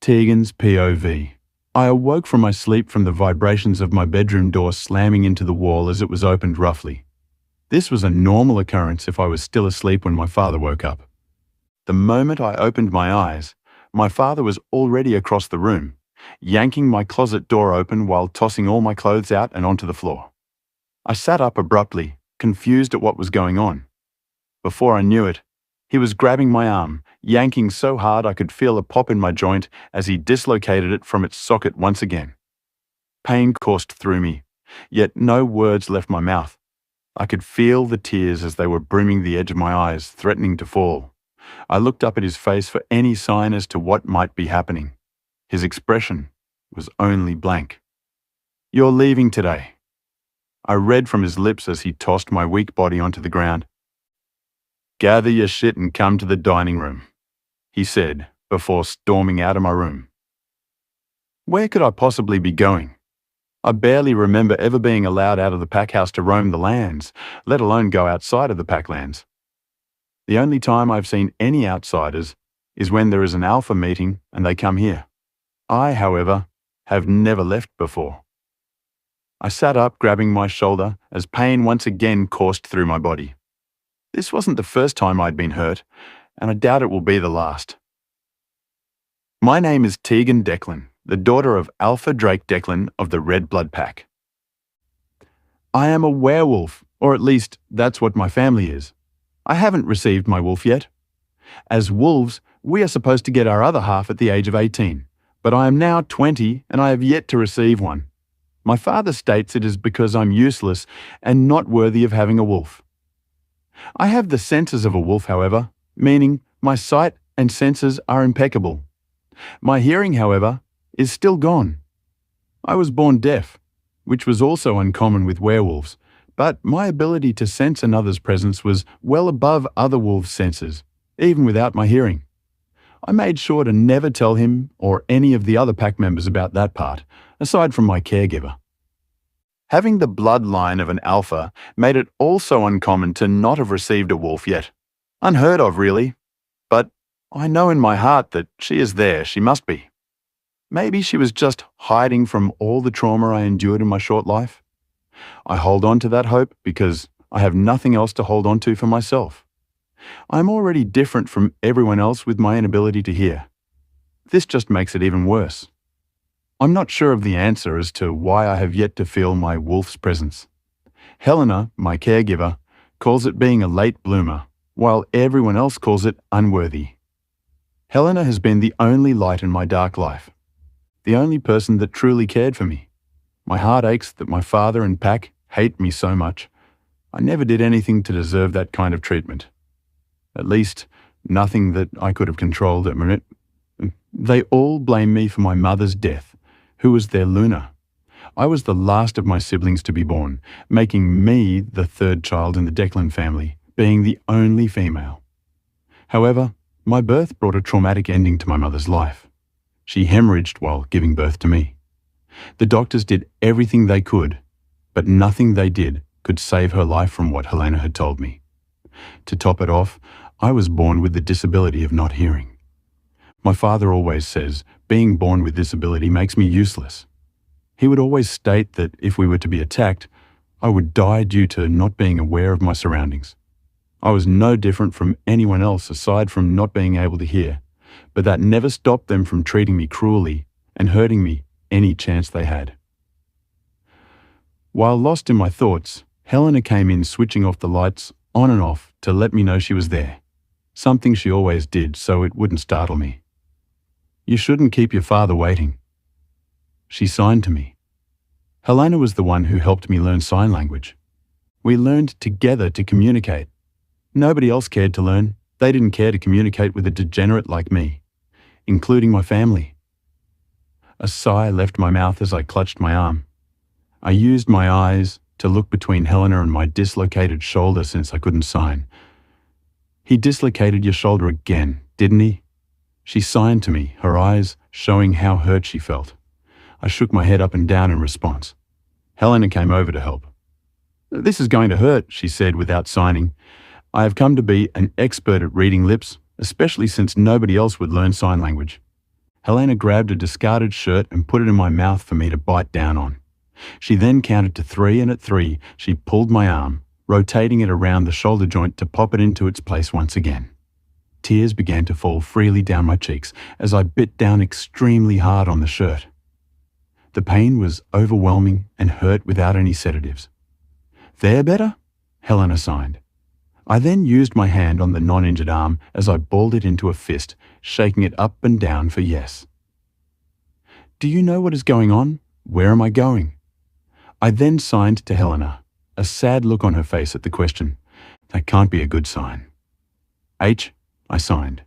Tegan's POV. I awoke from my sleep from the vibrations of my bedroom door slamming into the wall as it was opened roughly. This was a normal occurrence if I was still asleep when my father woke up. The moment I opened my eyes, my father was already across the room, yanking my closet door open while tossing all my clothes out and onto the floor. I sat up abruptly, confused at what was going on. Before I knew it, he was grabbing my arm, yanking so hard I could feel a pop in my joint as he dislocated it from its socket once again. Pain coursed through me, yet no words left my mouth. I could feel the tears as they were brimming the edge of my eyes, threatening to fall. I looked up at his face for any sign as to what might be happening. His expression was only blank. "You're leaving today." I read from his lips as he tossed my weak body onto the ground. "Gather your shit and come to the dining room," he said, before storming out of my room. Where could I possibly be going? I barely remember ever being allowed out of the pack house to roam the lands, let alone go outside of the pack lands. The only time I've seen any outsiders is when there is an alpha meeting and they come here. I, however, have never left before. I sat up, grabbing my shoulder, as pain once again coursed through my body. This wasn't the first time I'd been hurt, and I doubt it will be the last. My name is Tegan Declan, the daughter of Alpha Drake Declan of the Red Blood Pack. I am a werewolf, or at least that's what my family is. I haven't received my wolf yet. As wolves, we are supposed to get our other half at the age of 18, but I am now 20 and I have yet to receive one. My father states it is because I'm useless and not worthy of having a wolf. I have the senses of a wolf, however, meaning my sight and senses are impeccable. My hearing, however, is still gone. I was born deaf, which was also uncommon with werewolves, but my ability to sense another's presence was well above other wolves' senses, even without my hearing. I made sure to never tell him or any of the other pack members about that part, aside from my caregiver. Having the bloodline of an alpha made it also uncommon to not have received a wolf yet. Unheard of, really. But I know in my heart that she is there, she must be. Maybe she was just hiding from all the trauma I endured in my short life. I hold on to that hope because I have nothing else to hold on to for myself. I'm already different from everyone else with my inability to hear. This just makes it even worse. I'm not sure of the answer as to why I have yet to feel my wolf's presence. Helena, my caregiver, calls it being a late bloomer, while everyone else calls it unworthy. Helena has been the only light in my dark life, the only person that truly cared for me. My heart aches that my father and pack hate me so much. I never did anything to deserve that kind of treatment. At least, nothing that I could have controlled. They all blame me for my mother's death, who was their Luna. I was the last of my siblings to be born, making me the third child in the Declan family, being the only female. However, my birth brought a traumatic ending to my mother's life. She hemorrhaged while giving birth to me. The doctors did everything they could, but nothing they did could save her life from what Helena had told me. To top it off, I was born with the disability of not hearing. My father always says, being born with this ability makes me useless. He would always state that if we were to be attacked, I would die due to not being aware of my surroundings. I was no different from anyone else aside from not being able to hear, but that never stopped them from treating me cruelly and hurting me any chance they had. While lost in my thoughts, Helena came in switching off the lights on and off to let me know she was there, something she always did so it wouldn't startle me. "You shouldn't keep your father waiting." She signed to me. Helena was the one who helped me learn sign language. We learned together to communicate. Nobody else cared to learn. They didn't care to communicate with a degenerate like me, including my family. A sigh left my mouth as I clutched my arm. I used my eyes to look between Helena and my dislocated shoulder since I couldn't sign. "He dislocated your shoulder again, didn't he?" She signed to me, her eyes showing how hurt she felt. I shook my head up and down in response. Helena came over to help. "This is going to hurt," she said without signing. "I have come to be an expert at reading lips, especially since nobody else would learn sign language. Helena grabbed a discarded shirt and put it in my mouth for me to bite down on. She then counted to 3, and at 3, she pulled my arm, rotating it around the shoulder joint to pop it into its place once again. Tears began to fall freely down my cheeks as I bit down extremely hard on the shirt. The pain was overwhelming and hurt without any sedatives. "There better?" Helena signed. I then used my hand on the non-injured arm as I balled it into a fist, shaking it up and down for yes. "Do you know what is going on? Where am I going?" I then signed to Helena, a sad look on her face at the question. That can't be a good sign. "H," I signed.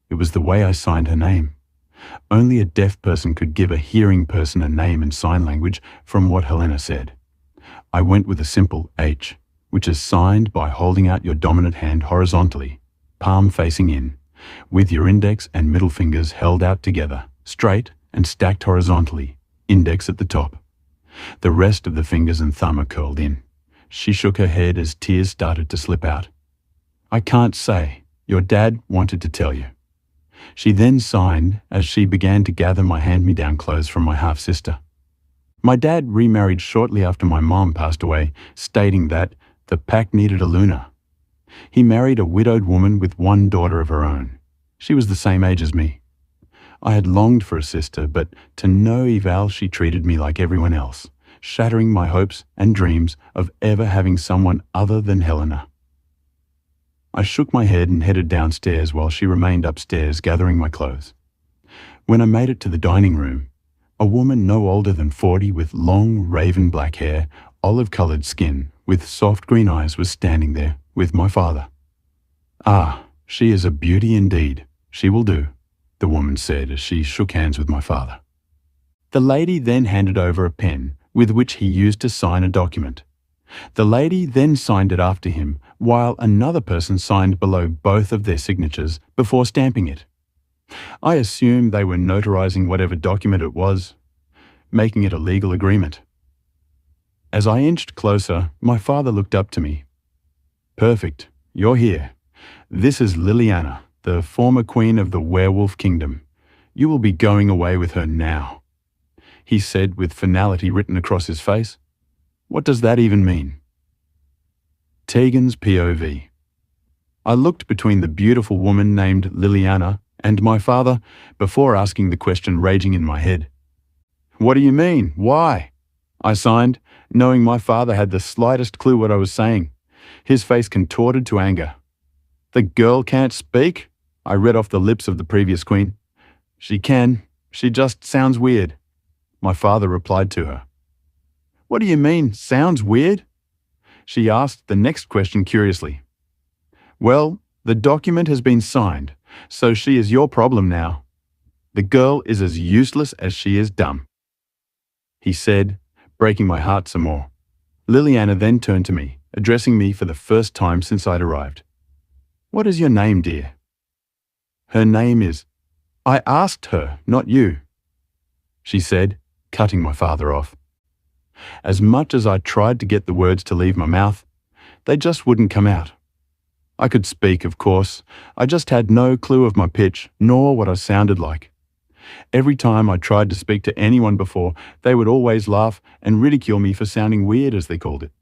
It was the way I signed her name. Only a deaf person could give a hearing person a name in sign language from what Helena said. I went with a simple H, which is signed by holding out your dominant hand horizontally, palm facing in, with your index and middle fingers held out together, straight and stacked horizontally, index at the top. The rest of the fingers and thumb are curled in. She shook her head as tears started to slip out. "I can't say. Your dad wanted to tell you." She then signed as she began to gather my hand-me-down clothes from my half-sister. My dad remarried shortly after my mom passed away, stating that the pack needed a Luna. He married a widowed woman with one daughter of her own. She was the same age as me. I had longed for a sister, but to no eval she treated me like everyone else, shattering my hopes and dreams of ever having someone other than Helena. I shook my head and headed downstairs while she remained upstairs gathering my clothes. When I made it to the dining room, a woman no older than 40 with long raven black hair, olive-coloured skin, with soft green eyes was standing there with my father. "Ah, she is a beauty indeed. She will do," the woman said as she shook hands with my father. The lady then handed over a pen with which he used to sign a document. The lady then signed it after him, while another person signed below both of their signatures before stamping it. I assumed they were notarizing whatever document it was, making it a legal agreement. As I inched closer, my father looked up to me. "Perfect, you're here. This is Liliana, the former queen of the werewolf kingdom. You will be going away with her now," he said with finality written across his face. What does that even mean? Tegan's POV. I looked between the beautiful woman named Liliana and my father before asking the question raging in my head. "What do you mean? Why?" I signed, knowing my father had the slightest clue what I was saying. His face contorted to anger. "The girl can't speak?" I read off the lips of the previous queen. "She can. She just sounds weird," my father replied to her. "What do you mean, sounds weird?" She asked the next question curiously. "Well, the document has been signed, so she is your problem now. The girl is as useless as she is dumb," he said, breaking my heart some more. Liliana then turned to me, addressing me for the first time since I'd arrived. "What is your name, dear?" "Her name is—" "I asked her, not you," she said, cutting my father off. As much as I tried to get the words to leave my mouth, they just wouldn't come out. I could speak, of course. I just had no clue of my pitch, nor what I sounded like. Every time I tried to speak to anyone before, they would always laugh and ridicule me for sounding weird, as they called it.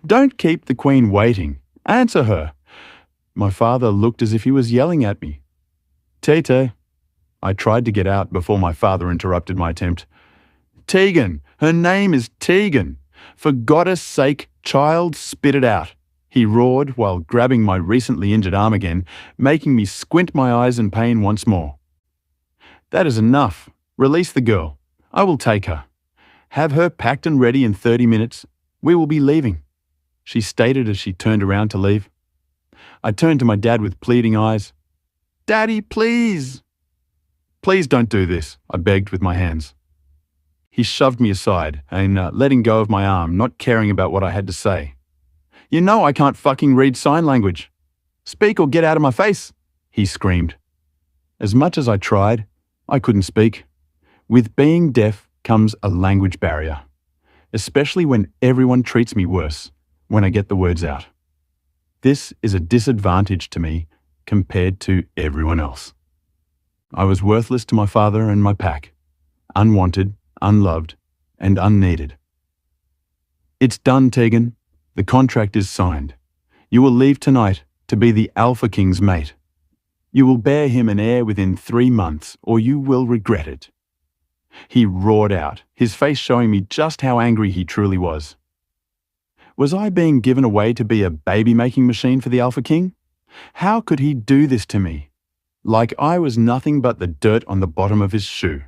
"Don't keep the queen waiting. Answer her." My father looked as if he was yelling at me. "Tete." I tried to get out before my father interrupted my attempt. "Tegan. Her name is Tegan. For goddess' sake, child, spit it out," he roared while grabbing my recently injured arm again, making me squint my eyes in pain once more. "That is enough. Release the girl. I will take her. Have her packed and ready in 30 minutes. We will be leaving," she stated as she turned around to leave. I turned to my dad with pleading eyes. "Daddy, please." "Please don't do this," I begged with my hands. He shoved me aside and letting go of my arm, not caring about what I had to say. "You know I can't fucking read sign language. Speak or get out of my face," he screamed. As much as I tried, I couldn't speak. With being deaf comes a language barrier, especially when everyone treats me worse when I get the words out. This is a disadvantage to me compared to everyone else. I was worthless to my father and my pack, unwanted, unloved, and unneeded. It's done, Tegan. The contract is signed. You will leave tonight to be the Alpha King's mate. You will bear him an heir within 3 months, or you will regret it. He roared out, his face showing me just how angry he truly was. Was I being given away to be a baby-making machine for the Alpha King? How could he do this to me? Like I was nothing but the dirt on the bottom of his shoe.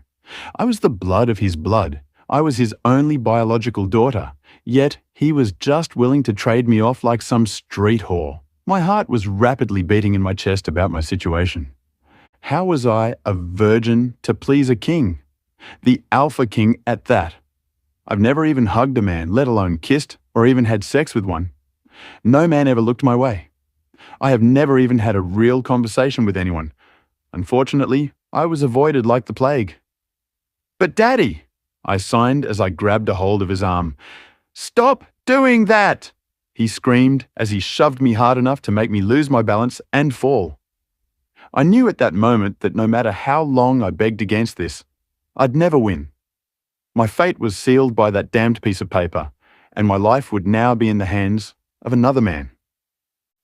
I was the blood of his blood. I was his only biological daughter. Yet he was just willing to trade me off like some street whore. My heart was rapidly beating in my chest about my situation. How was I, a virgin, to please a king? The Alpha King at that. I've never even hugged a man, let alone kissed or even had sex with one. No man ever looked my way. I have never even had a real conversation with anyone. Unfortunately, I was avoided like the plague. "But Daddy," I signed as I grabbed a hold of his arm. "Stop doing that!" he screamed as he shoved me hard enough to make me lose my balance and fall. I knew at that moment that no matter how long I begged against this, I'd never win. My fate was sealed by that damned piece of paper, and my life would now be in the hands of another man.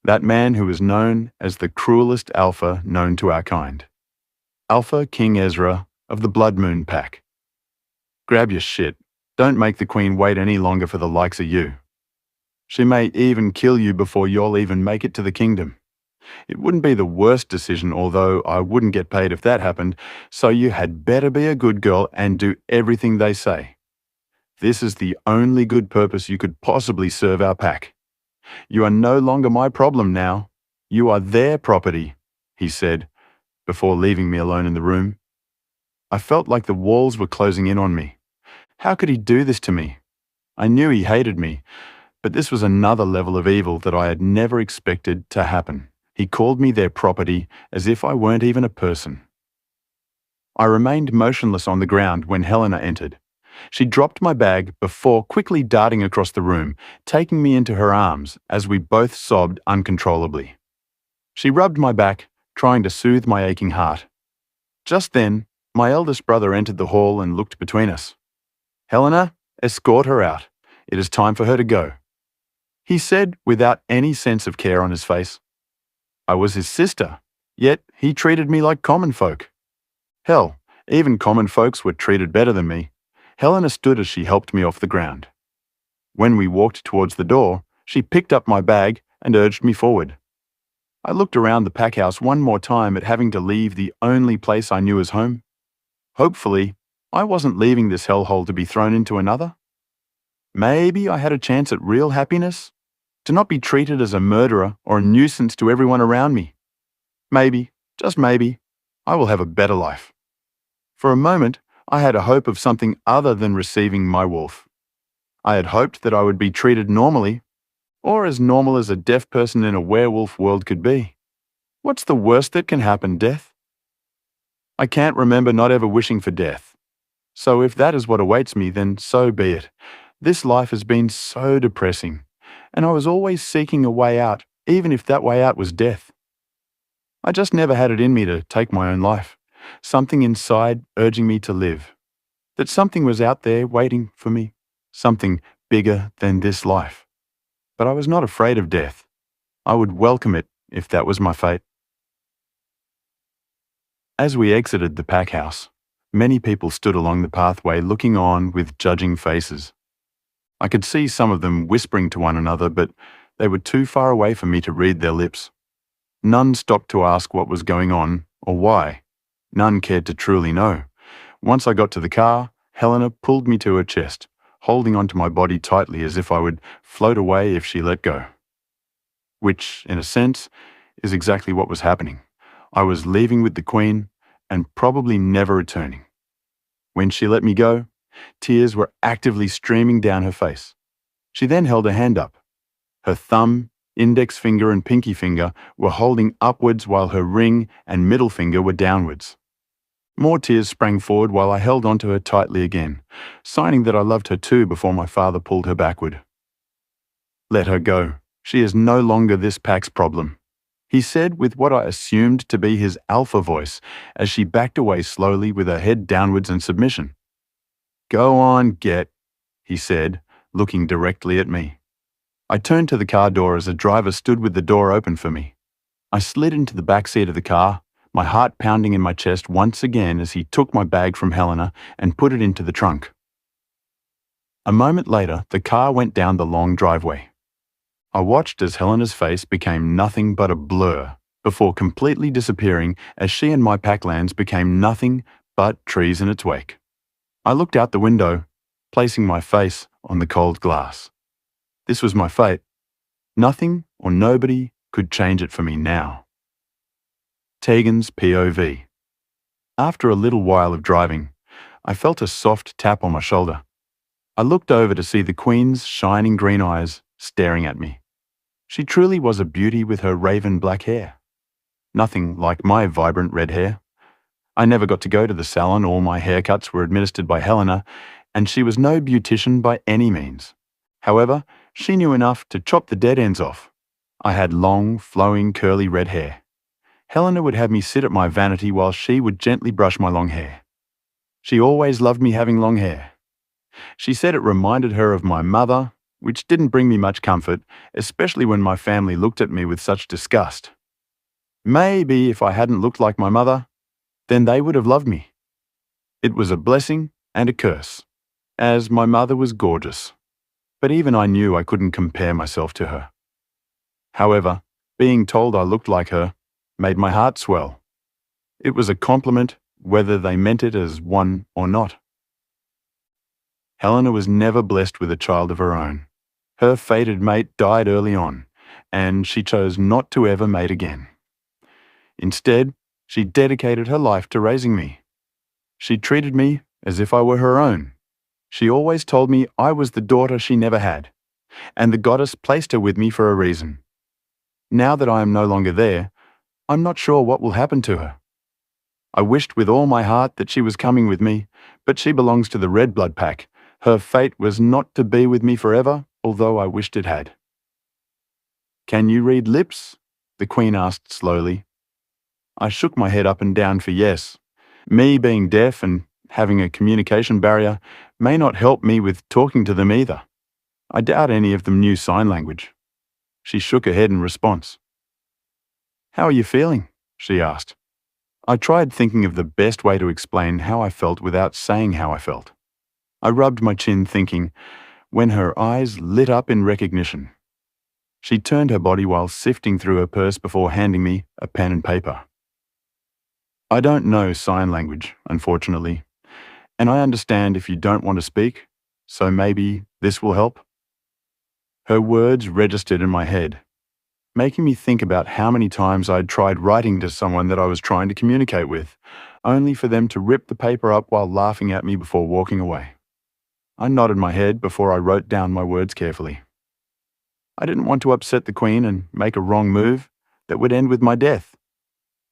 That man who was known as the cruelest Alpha known to our kind. Alpha King Ezra of the Blood Moon Pack. Grab your shit. Don't make the Queen wait any longer for the likes of you. She may even kill you before you'll even make it to the kingdom. It wouldn't be the worst decision, although I wouldn't get paid if that happened, so you had better be a good girl and do everything they say. This is the only good purpose you could possibly serve our pack. You are no longer my problem now. You are their property, he said, before leaving me alone in the room. I felt like the walls were closing in on me. How could he do this to me? I knew he hated me, but this was another level of evil that I had never expected to happen. He called me their property as if I weren't even a person. I remained motionless on the ground when Helena entered. She dropped my bag before quickly darting across the room, taking me into her arms as we both sobbed uncontrollably. She rubbed my back, trying to soothe my aching heart. Just then, my eldest brother entered the hall and looked between us. "Helena, escort her out. It is time for her to go," he said without any sense of care on his face. I was his sister, yet he treated me like common folk. Hell, even common folks were treated better than me. Helena stood as she helped me off the ground. When we walked towards the door, she picked up my bag and urged me forward. I looked around the pack house one more time at having to leave the only place I knew as home. Hopefully, I wasn't leaving this hellhole to be thrown into another. Maybe I had a chance at real happiness, to not be treated as a murderer or a nuisance to everyone around me. Maybe, just maybe, I will have a better life. For a moment, I had a hope of something other than receiving my wolf. I had hoped that I would be treated normally, or as normal as a deaf person in a werewolf world could be. What's the worst that can happen, death? I can't remember not ever wishing for death. So if that is what awaits me, then so be it. This life has been so depressing, and I was always seeking a way out, even if that way out was death. I just never had it in me to take my own life. Something inside urging me to live. That something was out there waiting for me. Something bigger than this life. But I was not afraid of death. I would welcome it if that was my fate. As we exited the pack house, many people stood along the pathway looking on with judging faces. I could see some of them whispering to one another, but they were too far away for me to read their lips. None stopped to ask what was going on or why. None cared to truly know. Once I got to the car, Helena pulled me to her chest, holding onto my body tightly as if I would float away if she let go. Which, in a sense, is exactly what was happening. I was leaving with the Queen and probably never returning. When she let me go, tears were actively streaming down her face. She then held her hand up. Her thumb, index finger and pinky finger were holding upwards while her ring and middle finger were downwards. More tears sprang forward while I held onto her tightly again, signing that I loved her too before my father pulled her backward. Let her go. She is no longer this pack's problem. he said with what I assumed to be his alpha voice as she backed away slowly with her head downwards in submission. "Go on, get," he said, looking directly at me. I turned to the car door as a driver stood with the door open for me. I slid into the back seat of the car, my heart pounding in my chest once again as he took my bag from Helena and put it into the trunk. A moment later, the car went down the long driveway. I watched as Helena's face became nothing but a blur before completely disappearing as she and my packlands became nothing but trees in its wake. I looked out the window, placing my face on the cold glass. This was my fate. Nothing or nobody could change it for me now. Tegan's POV. After a little while of driving, I felt a soft tap on my shoulder. I looked over to see the Queen's shining green eyes staring at me. She truly was a beauty with her raven black hair. Nothing like my vibrant red hair. I never got to go to the salon. All my haircuts were administered by Helena, and she was no beautician by any means. However, she knew enough to chop the dead ends off. I had long, flowing, curly red hair. Helena would have me sit at my vanity while she would gently brush my long hair. She always loved me having long hair. She said it reminded her of my mother, which didn't bring me much comfort, especially when my family looked at me with such disgust. Maybe if I hadn't looked like my mother, then they would have loved me. It was a blessing and a curse, as my mother was gorgeous, but even I knew I couldn't compare myself to her. However, being told I looked like her made my heart swell. It was a compliment, whether they meant it as one or not. Helena was never blessed with a child of her own. Her fated mate died early on, and she chose not to ever mate again. Instead, she dedicated her life to raising me. She treated me as if I were her own. She always told me I was the daughter she never had, and the goddess placed her with me for a reason. Now that I am no longer there, I'm not sure what will happen to her. I wished with all my heart that she was coming with me, but she belongs to the red blood pack. Her fate was not to be with me forever, although I wished it had. "Can you read lips?" the Queen asked slowly. I shook my head up and down for yes. Me being deaf and having a communication barrier may not help me with talking to them either. I doubt any of them knew sign language. She shook her head in response. "How are you feeling?" she asked. I tried thinking of the best way to explain how I felt without saying how I felt. I rubbed my chin thinking, when her eyes lit up in recognition. She turned her body while sifting through her purse before handing me a pen and paper. "I don't know sign language, unfortunately, and I understand if you don't want to speak, so maybe this will help." Her words registered in my head, making me think about how many times I'd tried writing to someone that I was trying to communicate with, only for them to rip the paper up while laughing at me before walking away. I nodded my head before I wrote down my words carefully. I didn't want to upset the Queen and make a wrong move that would end with my death.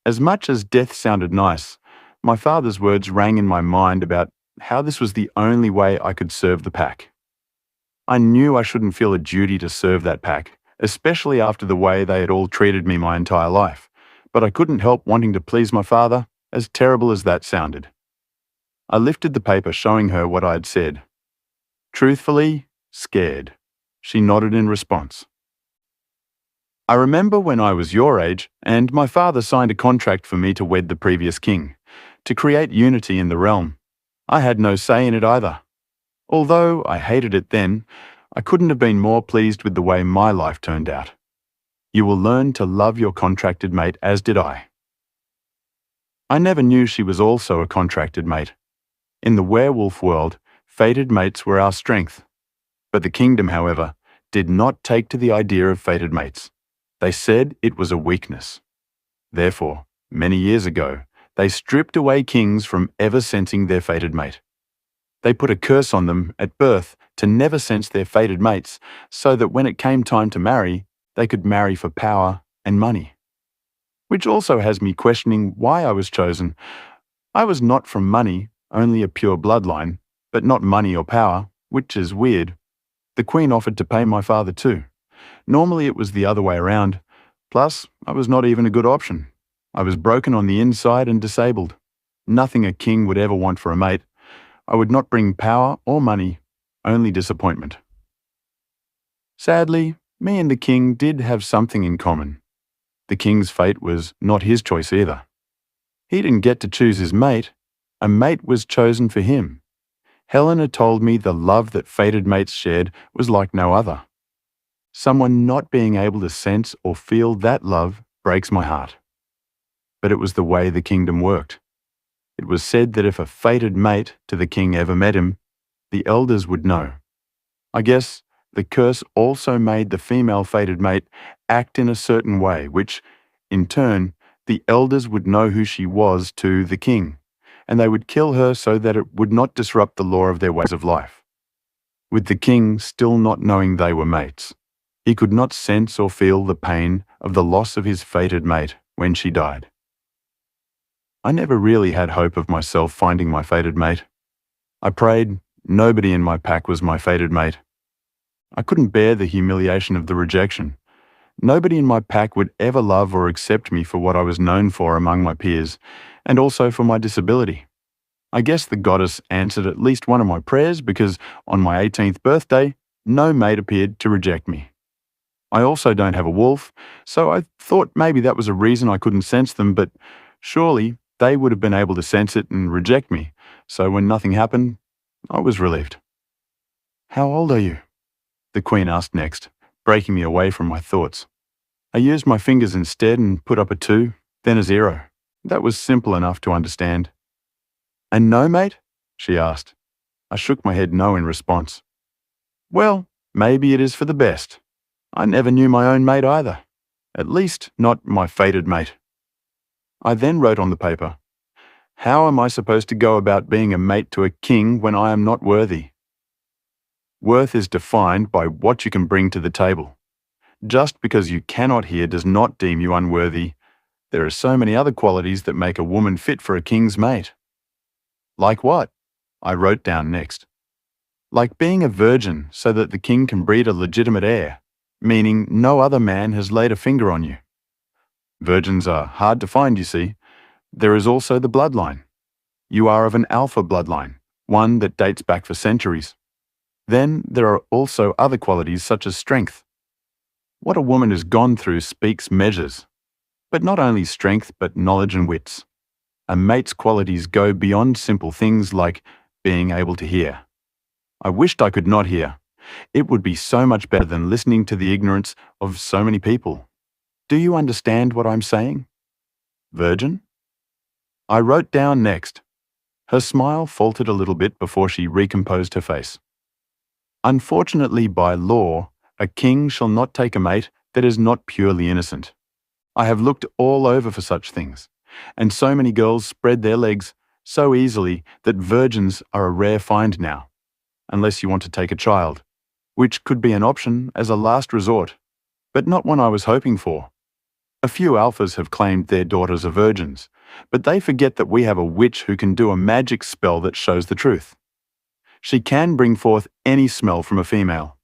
As much as death sounded nice, my father's words rang in my mind about how this was the only way I could serve the pack. I knew I shouldn't feel a duty to serve that pack, especially after the way they had all treated me my entire life, but I couldn't help wanting to please my father, as terrible as that sounded. I lifted the paper showing her what I had said. Truthfully, scared. She nodded in response. "I remember when I was your age, and my father signed a contract for me to wed the previous king, to create unity in the realm. I had no say in it either. Although I hated it then, I couldn't have been more pleased with the way my life turned out. You will learn to love your contracted mate, as did I." I never knew she was also a contracted mate. In the werewolf world, fated mates were our strength. But the kingdom, however, did not take to the idea of fated mates. They said it was a weakness. Therefore, many years ago, they stripped away kings from ever sensing their fated mate. They put a curse on them at birth to never sense their fated mates, so that when it came time to marry, they could marry for power and money. Which also has me questioning why I was chosen. I was not from money, only a pure bloodline, but not money or power, which is weird. The Queen offered to pay my father too. Normally it was the other way around, Plus, I was not even a good option. I was broken on the inside and disabled. Nothing a king would ever want for a mate. I would not bring power or money, only disappointment. Sadly, me and the king did have something in common. The king's fate was not his choice either. He didn't get to choose his mate. A mate was chosen for him. Helena told me the love that fated mates shared was like no other. Someone not being able to sense or feel that love breaks my heart. But it was the way the kingdom worked. It was said that if a fated mate to the king ever met him, the elders would know. I guess the curse also made the female fated mate act in a certain way, which, in turn, the elders would know who she was to the king, and they would kill her so that it would not disrupt the law of their ways of life. With the king still not knowing they were mates, he could not sense or feel the pain of the loss of his fated mate when she died. I never really had hope of myself finding my fated mate. I prayed nobody in my pack was my fated mate. I couldn't bear the humiliation of the rejection. Nobody in my pack would ever love or accept me for what I was known for among my peers, and also for my disability. I guess the goddess answered at least one of my prayers because on my 18th birthday, no mate appeared to reject me. I also don't have a wolf, so I thought maybe that was a reason I couldn't sense them, but surely they would have been able to sense it and reject me, so when nothing happened, I was relieved. "How old are you?" the queen asked next, breaking me away from my thoughts. I used my fingers instead and put up a 2, then a 0. That was simple enough to understand. "And no, mate?" she asked. I shook my head no in response. "Well, maybe it is for the best. I never knew my own mate either. At least, not my fated mate." I then wrote on the paper, "How am I supposed to go about being a mate to a king when I am not worthy?" Worth is defined by what you can bring to the table. Just because you cannot hear does not deem you unworthy. There are so many other qualities that make a woman fit for a king's mate. Like what? I wrote down next. Like being a virgin so that the king can breed a legitimate heir, meaning no other man has laid a finger on you. Virgins are hard to find, you see. There is also the bloodline. You are of an alpha bloodline, one that dates back for centuries. Then there are also other qualities such as strength. What a woman has gone through speaks measures. But not only strength, but knowledge and wits. A mate's qualities go beyond simple things like being able to hear. I wished I could not hear. It would be so much better than listening to the ignorance of so many people. Do you understand what I'm saying? Virgin? I wrote down next. Her smile faltered a little bit before she recomposed her face. Unfortunately, by law, a king shall not take a mate that is not purely innocent. I have looked all over for such things, and so many girls spread their legs so easily that virgins are a rare find now, unless you want to take a child, which could be an option as a last resort, but not one I was hoping for. A few alphas have claimed their daughters are virgins, but they forget that we have a witch who can do a magic spell that shows the truth. She can bring forth any smell from a female.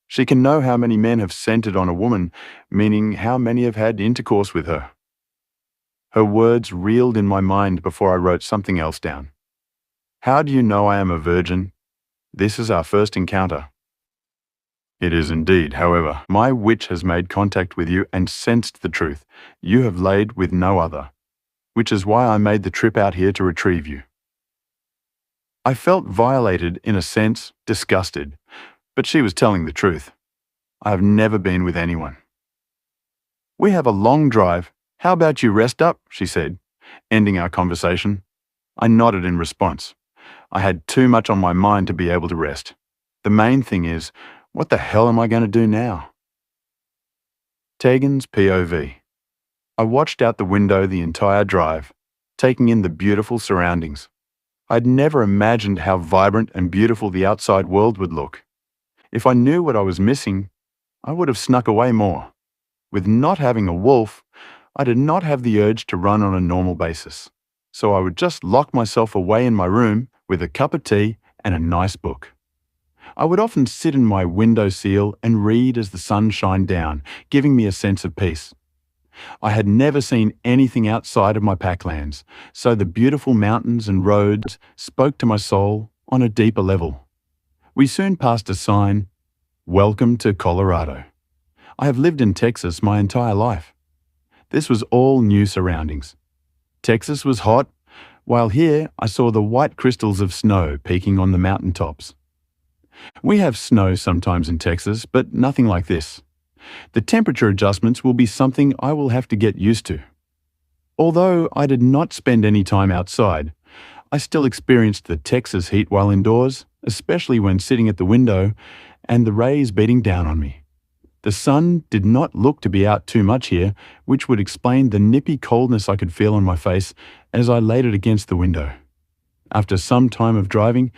She can know how many men have scented on a woman, meaning how many have had intercourse with her. Her words reeled in my mind before I wrote something else down. How do you know I am a virgin? This is our first encounter. It is indeed, however. My witch has made contact with you and sensed the truth. You have laid with no other, which is why I made the trip out here to retrieve you. I felt violated, in a sense, disgusted, but she was telling the truth. I have never been with anyone. "We have a long drive. How about you rest up?" she said, ending our conversation. I nodded in response. I had too much on my mind to be able to rest. The main thing is, what the hell am I going to do now? Tegan's POV. I watched out the window the entire drive, taking in the beautiful surroundings. I'd never imagined how vibrant and beautiful the outside world would look. If I knew what I was missing, I would have snuck away more. With not having a wolf, I did not have the urge to run on a normal basis, so I would just lock myself away in my room with a cup of tea and a nice book. I would often sit in my window sill and read as the sun shined down, giving me a sense of peace. I had never seen anything outside of my packlands, so the beautiful mountains and roads spoke to my soul on a deeper level. We soon passed a sign, "Welcome to Colorado." I have lived in Texas my entire life. This was all new surroundings. Texas was hot, while here I saw the white crystals of snow peeking on the mountain tops. We have snow sometimes in Texas, but nothing like this. The temperature adjustments will be something I will have to get used to. Although I did not spend any time outside, I still experienced the Texas heat while indoors, especially when sitting at the window and the rays beating down on me. The sun did not look to be out too much here, which would explain the nippy coldness I could feel on my face as I laid it against the window. After some time of driving,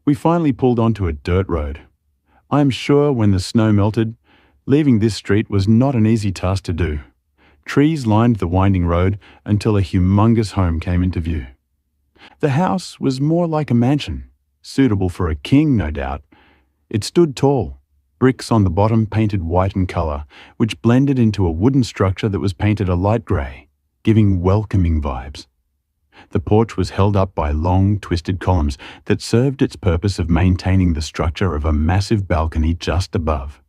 we finally pulled onto a dirt road. I am sure when the snow melted, leaving this street was not an easy task to do. Trees lined the winding road until a humongous home came into view. The house was more like a mansion, suitable for a king, no doubt. It stood tall, bricks on the bottom painted white in colour, which blended into a wooden structure that was painted a light grey, giving welcoming vibes. The porch was held up by long, twisted columns that served its purpose of maintaining the structure of a massive balcony just above.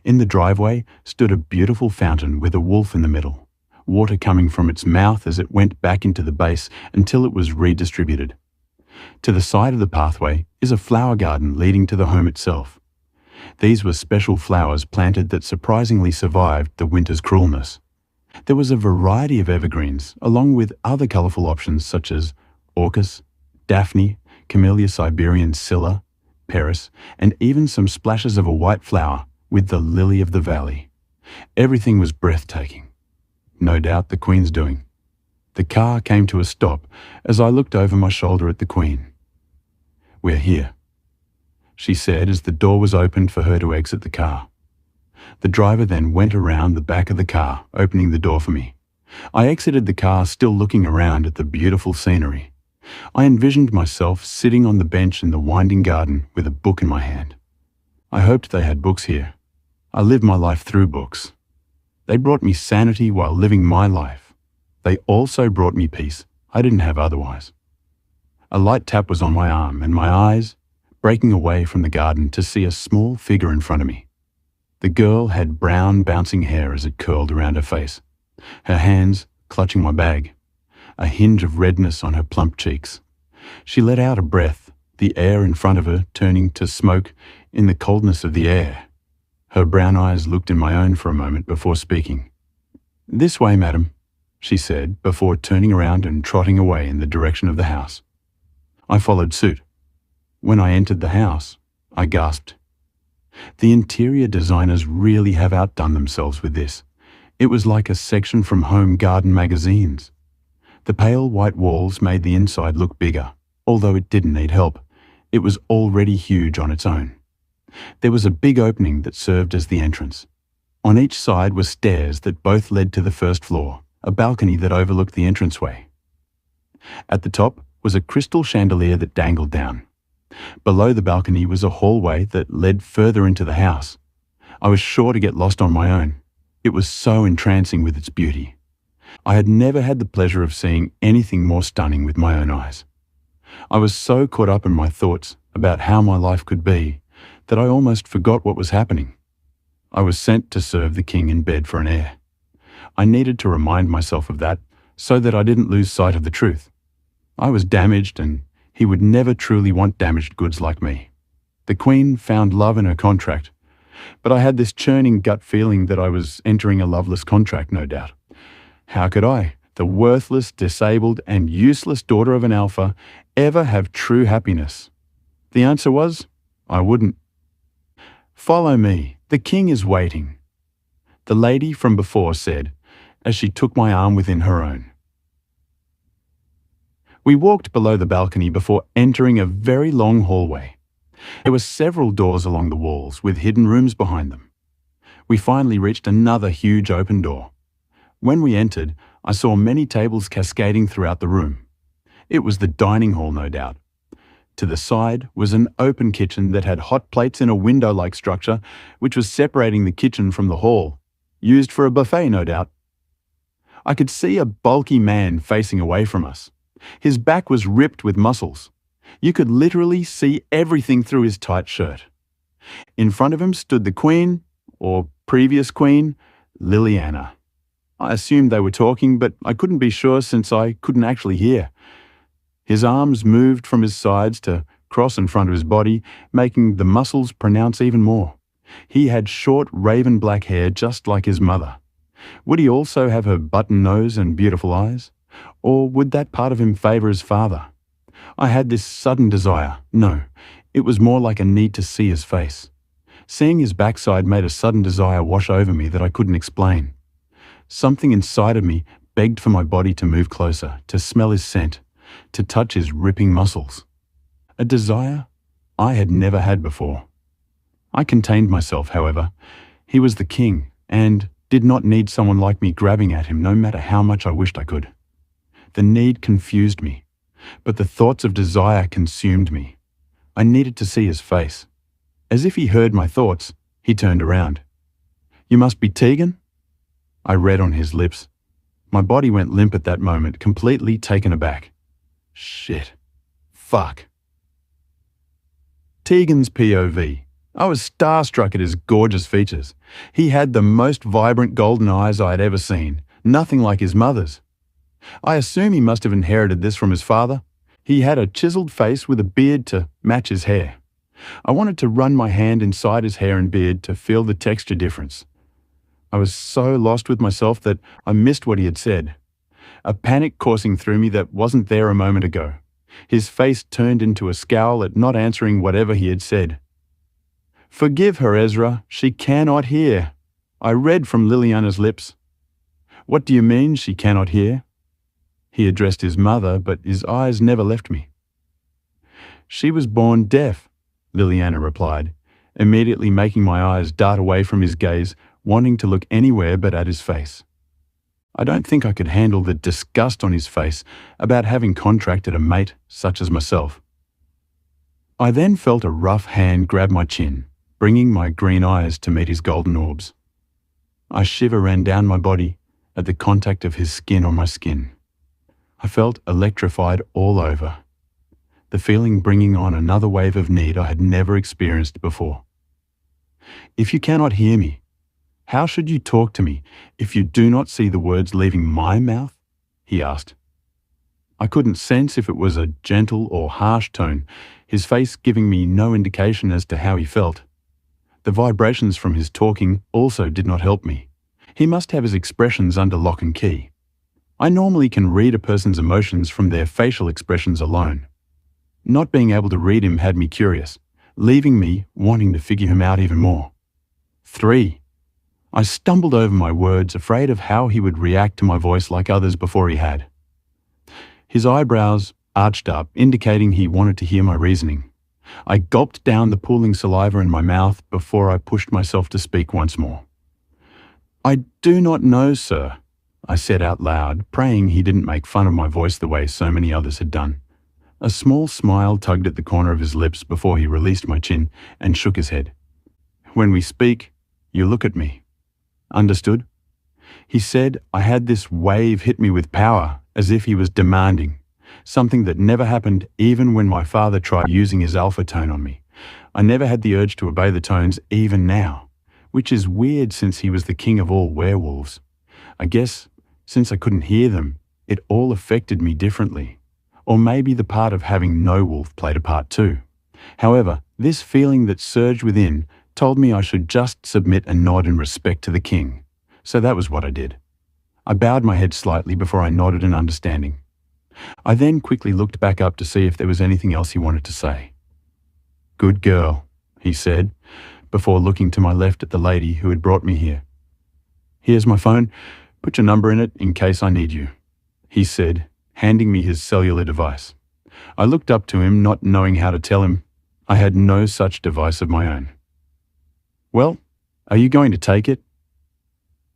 In the driveway stood a beautiful fountain with a wolf in the middle, water coming from its mouth as it went back into the base until it was redistributed. To the side of the pathway is a flower garden leading to the home itself. These were special flowers planted that surprisingly survived the winter's cruelness. There was a variety of evergreens, along with other colourful options such as orchis, daphne, Camellia Siberian scilla, paris, and even some splashes of a white flower with the lily of the valley. Everything was breathtaking. No doubt the Queen's doing. The car came to a stop as I looked over my shoulder at the Queen. "We're here," she said as the door was opened for her to exit the car. The driver then went around the back of the car, opening the door for me. I exited the car still looking around at the beautiful scenery. I envisioned myself sitting on the bench in the winding garden with a book in my hand. I hoped they had books here. I lived my life through books. They brought me sanity while living my life. They also brought me peace I didn't have otherwise. A light tap was on my arm and my eyes, breaking away from the garden to see a small figure in front of me. The girl had brown, bouncing hair as it curled around her face, her hands clutching my bag, a hinge of redness on her plump cheeks. She let out a breath, the air in front of her turning to smoke in the coldness of the air. Her brown eyes looked in my own for a moment before speaking. "This way, madam," she said, before turning around and trotting away in the direction of the house. I followed suit. When I entered the house, I gasped. The interior designers really have outdone themselves with this. It was like a section from home garden magazines. The pale white walls made the inside look bigger, although it didn't need help. It was already huge on its own. There was a big opening that served as the entrance. On each side were stairs that both led to the first floor, a balcony that overlooked the entranceway. At the top was a crystal chandelier that dangled down. Below the balcony was a hallway that led further into the house. I was sure to get lost on my own. It was so entrancing with its beauty. I had never had the pleasure of seeing anything more stunning with my own eyes. I was so caught up in my thoughts about how my life could be that I almost forgot what was happening. I was sent to serve the king in bed for an heir. I needed to remind myself of that so that I didn't lose sight of the truth. I was damaged and he would never truly want damaged goods like me. The Queen found love in her contract, but I had this churning gut feeling that I was entering a loveless contract, no doubt. How could I, the worthless, disabled, and useless daughter of an alpha, ever have true happiness? The answer was, I wouldn't. "Follow me, the king is waiting," the lady from before said, as she took my arm within her own. We walked below the balcony before entering a very long hallway. There were several doors along the walls with hidden rooms behind them. We finally reached another huge open door. When we entered, I saw many tables cascading throughout the room. It was the dining hall, no doubt. To the side was an open kitchen that had hot plates in a window-like structure, which was separating the kitchen from the hall, used for a buffet, no doubt. I could see a bulky man facing away from us. His back was ripped with muscles. You could literally see everything through his tight shirt. In front of him stood the Queen, or previous Queen, Liliana. I assumed they were talking, but I couldn't be sure since I couldn't actually hear. His arms moved from his sides to cross in front of his body, making the muscles pronounce even more. He had short raven black hair just like his mother. Would he also have her button nose and beautiful eyes? Or would that part of him favour his father? I had this sudden desire. No, it was more like a need to see his face. Seeing his backside made a sudden desire wash over me that I couldn't explain. Something inside of me begged for my body to move closer, to smell his scent, to touch his ripping muscles. A desire I had never had before. I contained myself, however. He was the king, and did not need someone like me grabbing at him no matter how much I wished I could. The need confused me, but the thoughts of desire consumed me. I needed to see his face. As if he heard my thoughts, he turned around. "You must be Tegan?" I read on his lips. My body went limp at that moment, completely taken aback. Shit. Fuck. Tegan's POV. I was starstruck at his gorgeous features. He had the most vibrant golden eyes I had ever seen, nothing like his mother's. I assume he must have inherited this from his father. He had a chiseled face with a beard to match his hair. I wanted to run my hand inside his hair and beard to feel the texture difference. I was so lost with myself that I missed what he had said. A panic coursing through me that wasn't there a moment ago. His face turned into a scowl at not answering whatever he had said. "Forgive her, Ezra. She cannot hear." I read from Liliana's lips. "What do you mean she cannot hear?" He addressed his mother, but his eyes never left me. "She was born deaf," Liliana replied, immediately making my eyes dart away from his gaze, wanting to look anywhere but at his face. I don't think I could handle the disgust on his face about having contracted a mate such as myself. I then felt a rough hand grab my chin, bringing my green eyes to meet his golden orbs. A shiver ran down my body at the contact of his skin on my skin. I felt electrified all over, the feeling bringing on another wave of need I had never experienced before. "If you cannot hear me, how should you talk to me if you do not see the words leaving my mouth?" he asked. I couldn't sense if it was a gentle or harsh tone, his face giving me no indication as to how he felt. The vibrations from his talking also did not help me. He must have his expressions under lock and key. I normally can read a person's emotions from their facial expressions alone. Not being able to read him had me curious, leaving me wanting to figure him out even more. 3. I stumbled over my words, afraid of how he would react to my voice like others before he had. His eyebrows arched up, indicating he wanted to hear my reasoning. I gulped down the pooling saliva in my mouth before I pushed myself to speak once more. "I do not know, sir," I said out loud, praying he didn't make fun of my voice the way so many others had done. A small smile tugged at the corner of his lips before he released my chin and shook his head. "When we speak, you look at me. Understood?" He said I had this wave hit me with power, as if he was demanding, something that never happened even when my father tried using his alpha tone on me. I never had the urge to obey the tones even now, which is weird since he was the king of all werewolves. I guess since I couldn't hear them, it all affected me differently. Or maybe the part of having no wolf played a part too. However, this feeling that surged within told me I should just submit and nod in respect to the king. So that was what I did. I bowed my head slightly before I nodded in understanding. I then quickly looked back up to see if there was anything else he wanted to say. "Good girl," he said, before looking to my left at the lady who had brought me here. "Here's my phone. Put your number in it in case I need you," he said, handing me his cellular device. I looked up to him, not knowing how to tell him I had no such device of my own. "Well, are you going to take it?"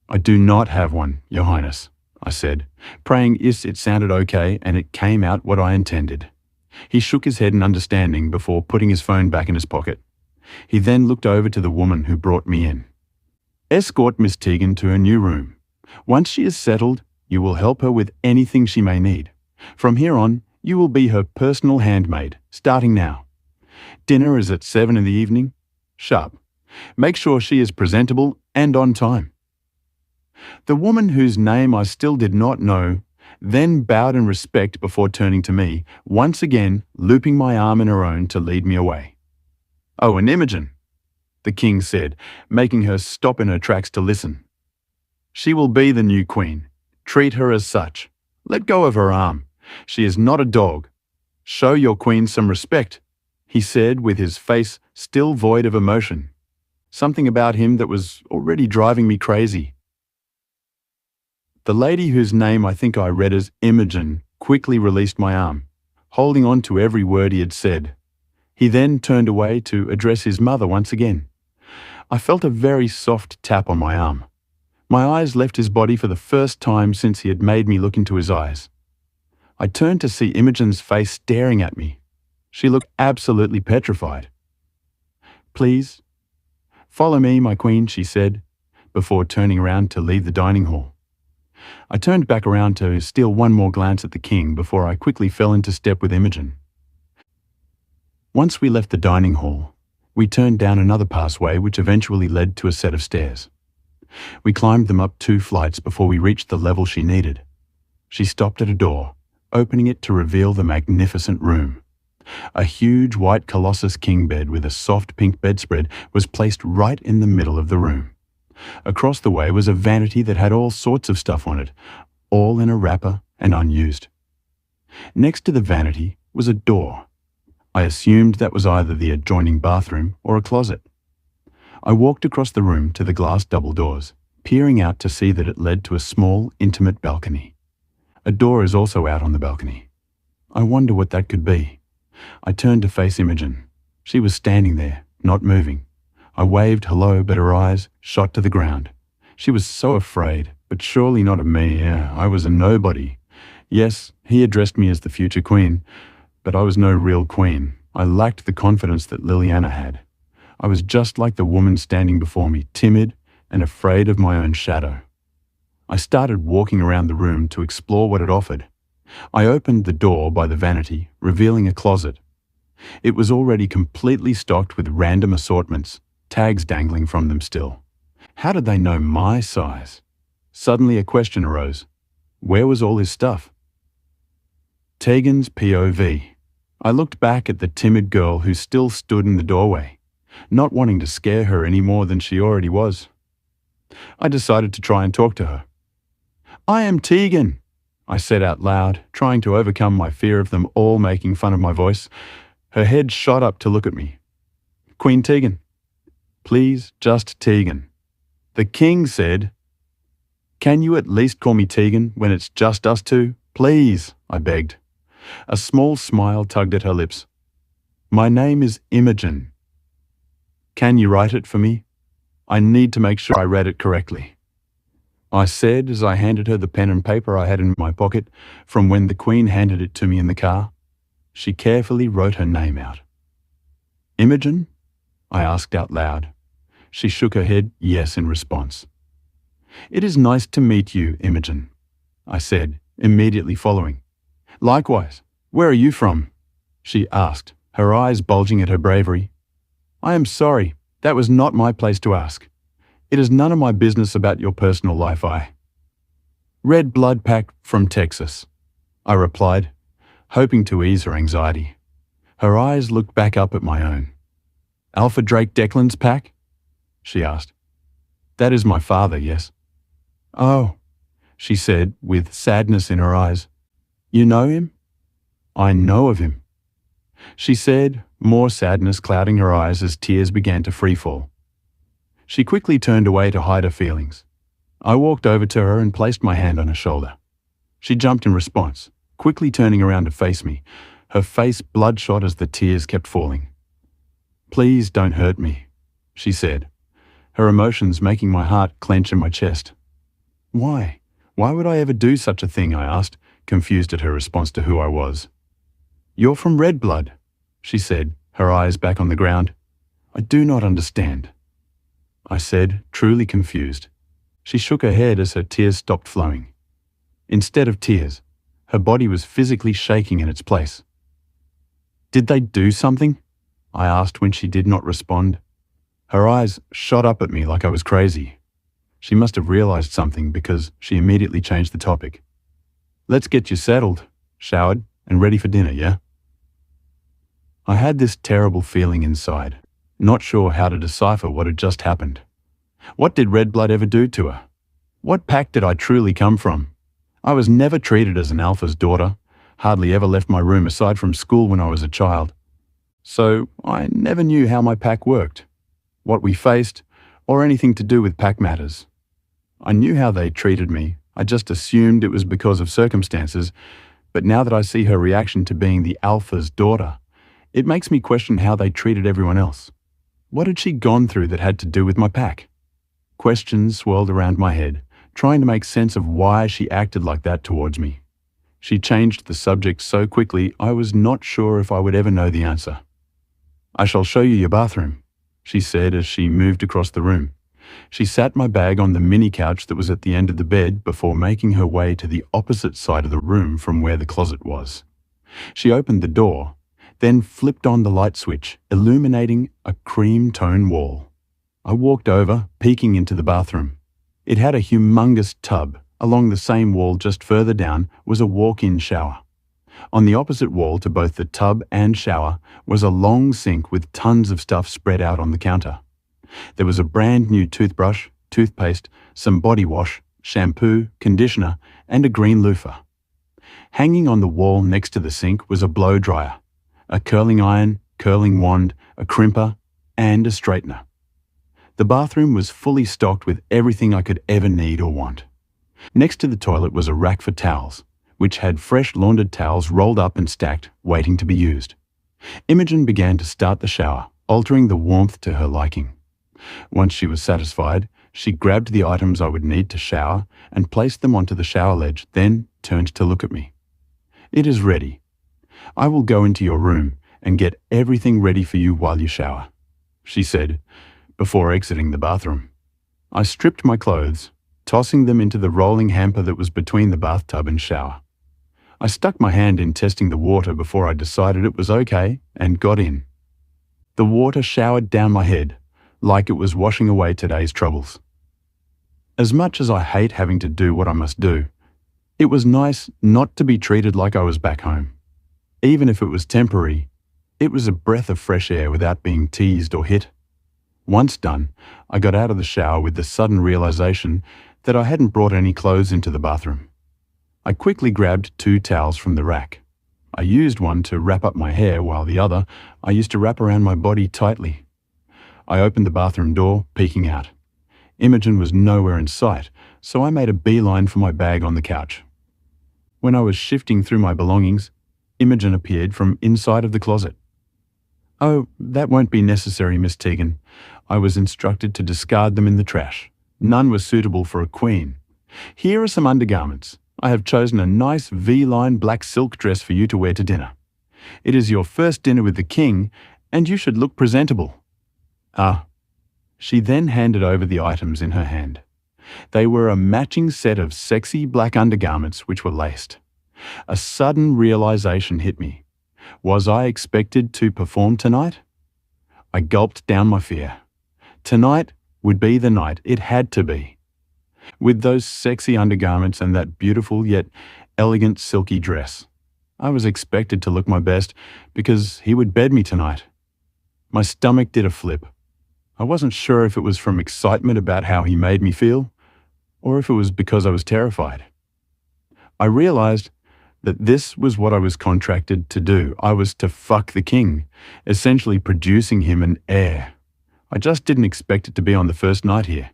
"I do not have one, Your Highness," I said, praying it sounded okay and it came out what I intended. He shook his head in understanding before putting his phone back in his pocket. He then looked over to the woman who brought me in. "Escort Miss Tegan to her new room. Once she is settled, You will help her with anything she may need. From here on, you will be her personal handmaid, starting now. Dinner is at 7 in the evening. Sharp. Make sure she is presentable and on time." The woman, whose name I still did not know, then bowed in respect before turning to me, once again looping my arm in her own to lead me away. "Oh, and Imogen," the king said, making her stop in her tracks to listen. "She will be the new queen. Treat her as such. Let go of her arm. She is not a dog. Show your queen some respect," he said, with his face still void of emotion. Something about him that was already driving me crazy. The lady, whose name I think I read as Imogen, quickly released my arm, holding on to every word he had said. He then turned away to address his mother once again. I felt a very soft tap on my arm. My eyes left his body for the first time since he had made me look into his eyes. I turned to see Imogen's face staring at me. She looked absolutely petrified. "Please, follow me, my queen," she said, before turning around to leave the dining hall. I turned back around to steal one more glance at the king before I quickly fell into step with Imogen. Once we left the dining hall, we turned down another passway which eventually led to a set of stairs. We climbed them up 2 flights before we reached the level she needed. She stopped at a door, opening it to reveal the magnificent room. A huge white colossus king bed with a soft pink bedspread was placed right in the middle of the room. Across the way was a vanity that had all sorts of stuff on it, all in a wrapper and unused. Next to the vanity was a door. I assumed that was either the adjoining bathroom or a closet. I walked across the room to the glass double doors, peering out to see that it led to a small, intimate balcony. A door is also out on the balcony. I wonder what that could be. I turned to face Imogen. She was standing there, not moving. I waved hello, but her eyes shot to the ground. She was so afraid, but surely not of me. I was a nobody. Yes, he addressed me as the future queen, but I was no real queen. I lacked the confidence that Liliana had. I was just like the woman standing before me, timid and afraid of my own shadow. I started walking around the room to explore what it offered. I opened the door by the vanity, revealing a closet. It was already completely stocked with random assortments, tags dangling from them still. How did they know my size? Suddenly a question arose. Where was all his stuff? Tegan's POV. I looked back at the timid girl who still stood in the doorway, not wanting to scare her any more than she already was. I decided to try and talk to her. "I am Tegan," I said out loud, trying to overcome my fear of them all making fun of my voice. Her head shot up to look at me. "Queen Tegan." "Please, just Tegan." The king said, "Can you at least call me Tegan when it's just us two? Please," I begged. A small smile tugged at her lips. "My name is Imogen. Can you write it for me? I need to make sure I read it correctly," I said as I handed her the pen and paper I had in my pocket from when the Queen handed it to me in the car. She carefully wrote her name out. "Imogen?" I asked out loud. She shook her head yes in response. "It is nice to meet you, Imogen," I said, immediately following. "Likewise. Where are you from?" she asked, her eyes bulging at her bravery. "I am sorry. That was not my place to ask. It is none of my business about your personal life. Red blood pack from Texas," I replied, hoping to ease her anxiety. Her eyes looked back up at my own. "Alpha Drake Declan's pack?" she asked. "That is my father, yes." "Oh," she said with sadness in her eyes. "You know him?" "I know of him," she said, more sadness clouding her eyes as tears began to freefall. She quickly turned away to hide her feelings. I walked over to her and placed my hand on her shoulder. She jumped in response, quickly turning around to face me, her face bloodshot as the tears kept falling. "Please don't hurt me," she said, her emotions making my heart clench in my chest. "Why? Why would I ever do such a thing?" I asked, confused at her response to who I was. "You're from Red Blood," she said, her eyes back on the ground. "I do not understand," I said, truly confused. She shook her head as her tears stopped flowing. Instead of tears, her body was physically shaking in its place. "Did they do something?" I asked when she did not respond. Her eyes shot up at me like I was crazy. She must have realized something because she immediately changed the topic. "Let's get you settled, showered, and ready for dinner, yeah?" I had this terrible feeling inside, not sure how to decipher what had just happened. What did red blood ever do to her? What pack did I truly come from? I was never treated as an alpha's daughter, hardly ever left my room aside from school when I was a child. So I never knew how my pack worked, what we faced, or anything to do with pack matters. I knew how they treated me, I just assumed it was because of circumstances, but now that I see her reaction to being the alpha's daughter, it makes me question how they treated everyone else. What had she gone through that had to do with my pack? Questions swirled around my head, trying to make sense of why she acted like that towards me. She changed the subject so quickly I was not sure if I would ever know the answer. "I shall show you your bathroom," she said as she moved across the room. She sat my bag on the mini couch that was at the end of the bed before making her way to the opposite side of the room from where the closet was. She opened the door, then flipped on the light switch, illuminating a cream tone wall. I walked over, peeking into the bathroom. It had a humongous tub. Along the same wall just further down was a walk-in shower. On the opposite wall to both the tub and shower was a long sink with tons of stuff spread out on the counter. There was a brand new toothbrush, toothpaste, some body wash, shampoo, conditioner, and a green loofah. Hanging on the wall next to the sink was a blow dryer, a curling iron, curling wand, a crimper, and a straightener. The bathroom was fully stocked with everything I could ever need or want. Next to the toilet was a rack for towels, which had fresh laundered towels rolled up and stacked, waiting to be used. Imogen began to start the shower, altering the warmth to her liking. Once she was satisfied, she grabbed the items I would need to shower and placed them onto the shower ledge, then turned to look at me. "It is ready. I will go into your room and get everything ready for you while you shower," she said, before exiting the bathroom. I stripped my clothes, tossing them into the rolling hamper that was between the bathtub and shower. I stuck my hand in testing the water before I decided it was okay and got in. The water showered down my head, like it was washing away today's troubles. As much as I hate having to do what I must do, it was nice not to be treated like I was back home. Even if it was temporary, it was a breath of fresh air without being teased or hit. Once done, I got out of the shower with the sudden realization that I hadn't brought any clothes into the bathroom. I quickly grabbed 2 towels from the rack. I used one to wrap up my hair while the other I used to wrap around my body tightly. I opened the bathroom door, peeking out. Imogen was nowhere in sight, so I made a beeline for my bag on the couch. When I was shifting through my belongings, Imogen appeared from inside of the closet. "Oh, that won't be necessary, Miss Tegan. I was instructed to discard them in the trash. None were suitable for a queen. Here are some undergarments. I have chosen a nice V-line black silk dress for you to wear to dinner. It is your first dinner with the king, and you should look presentable." "Ah." She then handed over the items in her hand. They were a matching set of sexy black undergarments which were laced. A sudden realization hit me. Was I expected to perform tonight? I gulped down my fear. Tonight would be the night. It had to be. With those sexy undergarments and that beautiful yet elegant silky dress, I was expected to look my best because he would bed me tonight. My stomach did a flip. I wasn't sure if it was from excitement about how he made me feel, or if it was because I was terrified. I realized that this was what I was contracted to do. I was to fuck the king, essentially producing him an heir. I just didn't expect it to be on the first night here.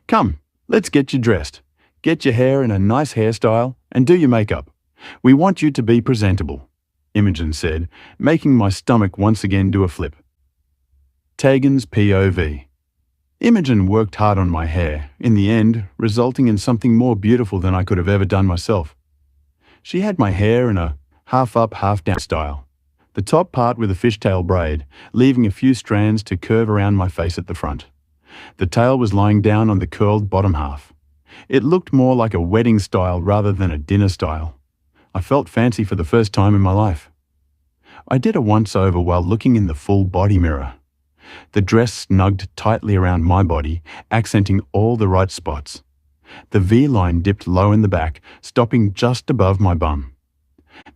"Come, let's get you dressed. Get your hair in a nice hairstyle and do your makeup. We want you to be presentable," Imogen said, making my stomach once again do a flip. Tegan's POV. Imogen worked hard on my hair, in the end resulting in something more beautiful than I could have ever done myself. She had my hair in a half-up, half-down style, the top part with a fishtail braid, leaving a few strands to curve around my face at the front. The tail was lying down on the curled bottom half. It looked more like a wedding style rather than a dinner style. I felt fancy for the first time in my life. I did a once-over while looking in the full body mirror. The dress snugged tightly around my body, accenting all the right spots. The V-line dipped low in the back, stopping just above my bum.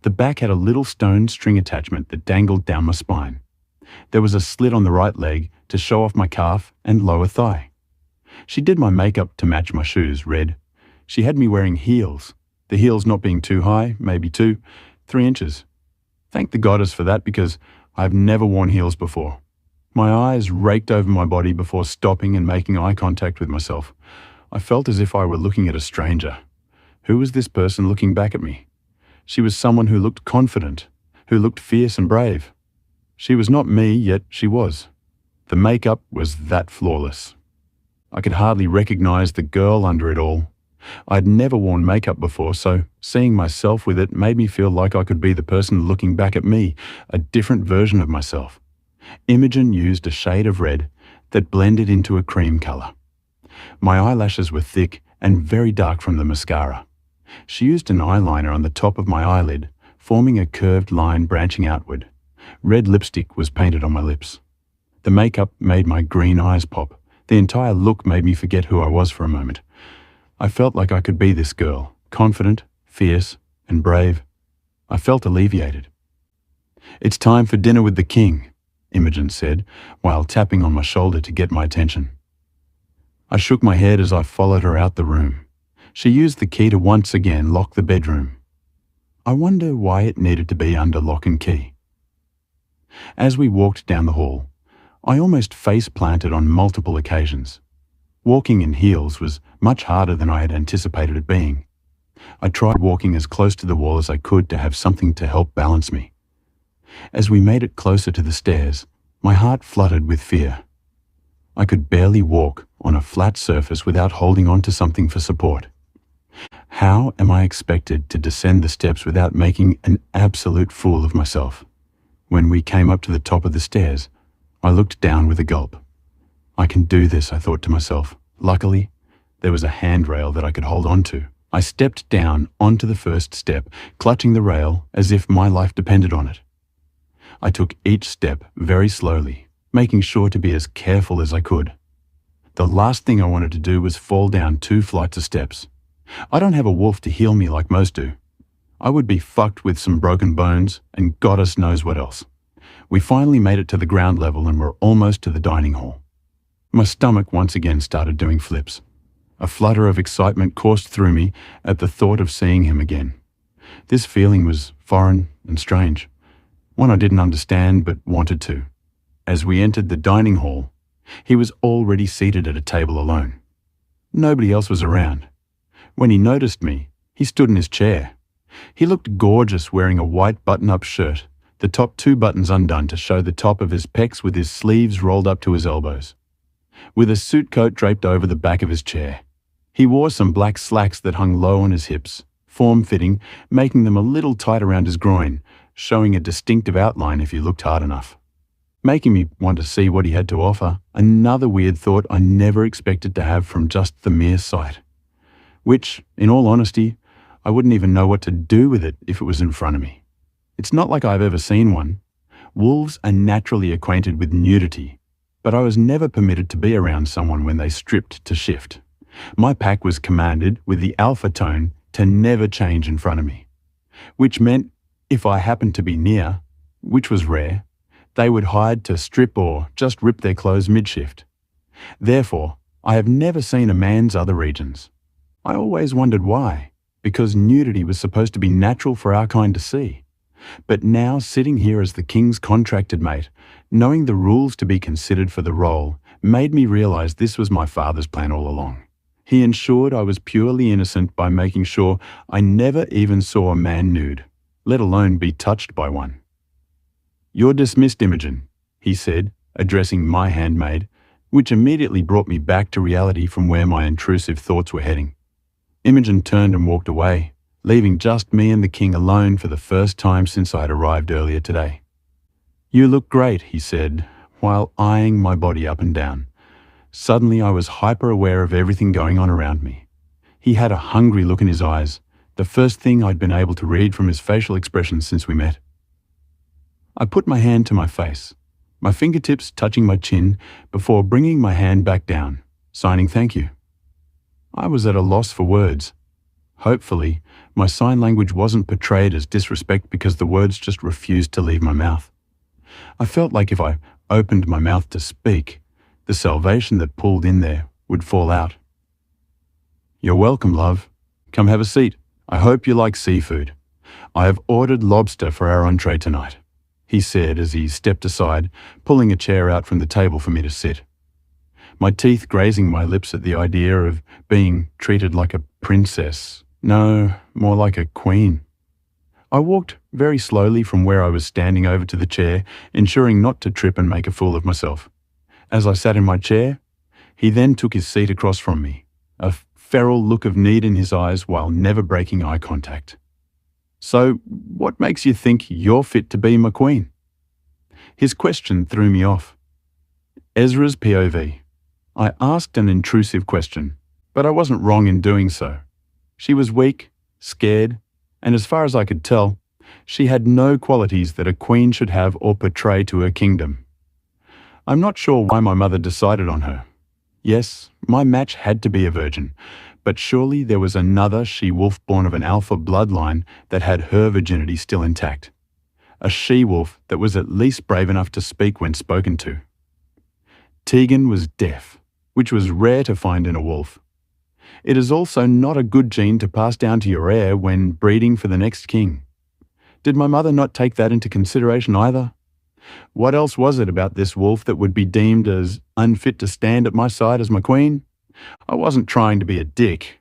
The back had a little stone string attachment that dangled down my spine. There was a slit on the right leg to show off my calf and lower thigh. She did my makeup to match my shoes, red. She had me wearing heels, the heels not being too high, maybe 3 inches. Thank the goddess for that because I've never worn heels before. My eyes raked over my body before stopping and making eye contact with myself. I felt as if I were looking at a stranger. Who was this person looking back at me? She was someone who looked confident, who looked fierce and brave. She was not me, yet she was. The makeup was that flawless. I could hardly recognize the girl under it all. I'd never worn makeup before, so seeing myself with it made me feel like I could be the person looking back at me, a different version of myself. Imogen used a shade of red that blended into a cream color. My eyelashes were thick and very dark from the mascara. She used an eyeliner on the top of my eyelid, forming a curved line branching outward. Red lipstick was painted on my lips. The makeup made my green eyes pop. The entire look made me forget who I was for a moment. I felt like I could be this girl, confident, fierce, and brave. I felt alleviated. "It's time for dinner with the king," Imogen said, while tapping on my shoulder to get my attention. I shook my head as I followed her out the room. She used the key to once again lock the bedroom. I wonder why it needed to be under lock and key. As we walked down the hall, I almost face-planted on multiple occasions. Walking in heels was much harder than I had anticipated it being. I tried walking as close to the wall as I could to have something to help balance me. As we made it closer to the stairs, my heart fluttered with fear. I could barely walk on a flat surface without holding on to something for support. How am I expected to descend the steps without making an absolute fool of myself? When we came up to the top of the stairs, I looked down with a gulp. I can do this, I thought to myself. Luckily, there was a handrail that I could hold on to. I stepped down onto the first step, clutching the rail as if my life depended on it. I took each step very slowly, making sure to be as careful as I could. The last thing I wanted to do was fall down 2 flights of steps. I don't have a wolf to heal me like most do. I would be fucked with some broken bones and goddess knows what else. We finally made it to the ground level and were almost to the dining hall. My stomach once again started doing flips. A flutter of excitement coursed through me at the thought of seeing him again. This feeling was foreign and strange, one I didn't understand but wanted to. As we entered the dining hall, he was already seated at a table alone. Nobody else was around. When he noticed me, he stood in his chair. He looked gorgeous wearing a white button-up shirt, the top 2 buttons undone to show the top of his pecs with his sleeves rolled up to his elbows. With a suit coat draped over the back of his chair. He wore some black slacks that hung low on his hips, form-fitting, making them a little tight around his groin, showing a distinctive outline if you looked hard enough. Making me want to see what he had to offer, another weird thought I never expected to have from just the mere sight. Which, in all honesty, I wouldn't even know what to do with it if it was in front of me. It's not like I've ever seen one. Wolves are naturally acquainted with nudity, but I was never permitted to be around someone when they stripped to shift. My pack was commanded with the alpha tone to never change in front of me, which meant if I happened to be near, which was rare, they would hide to strip or just rip their clothes mid-shift. Therefore, I have never seen a man's other regions. I always wondered why, because nudity was supposed to be natural for our kind to see. But now, sitting here as the king's contracted mate, knowing the rules to be considered for the role, made me realize this was my father's plan all along. He ensured I was purely innocent by making sure I never even saw a man nude, let alone be touched by one. "You're dismissed, Imogen," he said, addressing my handmaid, which immediately brought me back to reality from where my intrusive thoughts were heading. Imogen turned and walked away, leaving just me and the king alone for the first time since I had arrived earlier today. "You look great," he said, while eyeing my body up and down. Suddenly I was hyper-aware of everything going on around me. He had a hungry look in his eyes, the first thing I'd been able to read from his facial expression since we met. I put my hand to my face, my fingertips touching my chin before bringing my hand back down, signing thank you. I was at a loss for words. Hopefully, my sign language wasn't portrayed as disrespect because the words just refused to leave my mouth. I felt like if I opened my mouth to speak, the salvation that pulled in there would fall out. "You're welcome, love. Come have a seat. I hope you like seafood. I have ordered lobster for our entree tonight," he said as he stepped aside, pulling a chair out from the table for me to sit. My teeth grazing my lips at the idea of being treated like a princess. No, more like a queen. I walked very slowly from where I was standing over to the chair, ensuring not to trip and make a fool of myself. As I sat in my chair, he then took his seat across from me, a feral look of need in his eyes while never breaking eye contact. "So, what makes you think you're fit to be my queen?" His question threw me off. Ezra's POV. I asked an intrusive question, but I wasn't wrong in doing so. She was weak, scared, and as far as I could tell, she had no qualities that a queen should have or portray to her kingdom. I'm not sure why my mother decided on her. Yes, my match had to be a virgin, but surely there was another she-wolf born of an alpha bloodline that had her virginity still intact. A she-wolf that was at least brave enough to speak when spoken to. Tegan was deaf, which was rare to find in a wolf. It is also not a good gene to pass down to your heir when breeding for the next king. Did my mother not take that into consideration either? What else was it about this wolf that would be deemed as unfit to stand at my side as my queen? I wasn't trying to be a dick.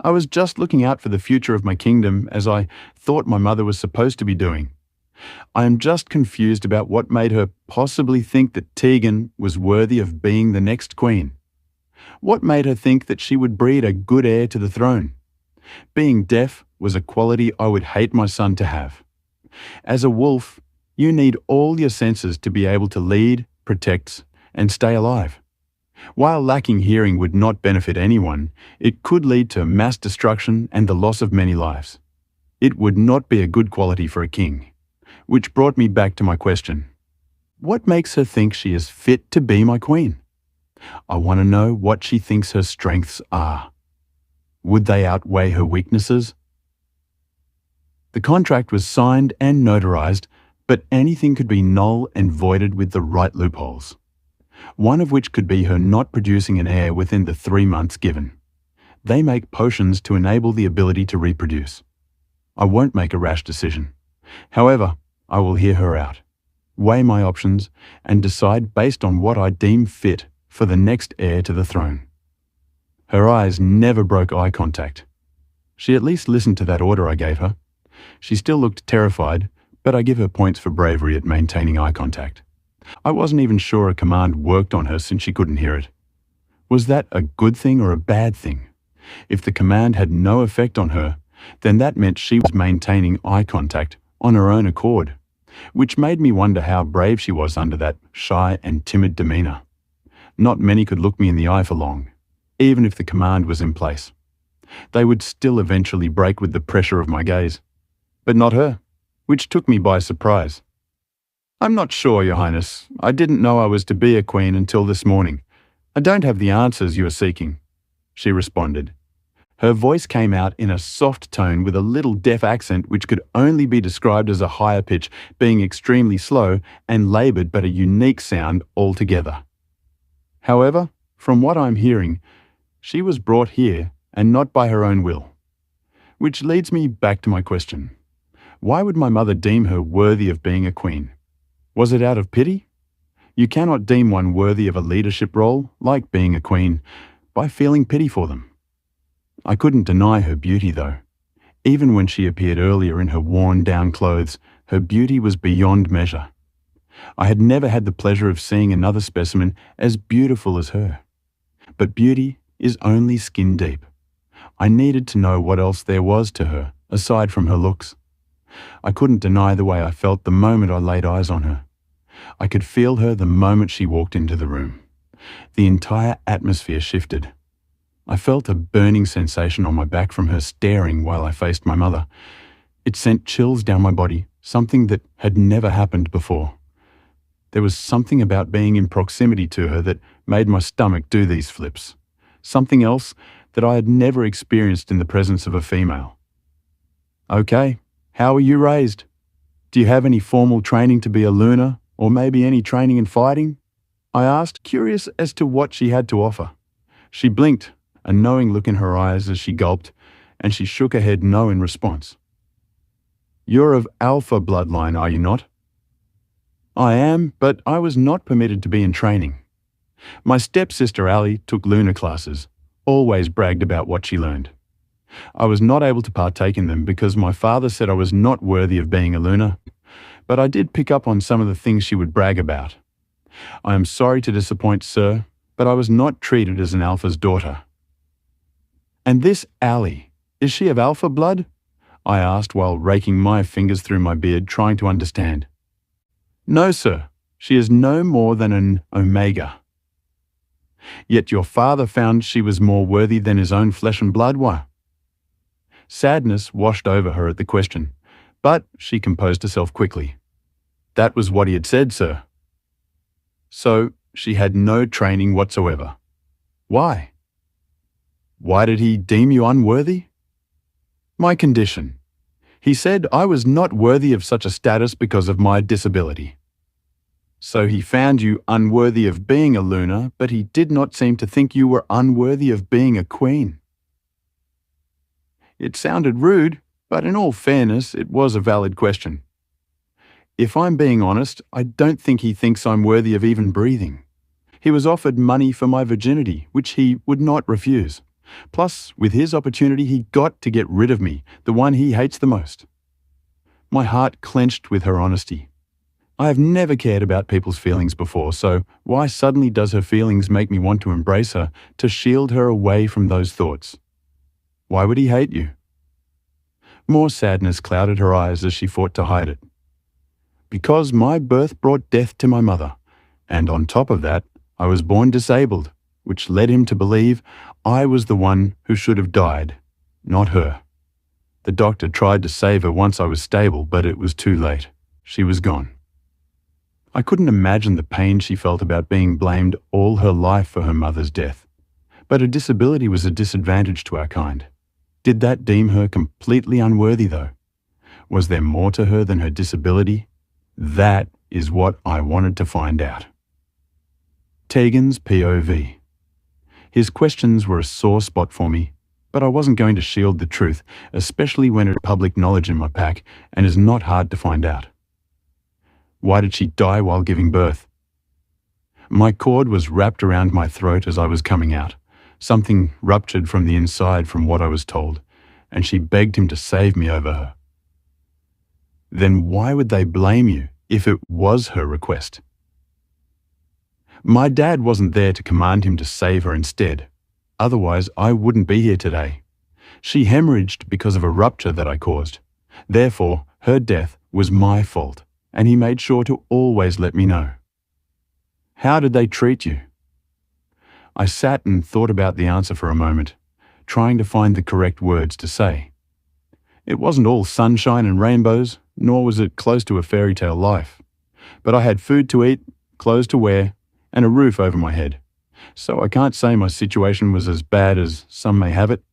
I was just looking out for the future of my kingdom as I thought my mother was supposed to be doing. I am just confused about what made her possibly think that Tegan was worthy of being the next queen. What made her think that she would breed a good heir to the throne? Being deaf was a quality I would hate my son to have. As a wolf, you need all your senses to be able to lead, protect, and stay alive. While lacking hearing would not benefit anyone, it could lead to mass destruction and the loss of many lives. It would not be a good quality for a king. Which brought me back to my question. What makes her think she is fit to be my queen? I want to know what she thinks her strengths are. Would they outweigh her weaknesses? The contract was signed and notarized, but anything could be null and voided with the right loopholes. One of which could be her not producing an heir within the 3 months given. They make potions to enable the ability to reproduce. I won't make a rash decision. However, I will hear her out, weigh my options, and decide based on what I deem fit for the next heir to the throne. Her eyes never broke eye contact. She at least listened to that order I gave her. She still looked terrified, but I give her points for bravery at maintaining eye contact. I wasn't even sure a command worked on her since she couldn't hear it. Was that a good thing or a bad thing? If the command had no effect on her, then that meant she was maintaining eye contact on her own accord, which made me wonder how brave she was under that shy and timid demeanor. Not many could look me in the eye for long, even if the command was in place. They would still eventually break with the pressure of my gaze. But not her, which took me by surprise. "I'm not sure, Your Highness. I didn't know I was to be a queen until this morning. I don't have the answers you are seeking," she responded. Her voice came out in a soft tone with a little deaf accent which could only be described as a higher pitch, being extremely slow and laboured but a unique sound altogether. However, from what I'm hearing, she was brought here and not by her own will. Which leads me back to my question. Why would my mother deem her worthy of being a queen? Was it out of pity? You cannot deem one worthy of a leadership role, like being a queen, by feeling pity for them. I couldn't deny her beauty, though. Even when she appeared earlier in her worn-down clothes, her beauty was beyond measure. I had never had the pleasure of seeing another specimen as beautiful as her. But beauty is only skin deep. I needed to know what else there was to her, aside from her looks. I couldn't deny the way I felt the moment I laid eyes on her. I could feel her the moment she walked into the room. The entire atmosphere shifted. I felt a burning sensation on my back from her staring while I faced my mother. It sent chills down my body, something that had never happened before. There was something about being in proximity to her that made my stomach do these flips. Something else that I had never experienced in the presence of a female. "Okay, how were you raised? Do you have any formal training to be a Luna, or maybe any training in fighting?" I asked, curious as to what she had to offer. She blinked, a knowing look in her eyes as she gulped, and she shook her head no in response. "You're of Alpha bloodline, are you not?" "I am, but I was not permitted to be in training. My stepsister Ali took Luna classes, always bragged about what she learned. I was not able to partake in them because my father said I was not worthy of being a Luna, but I did pick up on some of the things she would brag about. I am sorry to disappoint, sir, but I was not treated as an Alpha's daughter." "And this Ali, is she of Alpha blood?" I asked while raking my fingers through my beard, trying to understand. "No, sir. She is no more than an Omega." "Yet your father found she was more worthy than his own flesh and blood, why?" Sadness washed over her at the question, but she composed herself quickly. "That was what he had said, sir." "So she had no training whatsoever. Why?" "Why did he deem you unworthy?" "My condition. He said I was not worthy of such a status because of my disability." "So he found you unworthy of being a Luna, but he did not seem to think you were unworthy of being a queen." It sounded rude, but in all fairness, it was a valid question. If I'm being honest, I don't think he thinks I'm worthy of even breathing. He was offered money for my virginity, which he would not refuse. Plus, with his opportunity, he got to get rid of me, the one he hates the most. My heart clenched with her honesty. I have never cared about people's feelings before, so why suddenly does her feelings make me want to embrace her, to shield her away from those thoughts? Why would he hate you? More sadness clouded her eyes as she fought to hide it. Because my birth brought death to my mother, and on top of that, I was born disabled, which led him to believe I was the one who should have died, not her. The doctor tried to save her once I was stable, but it was too late. She was gone. I couldn't imagine the pain she felt about being blamed all her life for her mother's death. But her disability was a disadvantage to our kind. Did that deem her completely unworthy, though? Was there more to her than her disability? That is what I wanted to find out. Tegan's POV. His questions were a sore spot for me, but I wasn't going to shield the truth, especially when it's public knowledge in my pack and is not hard to find out. Why did she die while giving birth? My cord was wrapped around my throat as I was coming out. Something ruptured from the inside from what I was told, and she begged him to save me over her. Then why would they blame you if it was her request? My dad wasn't there to command him to save her instead. Otherwise, I wouldn't be here today. She hemorrhaged because of a rupture that I caused. Therefore, her death was my fault, and he made sure to always let me know. How did they treat you? I sat and thought about the answer for a moment, trying to find the correct words to say. It wasn't all sunshine and rainbows, nor was it close to a fairy tale life. But I had food to eat, clothes to wear, and a roof over my head. So I can't say my situation was as bad as some may have it.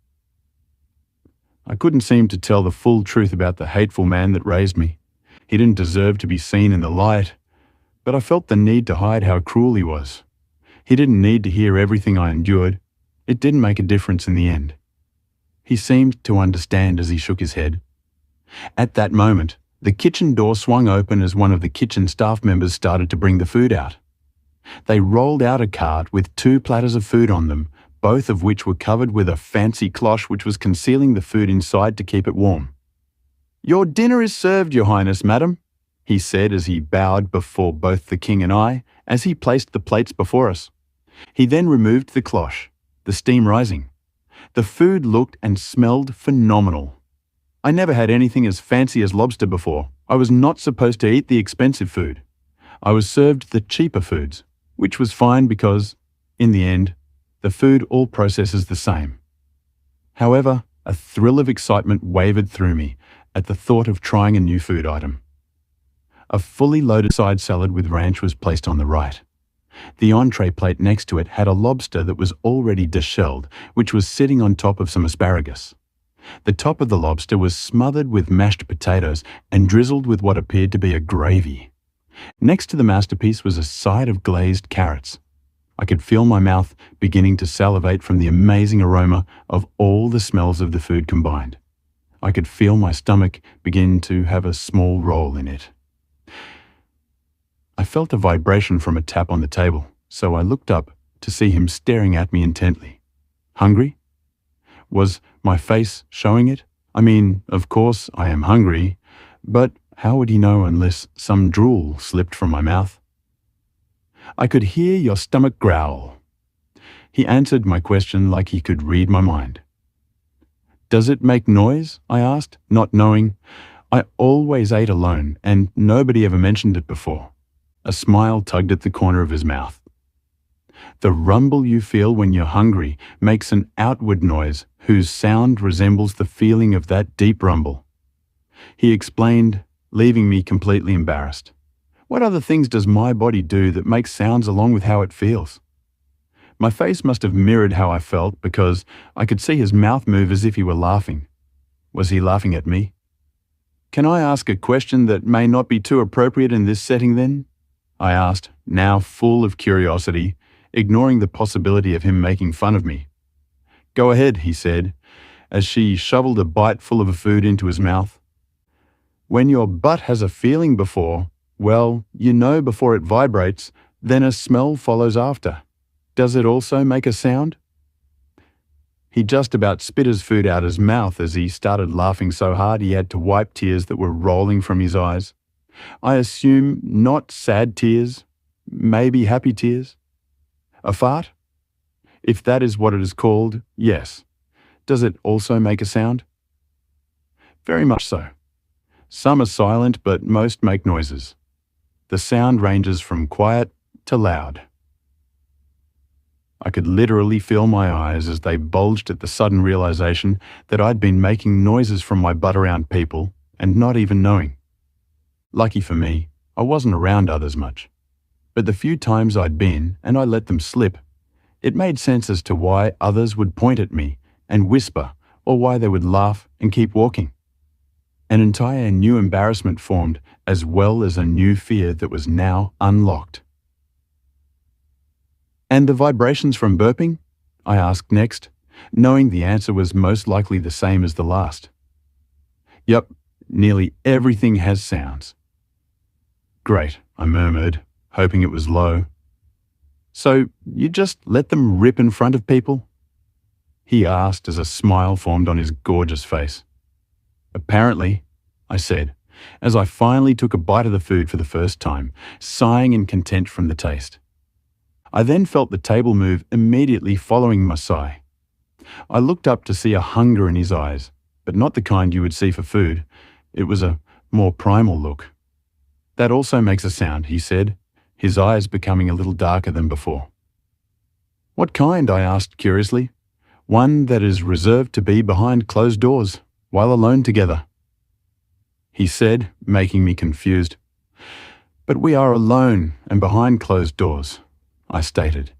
I couldn't seem to tell the full truth about the hateful man that raised me. He didn't deserve to be seen in the light, but I felt the need to hide how cruel he was. He didn't need to hear everything I endured. It didn't make a difference in the end. He seemed to understand as he shook his head. At that moment, the kitchen door swung open as one of the kitchen staff members started to bring the food out. They rolled out a cart with 2 platters of food on them, both of which were covered with a fancy cloche which was concealing the food inside to keep it warm. "Your dinner is served, Your Highness, madam," he said as he bowed before both the king and I as he placed the plates before us. He then removed the cloche, the steam rising. The food looked and smelled phenomenal. I never had anything as fancy as lobster before. I was not supposed to eat the expensive food. I was served the cheaper foods, which was fine because, in the end, The food all processes the same. However, a thrill of excitement wavered through me at the thought of trying a new food item. A fully loaded side salad with ranch was placed on the right. The entree plate next to it had a lobster that was already deshelled, which was sitting on top of some asparagus. The top of the lobster was smothered with mashed potatoes and drizzled with what appeared to be a gravy. Next to the masterpiece was a side of glazed carrots. I could feel my mouth beginning to salivate from the amazing aroma of all the smells of the food combined. I could feel my stomach begin to have a small role in it. I felt a vibration from a tap on the table, so I looked up to see him staring at me intently. Hungry? Was my face showing it? I mean, of course I am hungry, but how would he know unless some drool slipped from my mouth? I could hear your stomach growl. He answered my question like he could read my mind. Does it make noise? I asked, not knowing. I always ate alone, and nobody ever mentioned it before. A smile tugged at the corner of his mouth. The rumble you feel when you're hungry makes an outward noise whose sound resembles the feeling of that deep rumble. He explained, leaving me completely embarrassed. What other things does my body do that makes sounds along with how it feels? My face must have mirrored how I felt because I could see his mouth move as if he were laughing. Was he laughing at me? Can I ask a question that may not be too appropriate in this setting then? I asked, now full of curiosity, ignoring the possibility of him making fun of me. Go ahead, he said, as she shoveled a bite full of food into his mouth. When your butt has a feeling before, well, you know before it vibrates, then a smell follows after. Does it also make a sound? He just about spit his food out his mouth as he started laughing so hard he had to wipe tears that were rolling from his eyes. I assume not sad tears, maybe happy tears. A fart? If that is what it is called, yes. Does it also make a sound? Very much so. Some are silent, but most make noises. The sound ranges from quiet to loud. I could literally feel my eyes as they bulged at the sudden realization that I'd been making noises from my butt around people and not even knowing. Lucky for me, I wasn't around others much. But the few times I'd been, and I let them slip, it made sense as to why others would point at me and whisper, or why they would laugh and keep walking. An entire new embarrassment formed, as well as a new fear that was now unlocked. And the vibrations from burping? I asked next, knowing the answer was most likely the same as the last. Yep, nearly everything has sounds. Great, I murmured, hoping it was low. So you just let them rip in front of people? He asked as a smile formed on his gorgeous face. Apparently, I said, as I finally took a bite of the food for the first time, sighing in content from the taste. I then felt the table move immediately following my sigh. I looked up to see a hunger in his eyes, but not the kind you would see for food. It was a more primal look. That also makes a sound, he said, his eyes becoming a little darker than before. What kind? I asked curiously. One that is reserved to be behind closed doors, while alone together. He said, making me confused. But we are alone and behind closed doors, I stated.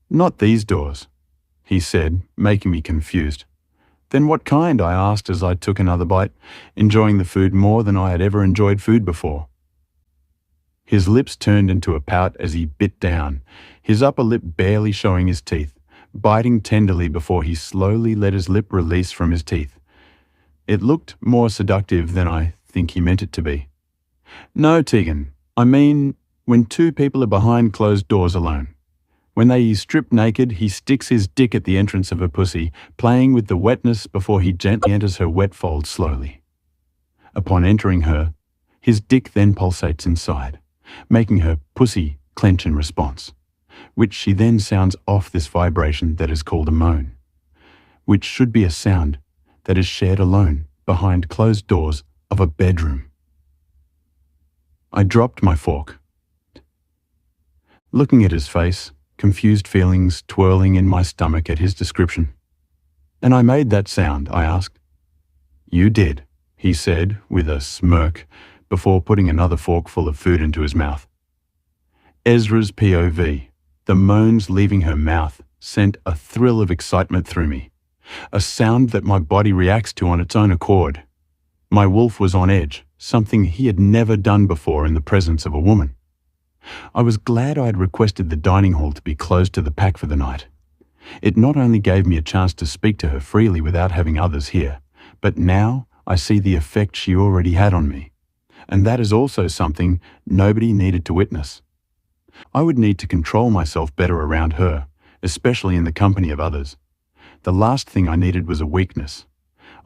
Not these doors, he said, making me confused. Then what kind? I asked as I took another bite, enjoying the food more than I had ever enjoyed food before. His lips turned into a pout as he bit down, his upper lip barely showing his teeth, biting tenderly before he slowly let his lip release from his teeth. It looked more seductive than I think he meant it to be. No, Tegan, I mean when two people are behind closed doors alone. When they strip naked, he sticks his dick at the entrance of her pussy, playing with the wetness before he gently enters her wet fold slowly. Upon entering her, his dick then pulsates inside, making her pussy clench in response, which she then sounds off this vibration that is called a moan, which should be a sound that is shared alone behind closed doors of a bedroom. I dropped my fork. Looking at his face, confused feelings twirling in my stomach at his description. "And I made that sound?" I asked. "You did," he said with a smirk before putting another forkful of food into his mouth. Ezra's POV, the moans leaving her mouth, sent a thrill of excitement through me, a sound that my body reacts to on its own accord. My wolf was on edge, something he had never done before in the presence of a woman. I was glad I had requested the dining hall to be closed to the pack for the night. It not only gave me a chance to speak to her freely without having others here, but now I see the effect she already had on me. And that is also something nobody needed to witness. I would need to control myself better around her, especially in the company of others. The last thing I needed was a weakness.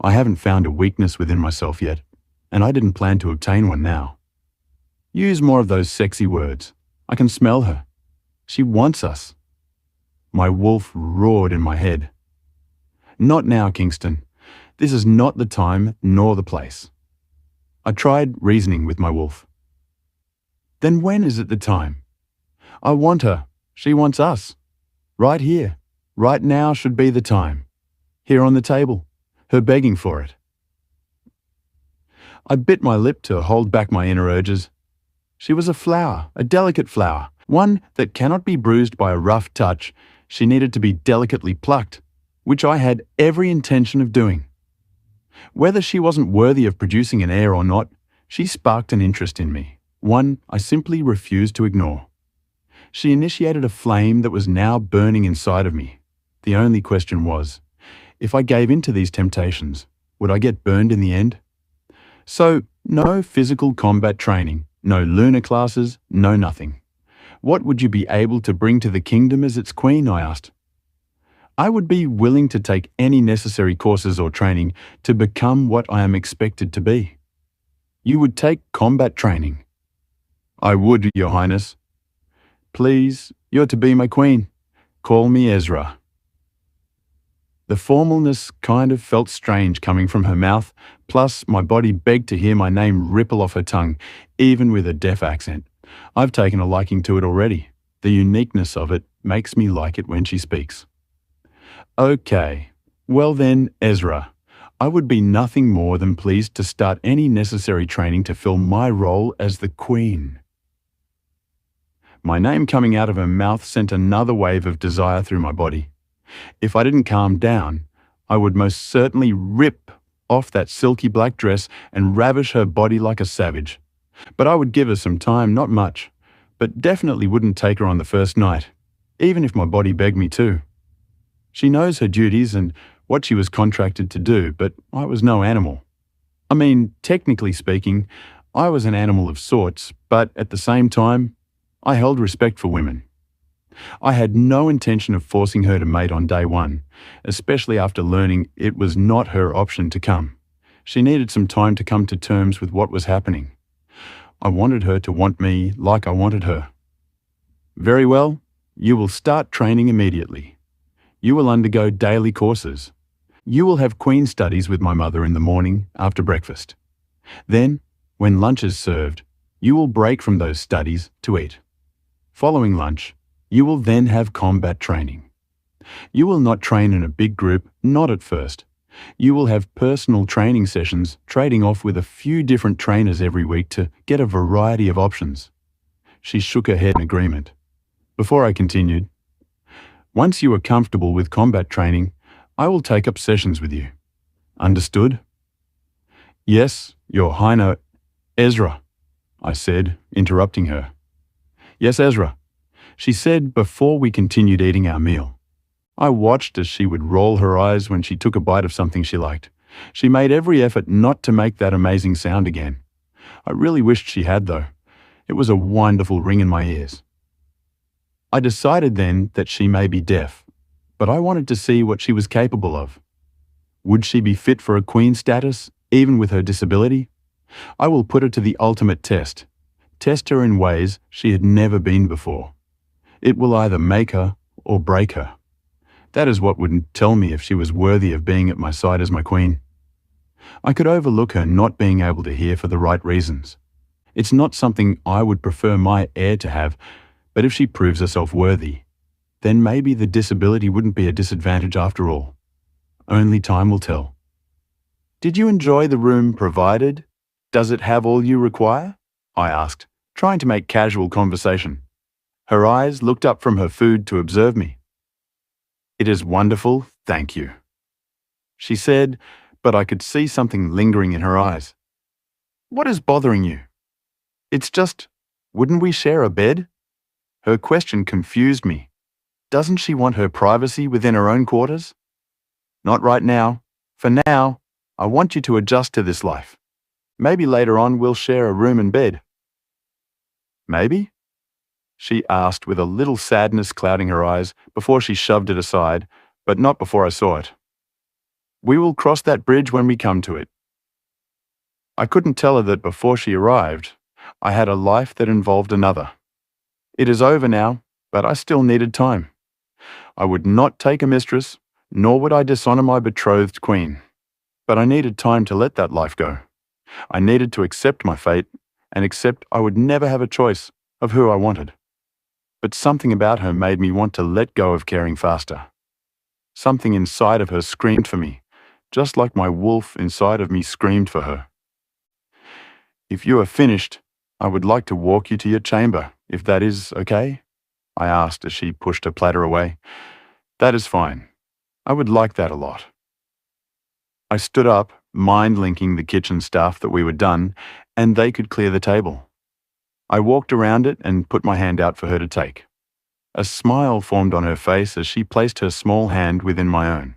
I haven't found a weakness within myself yet, and I didn't plan to obtain one now. Use more of those sexy words. I can smell her. She wants us. My wolf roared in my head. Not now, Kingston. This is not the time nor the place. I tried reasoning with my wolf. Then when is it the time? I want her. She wants us. Right here, right now should be the time. Here on the table, her begging for it. I bit my lip to hold back my inner urges. She was a flower, a delicate flower, one that cannot be bruised by a rough touch. She needed to be delicately plucked, which I had every intention of doing. Whether she wasn't worthy of producing an heir or not, she sparked an interest in me, one I simply refused to ignore. She initiated a flame that was now burning inside of me. The only question was, if I gave in to these temptations, would I get burned in the end? So, no physical combat training, no lunar classes, no nothing. What would you be able to bring to the kingdom as its queen? I asked. I would be willing to take any necessary courses or training to become what I am expected to be. You would take combat training. I would, Your Highness. Please, you're to be my queen. Call me Ezra. The formalness kind of felt strange coming from her mouth, plus my body begged to hear my name ripple off her tongue, even with a deaf accent. I've taken a liking to it already. The uniqueness of it makes me like it when she speaks. Okay, well then, Ezra, I would be nothing more than pleased to start any necessary training to fill my role as the queen. My name coming out of her mouth sent another wave of desire through my body. If I didn't calm down, I would most certainly rip off that silky black dress and ravish her body like a savage. But I would give her some time, not much, but definitely wouldn't take her on the first night, even if my body begged me to. She knows her duties and what she was contracted to do, but I was no animal. I mean, technically speaking, I was an animal of sorts, but at the same time, I held respect for women. I had no intention of forcing her to mate on day one, especially after learning it was not her option to come. She needed some time to come to terms with what was happening. I wanted her to want me like I wanted her. Very well, you will start training immediately. You will undergo daily courses. You will have queen studies with my mother in the morning after breakfast. Then, when lunch is served, you will break from those studies to eat. Following lunch, you will then have combat training. You will not train in a big group, not at first. You will have personal training sessions, trading off with a few different trainers every week to get a variety of options. She shook her head in agreement. Before I continued, once you are comfortable with combat training, I will take up sessions with you. Understood? Yes, Your Highness. Ezra, I said, interrupting her. Yes, Ezra, she said before we continued eating our meal. I watched as she would roll her eyes when she took a bite of something she liked. She made every effort not to make that amazing sound again. I really wished she had, though. It was a wonderful ring in my ears. I decided then that she may be deaf, but I wanted to see what she was capable of. Would she be fit for a queen status, even with her disability? I will put her to the ultimate test. Test her in ways she had never been before. It will either make her or break her. That is what would tell me if she was worthy of being at my side as my queen. I could overlook her not being able to hear for the right reasons. It's not something I would prefer my heir to have, but if she proves herself worthy, then maybe the disability wouldn't be a disadvantage after all. Only time will tell. Did you enjoy the room provided? Does it have all you require? I asked, trying to make casual conversation. Her eyes looked up from her food to observe me. It is wonderful, thank you, she said, but I could see something lingering in her eyes. What is bothering you? It's just, wouldn't we share a bed? Her question confused me. Doesn't she want her privacy within her own quarters? Not right now. For now, I want you to adjust to this life. Maybe later on we'll share a room and bed. Maybe? She asked with a little sadness clouding her eyes before she shoved it aside, but not before I saw it. We will cross that bridge when we come to it. I couldn't tell her that before she arrived, I had a life that involved another. It is over now, but I still needed time. I would not take a mistress, nor would I dishonor my betrothed queen. But I needed time to let that life go. I needed to accept my fate and accept I would never have a choice of who I wanted. But something about her made me want to let go of caring faster. Something inside of her screamed for me, just like my wolf inside of me screamed for her. If you are finished, I would like to walk you to your chamber, if that is okay? I asked as she pushed her platter away. That is fine. I would like that a lot. I stood up, mind-linking the kitchen staff that we were done, and they could clear the table. I walked around it and put my hand out for her to take. A smile formed on her face as she placed her small hand within my own.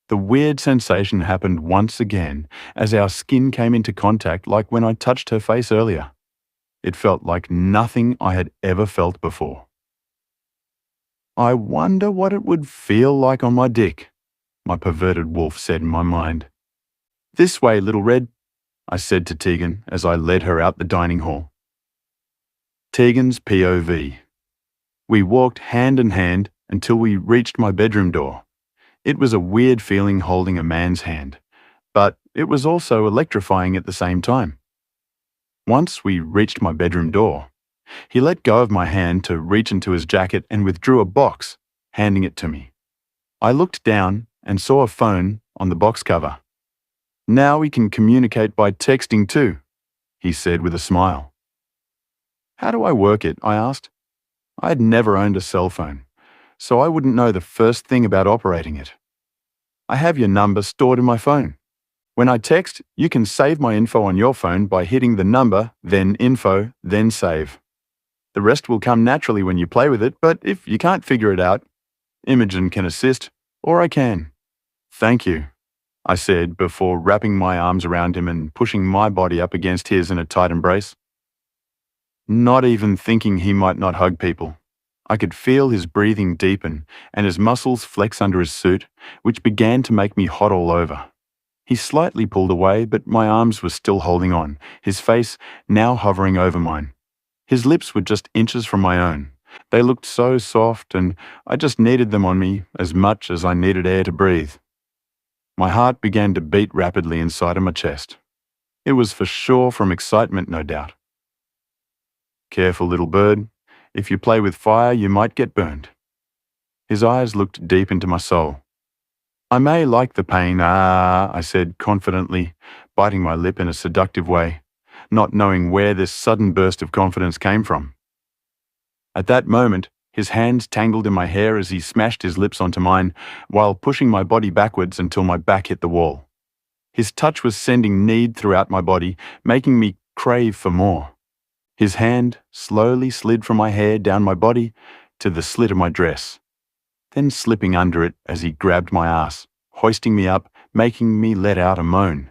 The weird sensation happened once again as our skin came into contact like when I touched her face earlier. It felt like nothing I had ever felt before. I wonder what it would feel like on my dick, my perverted wolf said in my mind. This way, little red, I said to Tegan as I led her out the dining hall. Tegan's POV. We walked hand in hand until we reached my bedroom door. It was a weird feeling holding a man's hand, but it was also electrifying at the same time. Once we reached my bedroom door, he let go of my hand to reach into his jacket and withdrew a box, handing it to me. I looked down and saw a phone on the box cover. Now we can communicate by texting too, he said with a smile. How do I work it? I asked. I had never owned a cell phone, so I wouldn't know the first thing about operating it. I have your number stored in my phone. When I text, you can save my info on your phone by hitting the number, then info, then save. The rest will come naturally when you play with it, but if you can't figure it out, Imogen can assist, or I can. Thank you, I said before wrapping my arms around him and pushing my body up against his in a tight embrace. Not even thinking he might not hug people. I could feel his breathing deepen and his muscles flex under his suit, which began to make me hot all over. He slightly pulled away, but my arms were still holding on, his face now hovering over mine. His lips were just inches from my own. They looked so soft, and I just needed them on me as much as I needed air to breathe. My heart began to beat rapidly inside of my chest. It was for sure from excitement, no doubt. Careful, little bird. If you play with fire, you might get burned. His eyes looked deep into my soul. I may like the pain, I said confidently, biting my lip in a seductive way, not knowing where this sudden burst of confidence came from. At that moment, his hands tangled in my hair as he smashed his lips onto mine, while pushing my body backwards until my back hit the wall. His touch was sending need throughout my body, making me crave for more. His hand slowly slid from my hair down my body to the slit of my dress, then slipping under it as he grabbed my ass, hoisting me up, making me let out a moan.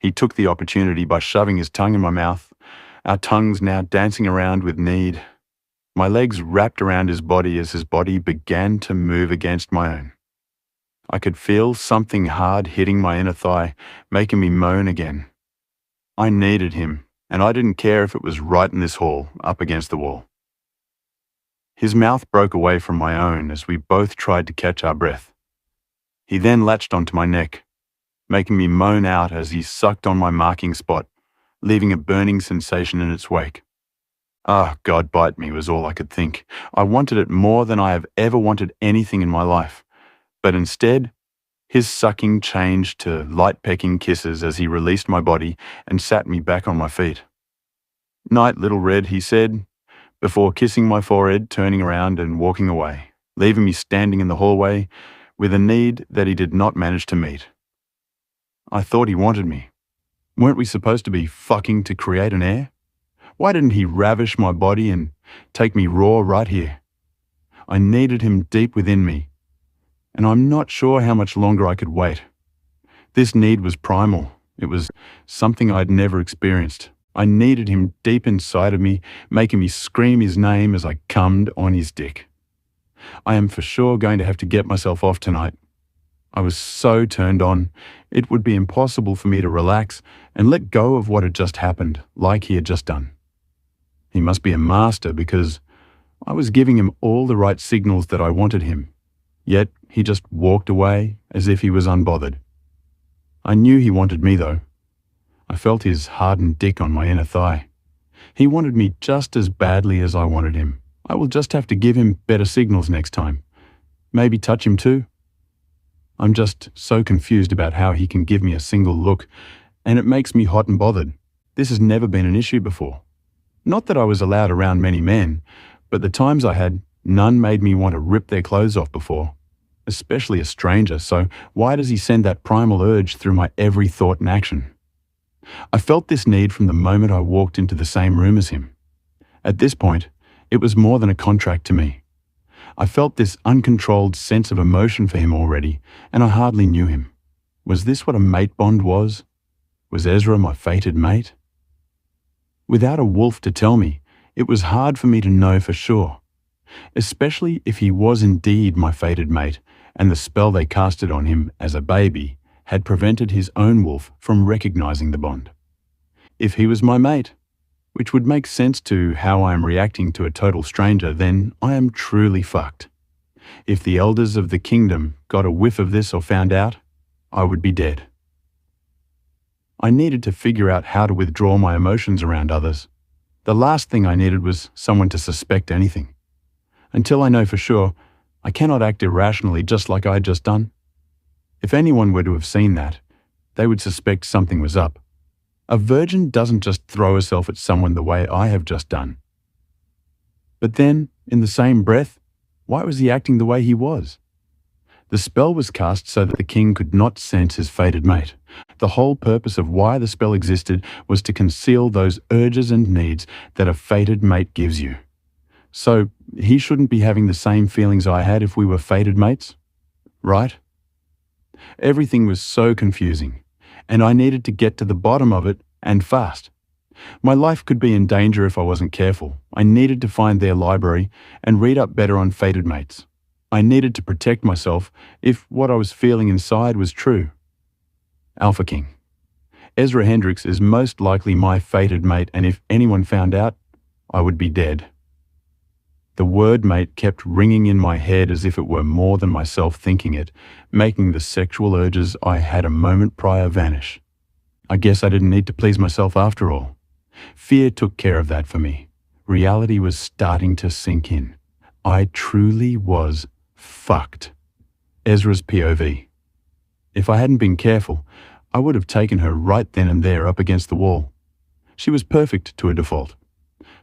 He took the opportunity by shoving his tongue in my mouth, our tongues now dancing around with need. My legs wrapped around his body as his body began to move against my own. I could feel something hard hitting my inner thigh, making me moan again. I needed him, and I didn't care if it was right in this hall, up against the wall. His mouth broke away from my own as we both tried to catch our breath. He then latched onto my neck, making me moan out as he sucked on my marking spot, leaving a burning sensation in its wake. Ah, God bite me was all I could think. I wanted it more than I have ever wanted anything in my life. But instead, his sucking changed to light-pecking kisses as he released my body and sat me back on my feet. "Night, little Red," he said, before kissing my forehead, turning around and walking away, leaving me standing in the hallway with a need that he did not manage to meet. I thought he wanted me. Weren't we supposed to be fucking to create an heir? Why didn't he ravish my body and take me raw right here? I needed him deep within me, and I'm not sure how much longer I could wait. This need was primal. It was something I'd never experienced. I needed him deep inside of me, making me scream his name as I cummed on his dick. I am for sure going to have to get myself off tonight. I was so turned on, it would be impossible for me to relax and let go of what had just happened, like he had just done. He must be a master because I was giving him all the right signals that I wanted him, yet he just walked away as if he was unbothered. I knew he wanted me though. I felt his hardened dick on my inner thigh. He wanted me just as badly as I wanted him. I will just have to give him better signals next time. Maybe touch him too. I'm just so confused about how he can give me a single look, and it makes me hot and bothered. This has never been an issue before. Not that I was allowed around many men, but the times I had, none made me want to rip their clothes off before, especially a stranger, so why does he send that primal urge through my every thought and action? I felt this need from the moment I walked into the same room as him. At this point, it was more than a contract to me. I felt this uncontrolled sense of emotion for him already, and I hardly knew him. Was this what a mate bond was? Was Ezra my fated mate? Without a wolf to tell me, it was hard for me to know for sure, especially if he was indeed my fated mate, and the spell they casted on him as a baby had prevented his own wolf from recognizing the bond. If he was my mate, which would make sense to how I am reacting to a total stranger, then I am truly fucked. If the elders of the kingdom got a whiff of this or found out, I would be dead. I needed to figure out how to withdraw my emotions around others. The last thing I needed was someone to suspect anything. Until I know for sure, I cannot act irrationally just like I had just done. If anyone were to have seen that, they would suspect something was up. A virgin doesn't just throw herself at someone the way I have just done. But then, in the same breath, why was he acting the way he was? The spell was cast so that the king could not sense his fated mate. The whole purpose of why the spell existed was to conceal those urges and needs that a fated mate gives you. So, he shouldn't be having the same feelings I had if we were fated mates, right? Everything was so confusing, and I needed to get to the bottom of it, and fast. My life could be in danger if I wasn't careful. I needed to find their library and read up better on fated mates. I needed to protect myself if what I was feeling inside was true. Alpha King. Ezra Hendricks is most likely my fated mate, and if anyone found out, I would be dead. The word mate kept ringing in my head as if it were more than myself thinking it, making the sexual urges I had a moment prior vanish. I guess I didn't need to please myself after all. Fear took care of that for me. Reality was starting to sink in. I truly was fucked. Ezra's POV. If I hadn't been careful, I would have taken her right then and there up against the wall. She was perfect to a default.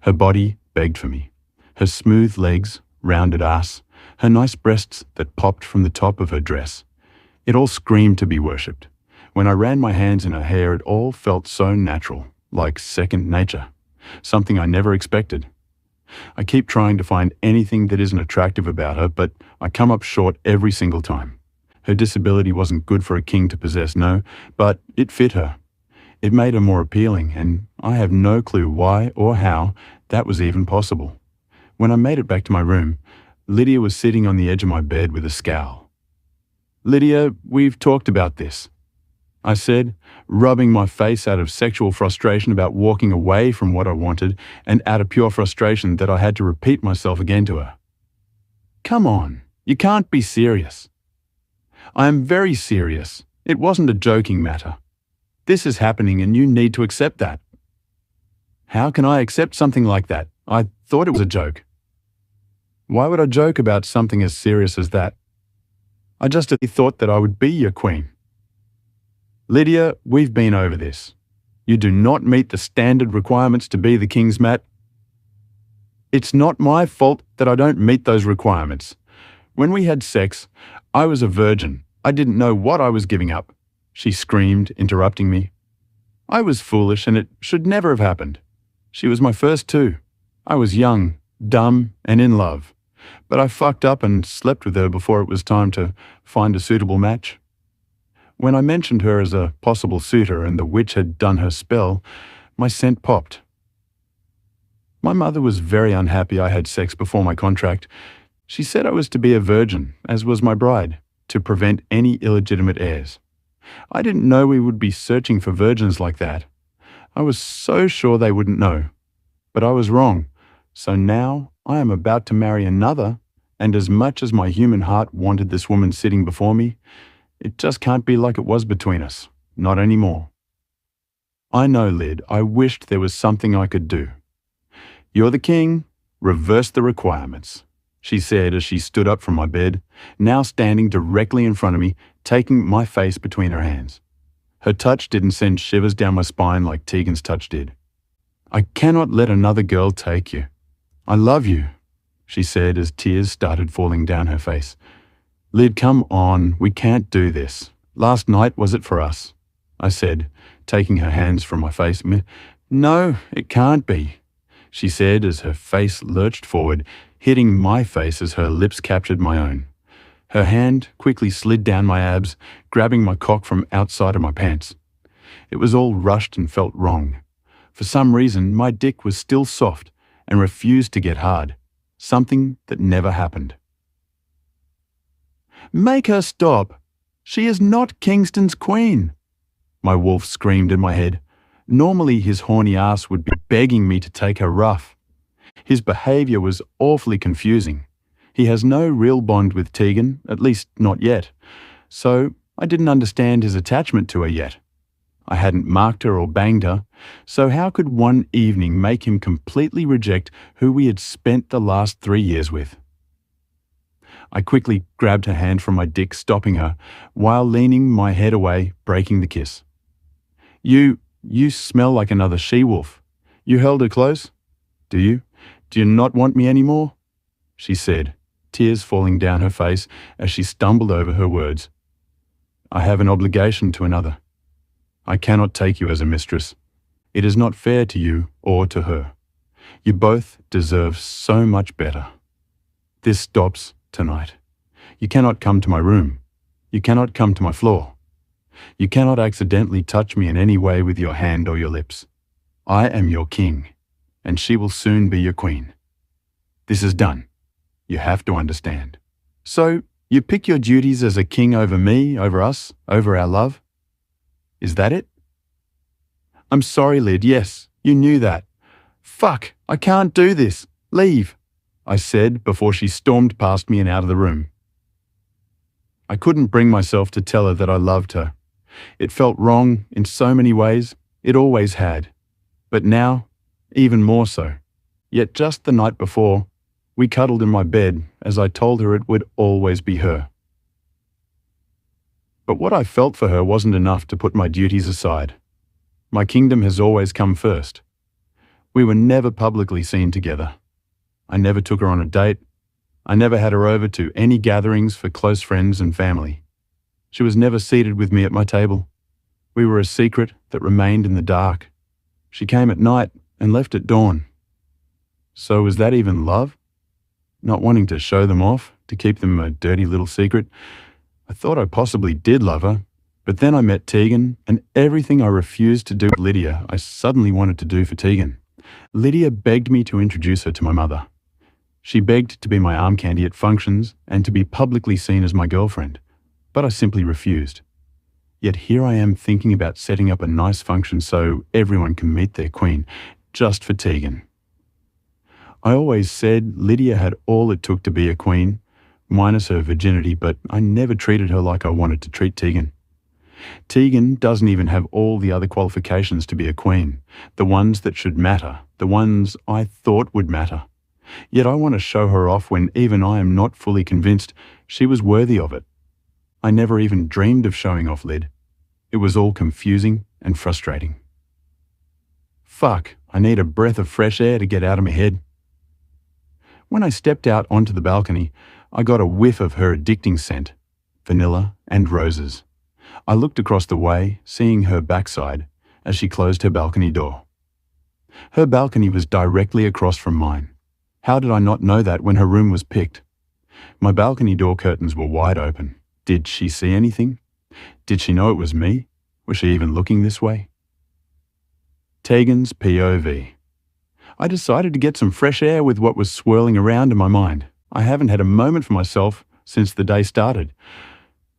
Her body begged for me. Her smooth legs, rounded ass, her nice breasts that popped from the top of her dress. It all screamed to be worshipped. When I ran my hands in her hair, it all felt so natural, like second nature, something I never expected. I keep trying to find anything that isn't attractive about her, but I come up short every single time. Her disability wasn't good for a king to possess, no, but it fit her. It made her more appealing, and I have no clue why or how that was even possible. When I made it back to my room, Lydia was sitting on the edge of my bed with a scowl. "Lydia, we've talked about this," I said, rubbing my face out of sexual frustration about walking away from what I wanted and out of pure frustration that I had to repeat myself again to her. "Come on, you can't be serious." "I am very serious. It wasn't a joking matter. This is happening and you need to accept that." "How can I accept something like that? I thought it was a joke. Why would I joke about something as serious as that? I just thought that I would be your queen. Lydia, we've been over this. You do not meet the standard requirements to be the king's mat. It's not my fault that I don't meet those requirements. When we had sex, I was a virgin. I didn't know what I was giving up, she screamed, interrupting me. I was foolish and it should never have happened. She was my first too. I was young, dumb, and in love. But I fucked up and slept with her before it was time to find a suitable match. When I mentioned her as a possible suitor and the witch had done her spell, my scent popped. My mother was very unhappy I had sex before my contract. She said I was to be a virgin, as was my bride, to prevent any illegitimate heirs. I didn't know we would be searching for virgins like that. I was so sure they wouldn't know. But I was wrong. So now I am about to marry another, and as much as my human heart wanted this woman sitting before me, it just can't be like it was between us. Not anymore. I know, Lyd, I wished there was something I could do. You're the king. Reverse the requirements, she said as she stood up from my bed, now standing directly in front of me, taking my face between her hands. Her touch didn't send shivers down my spine like Tegan's touch did. I cannot let another girl take you. I love you, she said as tears started falling down her face. Lyd, come on, we can't do this. Last night was it for us? I said, taking her hands from my face. No, it can't be, she said as her face lurched forward, hitting my face as her lips captured my own. Her hand quickly slid down my abs, grabbing my cock from outside of my pants. It was all rushed and felt wrong. For some reason, my dick was still soft and refused to get hard, something that never happened. Make her stop. She is not Kingston's queen, my wolf screamed in my head. Normally his horny ass would be begging me to take her rough. His behaviour was awfully confusing. He has no real bond with Tegan, at least not yet, so I didn't understand his attachment to her yet. I hadn't marked her or banged her, so how could one evening make him completely reject who we had spent the last 3 years with? I quickly grabbed her hand from my dick, stopping her, while leaning my head away, breaking the kiss. You smell like another she-wolf. You held her close? Do you? Do you not want me anymore? She said, tears falling down her face as she stumbled over her words. I have an obligation to another. I cannot take you as a mistress. It is not fair to you or to her. You both deserve so much better. This stops tonight. You cannot come to my room. You cannot come to my floor. You cannot accidentally touch me in any way with your hand or your lips. I am your king, and she will soon be your queen. This is done. You have to understand. So, you pick your duties as a king over me, over us, over our love? Is that it? I'm sorry, Lyd, yes, you knew that. Fuck, I can't do this. Leave, I said before she stormed past me and out of the room. I couldn't bring myself to tell her that I loved her. It felt wrong in so many ways. It always had. But now, even more so. Yet just the night before, we cuddled in my bed as I told her it would always be her. But what I felt for her wasn't enough to put my duties aside. My kingdom has always come first. We were never publicly seen together. I never took her on a date. I never had her over to any gatherings for close friends and family. She was never seated with me at my table. We were a secret that remained in the dark. She came at night and left at dawn. So was that even love? Not wanting to show them off, to keep them a dirty little secret. I thought I possibly did love her, but then I met Tegan, and everything I refused to do with Lydia, I suddenly wanted to do for Tegan. Lydia begged me to introduce her to my mother. She begged to be my arm candy at functions and to be publicly seen as my girlfriend, but I simply refused. Yet here I am thinking about setting up a nice function so everyone can meet their queen, just for Tegan. I always said Lydia had all it took to be a queen, minus her virginity, but I never treated her like I wanted to treat Tegan. Tegan doesn't even have all the other qualifications to be a queen, the ones that should matter, the ones I thought would matter. Yet I want to show her off when even I am not fully convinced she was worthy of it. I never even dreamed of showing off Lyd. It was all confusing and frustrating. Fuck, I need a breath of fresh air to get out of my head. When I stepped out onto the balcony, I got a whiff of her addicting scent, vanilla and roses. I looked across the way, seeing her backside as she closed her balcony door. Her balcony was directly across from mine. How did I not know that when her room was picked? My balcony door curtains were wide open. Did she see anything? Did she know it was me? Was she even looking this way? Tegan's POV. I decided to get some fresh air with what was swirling around in my mind. I haven't had a moment for myself since the day started.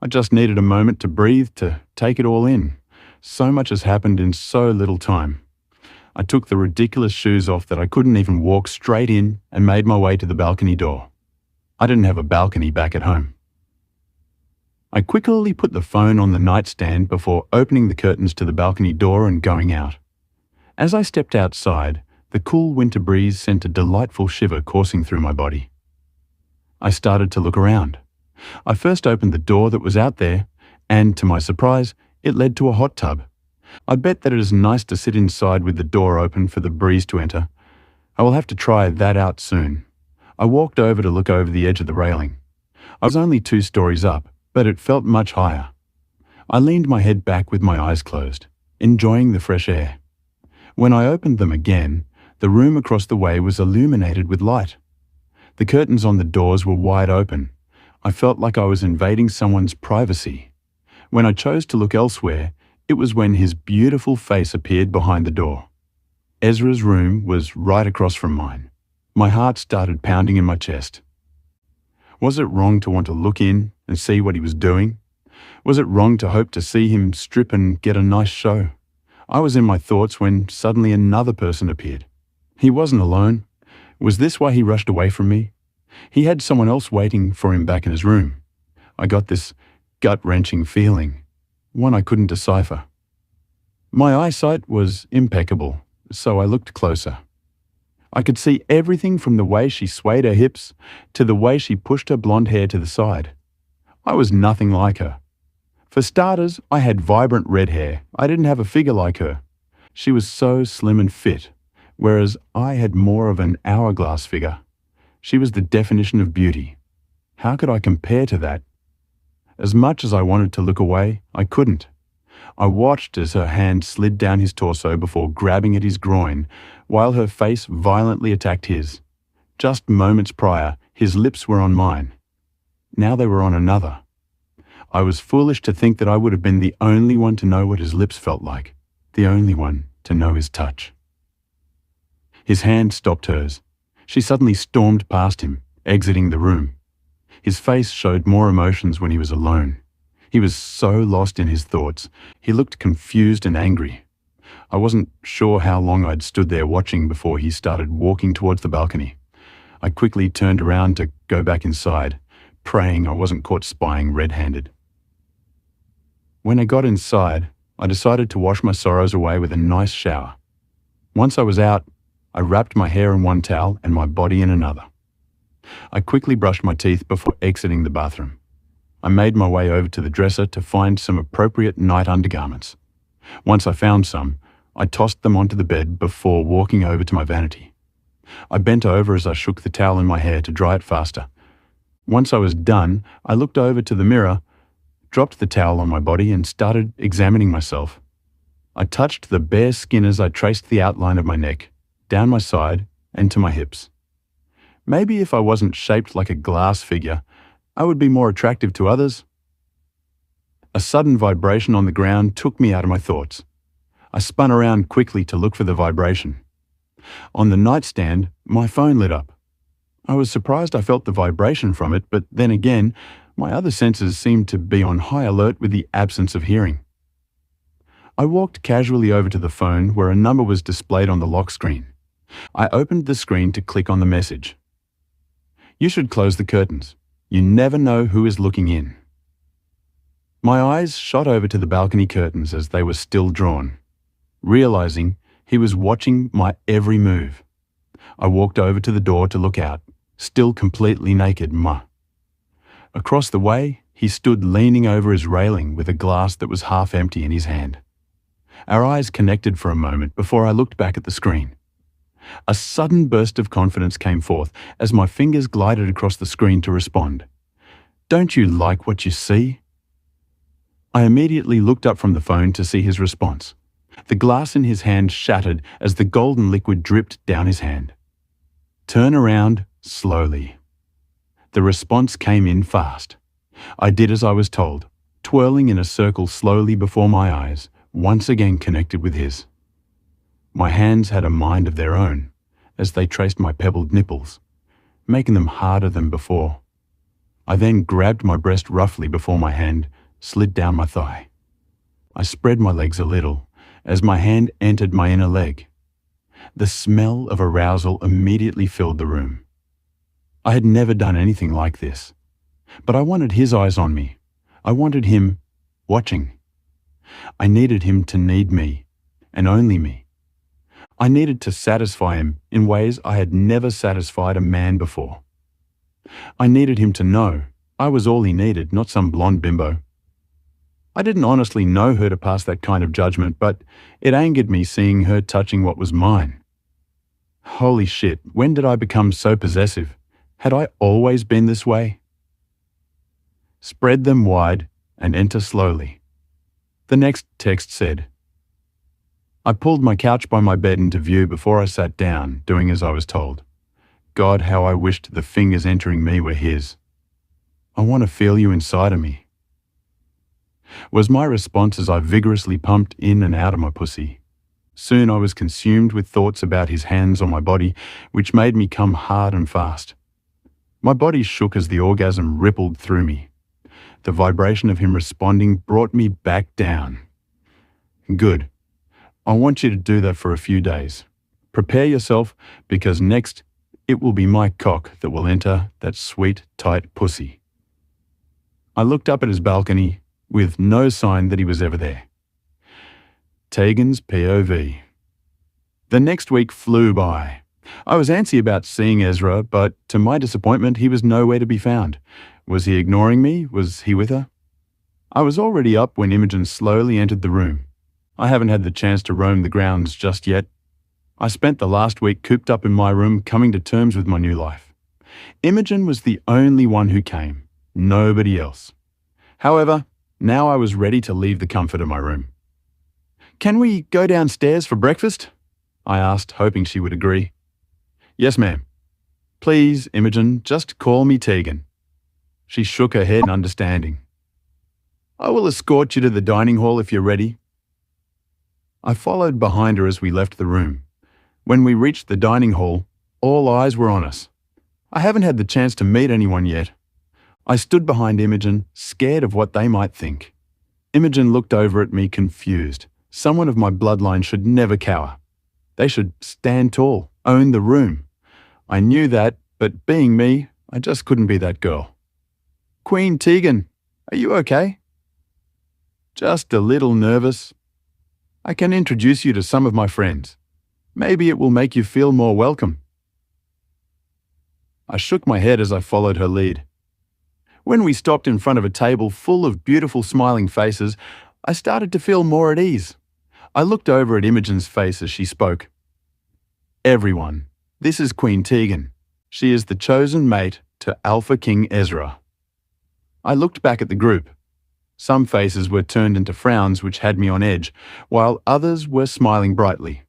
I just needed a moment to breathe, to take it all in. So much has happened in so little time. I took the ridiculous shoes off that I couldn't even walk straight in and made my way to the balcony door. I didn't have a balcony back at home. I quickly put the phone on the nightstand before opening the curtains to the balcony door and going out. As I stepped outside, the cool winter breeze sent a delightful shiver coursing through my body. I started to look around. I first opened the door that was out there, and to my surprise, it led to a hot tub. I bet that it is nice to sit inside with the door open for the breeze to enter. I will have to try that out soon. I walked over to look over the edge of the railing. I was only 2 stories up, but it felt much higher. I leaned my head back with my eyes closed, enjoying the fresh air. When I opened them again, the room across the way was illuminated with light. The curtains on the doors were wide open. I felt like I was invading someone's privacy. When I chose to look elsewhere, it was when his beautiful face appeared behind the door. Ezra's room was right across from mine. My heart started pounding in my chest. Was it wrong to want to look in and see what he was doing? Was it wrong to hope to see him strip and get a nice show? I was in my thoughts when suddenly another person appeared. He wasn't alone. Was this why he rushed away from me? He had someone else waiting for him back in his room. I got this gut-wrenching feeling, one I couldn't decipher. My eyesight was impeccable, so I looked closer. I could see everything from the way she swayed her hips to the way she pushed her blonde hair to the side. I was nothing like her. For starters, I had vibrant red hair. I didn't have a figure like her. She was so slim and fit, whereas I had more of an hourglass figure. She was the definition of beauty. How could I compare to that? As much as I wanted to look away, I couldn't. I watched as her hand slid down his torso before grabbing at his groin, while her face violently attacked his. Just moments prior, his lips were on mine. Now they were on another. I was foolish to think that I would have been the only one to know what his lips felt like, the only one to know his touch. His hand stopped hers. She suddenly stormed past him, exiting the room. His face showed more emotions when he was alone. He was so lost in his thoughts. He looked confused and angry. I wasn't sure how long I'd stood there watching before he started walking towards the balcony. I quickly turned around to go back inside, praying I wasn't caught spying red-handed. When I got inside, I decided to wash my sorrows away with a nice shower. Once I was out, I wrapped my hair in one towel and my body in another. I quickly brushed my teeth before exiting the bathroom. I made my way over to the dresser to find some appropriate night undergarments. Once I found some, I tossed them onto the bed before walking over to my vanity. I bent over as I shook the towel in my hair to dry it faster. Once I was done, I looked over to the mirror, dropped the towel on my body and started examining myself. I touched the bare skin as I traced the outline of my neck, down my side and to my hips. Maybe if I wasn't shaped like a glass figure, I would be more attractive to others. A sudden vibration on the ground took me out of my thoughts. I spun around quickly to look for the vibration. On the nightstand, my phone lit up. I was surprised I felt the vibration from it, but then again, my other senses seemed to be on high alert with the absence of hearing. I walked casually over to the phone where a number was displayed on the lock screen. I opened the screen to click on the message. You should close the curtains. You never know who is looking in. My eyes shot over to the balcony curtains as they were still drawn, realizing he was watching my every move. I walked over to the door to look out, still completely naked. Across the way, he stood leaning over his railing with a glass that was half empty in his hand. Our eyes connected for a moment before I looked back at the screen. A sudden burst of confidence came forth as my fingers glided across the screen to respond. "Don't you like what you see?" I immediately looked up from the phone to see his response. The glass in his hand shattered as the golden liquid dripped down his hand. "Turn around slowly." The response came in fast. I did as I was told, twirling in a circle slowly before my eyes, once again connected with his. My hands had a mind of their own as they traced my pebbled nipples, making them harder than before. I then grabbed my breast roughly before my hand slid down my thigh. I spread my legs a little as my hand entered my inner leg. The smell of arousal immediately filled the room. I had never done anything like this, but I wanted his eyes on me. I wanted him watching. I needed him to need me, and only me. I needed to satisfy him in ways I had never satisfied a man before. I needed him to know I was all he needed, not some blonde bimbo. I didn't honestly know her to pass that kind of judgment, but it angered me seeing her touching what was mine. Holy shit, when did I become so possessive? Had I always been this way? Spread them wide and enter slowly. The next text said, I pulled my couch by my bed into view before I sat down, doing as I was told. God, how I wished the fingers entering me were his. I want to feel you inside of me, was my response as I vigorously pumped in and out of my pussy. Soon I was consumed with thoughts about his hands on my body, which made me come hard and fast. My body shook as the orgasm rippled through me. The vibration of him responding brought me back down. Good. I want you to do that for a few days. Prepare yourself, because next it will be my cock that will enter that sweet, tight pussy. I looked up at his balcony with no sign that he was ever there. Tegan's POV. The next week flew by. I was antsy about seeing Ezra, but to my disappointment, he was nowhere to be found. Was he ignoring me? Was he with her? I was already up when Imogen slowly entered the room. I haven't had the chance to roam the grounds just yet. I spent the last week cooped up in my room, coming to terms with my new life. Imogen was the only one who came, nobody else. However, now I was ready to leave the comfort of my room. Can we go downstairs for breakfast? I asked, hoping she would agree. Yes, ma'am. Please, Imogen, just call me Tegan. She shook her head in understanding. I will escort you to the dining hall if you're ready. I followed behind her as we left the room. When we reached the dining hall, all eyes were on us. I haven't had the chance to meet anyone yet. I stood behind Imogen, scared of what they might think. Imogen looked over at me confused. Someone of my bloodline should never cower. They should stand tall, own the room. I knew that, but being me, I just couldn't be that girl. Queen Tegan, are you okay? Just a little nervous. I can introduce you to some of my friends. Maybe it will make you feel more welcome. I shook my head as I followed her lead. When we stopped in front of a table full of beautiful smiling faces, I started to feel more at ease. I looked over at Imogen's face as she spoke. Everyone, this is Queen Tegan. She is the chosen mate to Alpha King Ezra. I looked back at the group. Some faces were turned into frowns which had me on edge, while others were smiling brightly.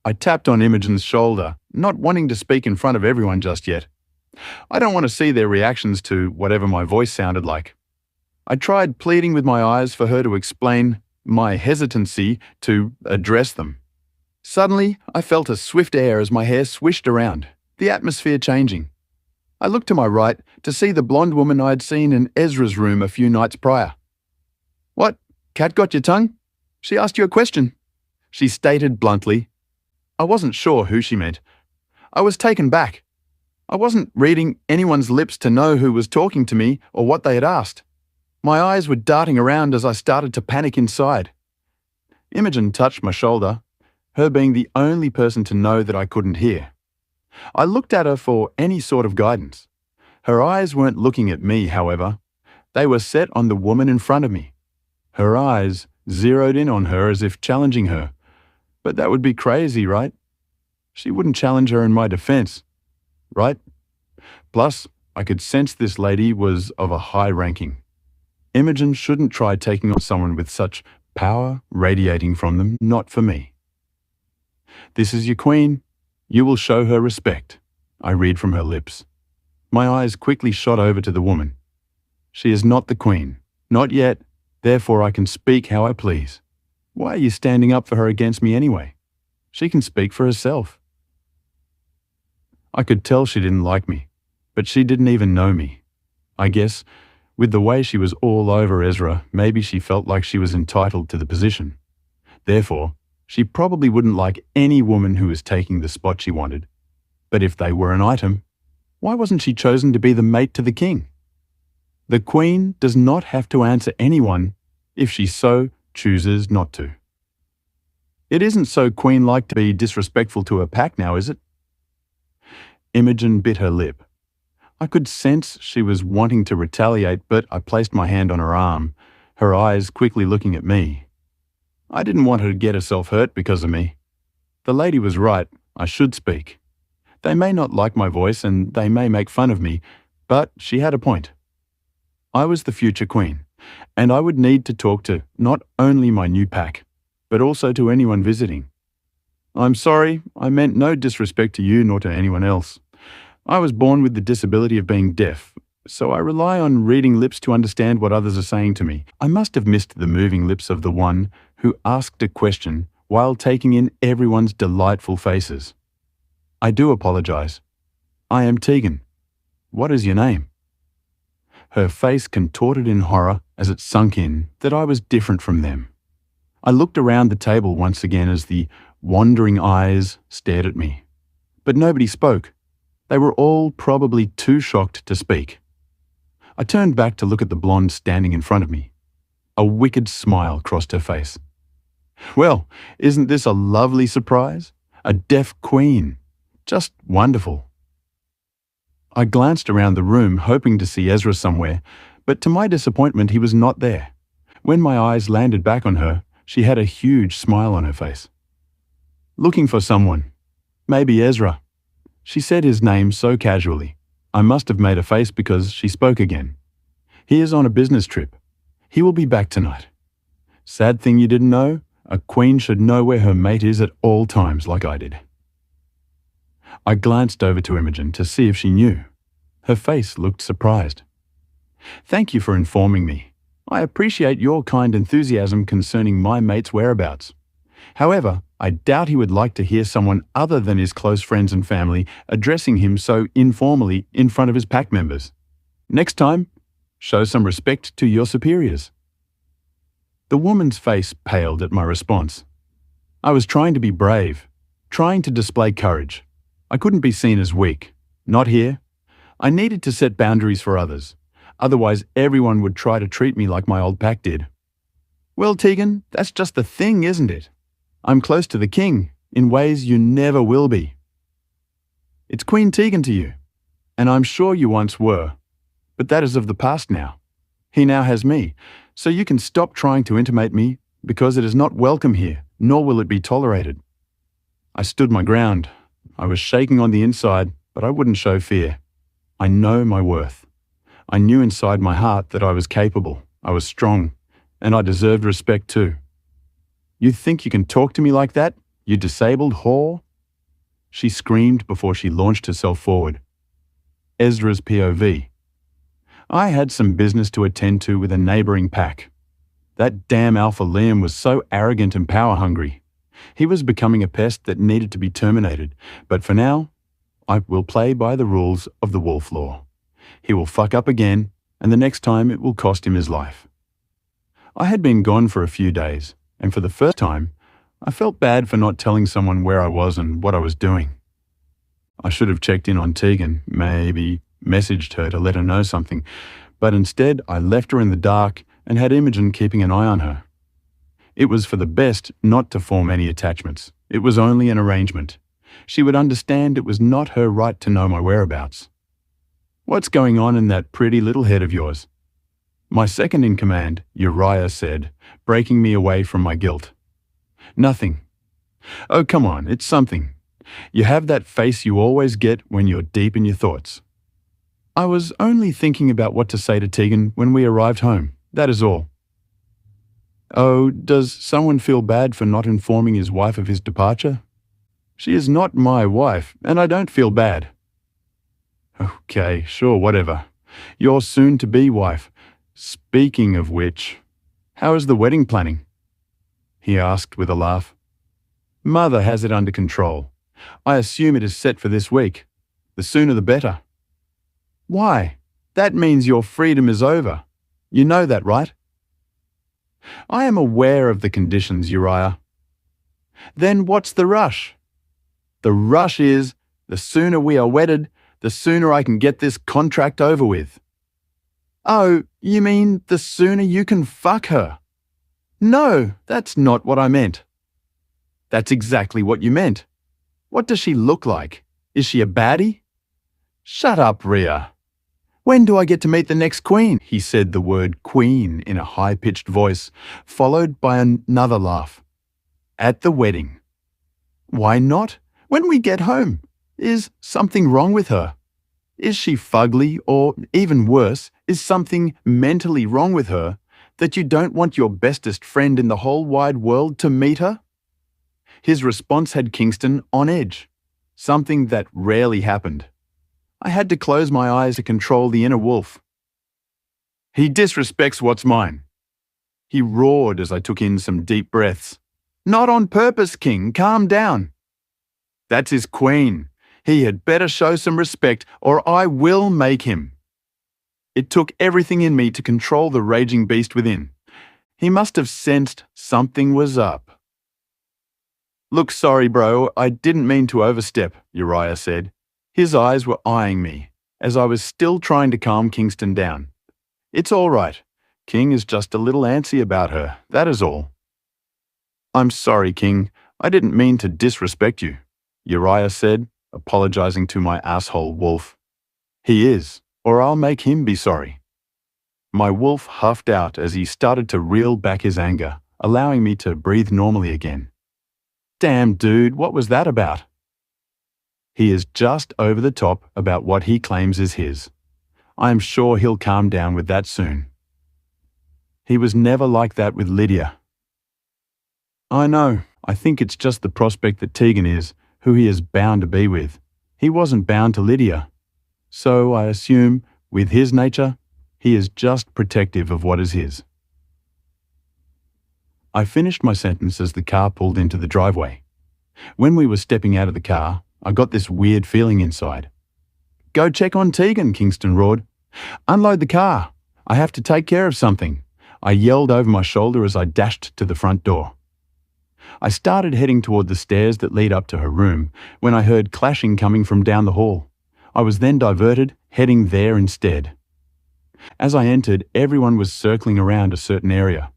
I tapped on Imogen's shoulder, not wanting to speak in front of everyone just yet. I don't want to see their reactions to whatever my voice sounded like. I tried pleading with my eyes for her to explain my hesitancy to address them. Suddenly, I felt a swift air as my hair swished around, the atmosphere changing. I looked to my right to see the blonde woman I had seen in Ezra's room a few nights prior. What? Cat got your tongue? She asked you a question. She stated bluntly. I wasn't sure who she meant. I was taken back. I wasn't reading anyone's lips to know who was talking to me or what they had asked. My eyes were darting around as I started to panic inside. Imogen touched my shoulder, her being the only person to know that I couldn't hear. I looked at her for any sort of guidance. Her eyes weren't looking at me, however. They were set on the woman in front of me. Her eyes zeroed in on her as if challenging her. But that would be crazy, right? She wouldn't challenge her in my defense, right? Plus, I could sense this lady was of a high ranking. Imogen shouldn't try taking on someone with such power radiating from them, not for me. "This is your queen. You will show her respect," I read from her lips. My eyes quickly shot over to the woman. "She is not the queen. Not yet. Therefore I can speak how I please. Why are you standing up for her against me anyway? She can speak for herself." I could tell she didn't like me, but she didn't even know me. I guess, with the way she was all over Ezra, maybe she felt like she was entitled to the position. Therefore, she probably wouldn't like any woman who was taking the spot she wanted. But if they were an item, why wasn't she chosen to be the mate to the king? The queen does not have to answer anyone if she so chooses not to. It isn't so queen-like to be disrespectful to her pack now, is it? Imogen bit her lip. I could sense she was wanting to retaliate, but I placed my hand on her arm, her eyes quickly looking at me. I didn't want her to get herself hurt because of me. The lady was right, I should speak. They may not like my voice and they may make fun of me, but she had a point. I was the future queen, and I would need to talk to not only my new pack, but also to anyone visiting. "I'm sorry, I meant no disrespect to you nor to anyone else. I was born with the disability of being deaf, so I rely on reading lips to understand what others are saying to me. I must have missed the moving lips of the one who asked a question while taking in everyone's delightful faces. I do apologize. I am Tegan. What is your name?" Her face contorted in horror as it sunk in that I was different from them. I looked around the table once again as the wandering eyes stared at me. But nobody spoke. They were all probably too shocked to speak. I turned back to look at the blonde standing in front of me. A wicked smile crossed her face. "Well, isn't this a lovely surprise? A deaf queen. Just wonderful." I glanced around the room, hoping to see Ezra somewhere, but to my disappointment he was not there. When my eyes landed back on her, she had a huge smile on her face. "Looking for someone. Maybe Ezra." She said his name so casually. I must have made a face because she spoke again. "He is on a business trip. He will be back tonight. Sad thing you didn't know, a queen should know where her mate is at all times like I did." I glanced over to Imogen to see if she knew. Her face looked surprised. "Thank you for informing me. I appreciate your kind enthusiasm concerning my mate's whereabouts. However, I doubt he would like to hear someone other than his close friends and family addressing him so informally in front of his pack members. Next time, show some respect to your superiors." The woman's face paled at my response. I was trying to be brave, trying to display courage. I couldn't be seen as weak. Not here. I needed to set boundaries for others. Otherwise, everyone would try to treat me like my old pack did. "Well, Tegan, that's just the thing, isn't it? I'm close to the king, in ways you never will be. It's Queen Tegan to you, and I'm sure you once were, but that is of the past now. He now has me, so you can stop trying to intimate me, because it is not welcome here, nor will it be tolerated." I stood my ground. I was shaking on the inside, but I wouldn't show fear. I know my worth. I knew inside my heart that I was capable, I was strong, and I deserved respect too. "You think you can talk to me like that, you disabled whore?" She screamed before she launched herself forward. Ezra's POV. I had some business to attend to with a neighboring pack. That damn Alpha Liam was so arrogant and power-hungry. He was becoming a pest that needed to be terminated, but for now, I will play by the rules of the wolf law. He will fuck up again, and the next time it will cost him his life. I had been gone for a few days, and for the first time, I felt bad for not telling someone where I was and what I was doing. I should have checked in on Tegan, maybe messaged her to let her know something, But instead, I left her in the dark and had Imogen keeping an eye on her. It was for the best not to form any attachments. It was only an arrangement. She would understand it was not her right to know my whereabouts. "What's going on in that pretty little head of yours?" My second in command, Uriah, said, breaking me away from my guilt. "Nothing." "Oh, come on, it's something. You have that face you always get when you're deep in your thoughts." "I was only thinking about what to say to Tegan when we arrived home. That is all." "Oh, does someone feel bad for not informing his wife of his departure?" "She is not my wife, and I don't feel bad." "Okay, sure, whatever. Your soon-to-be wife. Speaking of which, how is the wedding planning?" he asked with a laugh. "Mother has it under control. I assume it is set for this week. The sooner the better." "Why? That means your freedom is over. You know that, right?" "I am aware of the conditions, Uriah." "Then what's the rush?" "The rush is, the sooner we are wedded, the sooner I can get this contract over with." "Oh, you mean the sooner you can fuck her?" "No, that's not what I meant." "That's exactly what you meant. What does she look like? Is she a baddie?" "Shut up, Rhea. When do I get to meet the next queen?" He said the word queen in a high-pitched voice, followed by another laugh. "At the wedding." "Why not? When we get home. Is something wrong with her? Is she fugly, or, even worse, is something mentally wrong with her that you don't want your bestest friend in the whole wide world to meet her?" His response had Kingston on edge, something that rarely happened. I had to close my eyes to control the inner wolf. "He disrespects what's mine," he roared as I took in some deep breaths. "Not on purpose, King. Calm down." "That's his queen. He had better show some respect, or I will make him." It took everything in me to control the raging beast within. He must have sensed something was up. "Look, sorry, bro, I didn't mean to overstep," Uriah said. His eyes were eyeing me, as I was still trying to calm Kingston down. "It's all right. King is just a little antsy about her, that is all." "I'm sorry, King. I didn't mean to disrespect you," Uriah said, apologizing to my asshole wolf. "He is, or I'll make him be sorry." My wolf huffed out as he started to reel back his anger, allowing me to breathe normally again. "Damn, dude, what was that about?" "He is just over the top about what he claims is his. I am sure he'll calm down with that soon." "He was never like that with Lydia." "I know. I think it's just the prospect that Tegan is, who he is bound to be with. He wasn't bound to Lydia. So I assume, with his nature, he is just protective of what is his." I finished my sentence as the car pulled into the driveway. When we were stepping out of the car, I got this weird feeling inside. "Go check on Tegan," Kingston roared. "Unload the car. I have to take care of something," I yelled over my shoulder as I dashed to the front door. I started heading toward the stairs that lead up to her room when I heard clashing coming from down the hall. I was then diverted, heading there instead. As I entered, everyone was circling around a certain area.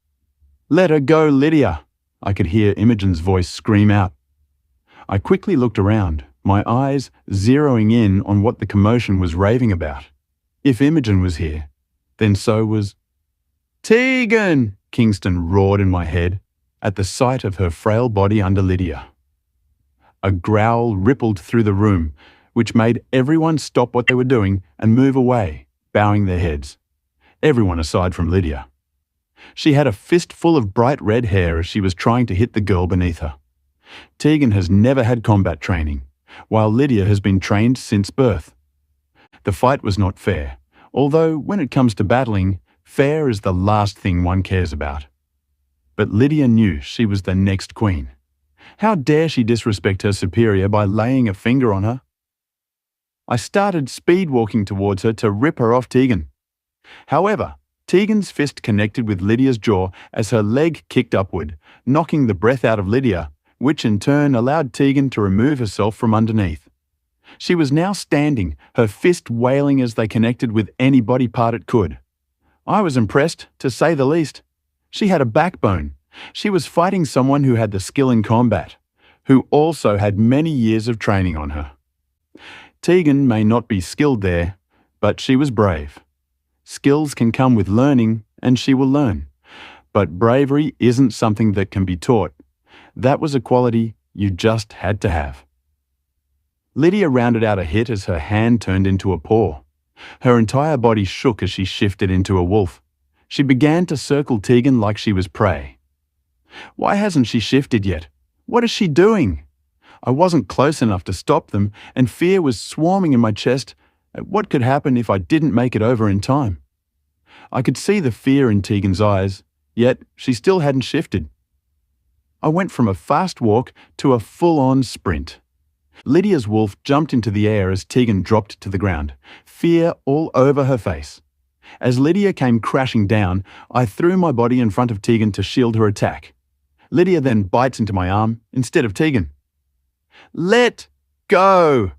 "Let her go, Lydia!" I could hear Imogen's voice scream out. I quickly looked around, my eyes zeroing in on what the commotion was raving about. If Imogen was here, then so was... "Tegan!" Kingston roared in my head, at the sight of her frail body under Lydia. A growl rippled through the room, which made everyone stop what they were doing and move away, bowing their heads. Everyone aside from Lydia. She had a fistful of bright red hair as she was trying to hit the girl beneath her. Tegan has never had combat training, while Lydia has been trained since birth. The fight was not fair, although when it comes to battling, fair is the last thing one cares about. But Lydia knew she was the next queen. How dare she disrespect her superior by laying a finger on her? I started speed-walking towards her to rip her off Tegan. However, Tegan's fist connected with Lydia's jaw as her leg kicked upward, knocking the breath out of Lydia, which in turn allowed Tegan to remove herself from underneath. She was now standing, her fist wailing as they connected with any body part it could. I was impressed, to say the least. She had a backbone. She was fighting someone who had the skill in combat, who also had many years of training on her. Tegan may not be skilled there, but she was brave. Skills can come with learning, and she will learn. But bravery isn't something that can be taught. That was a quality you just had to have. Lydia rounded out a hit as her hand turned into a paw. Her entire body shook as she shifted into a wolf. She began to circle Tegan like she was prey. Why hasn't she shifted yet? What is she doing? I wasn't close enough to stop them, and fear was swarming in my chest at what could happen if I didn't make it over in time. I could see the fear in Tegan's eyes, yet she still hadn't shifted. I went from a fast walk to a full-on sprint. Lydia's wolf jumped into the air as Tegan dropped to the ground, fear all over her face. As Lydia came crashing down, I threw my body in front of Tegan to shield her attack. Lydia then bites into my arm instead of Tegan. "Let go!"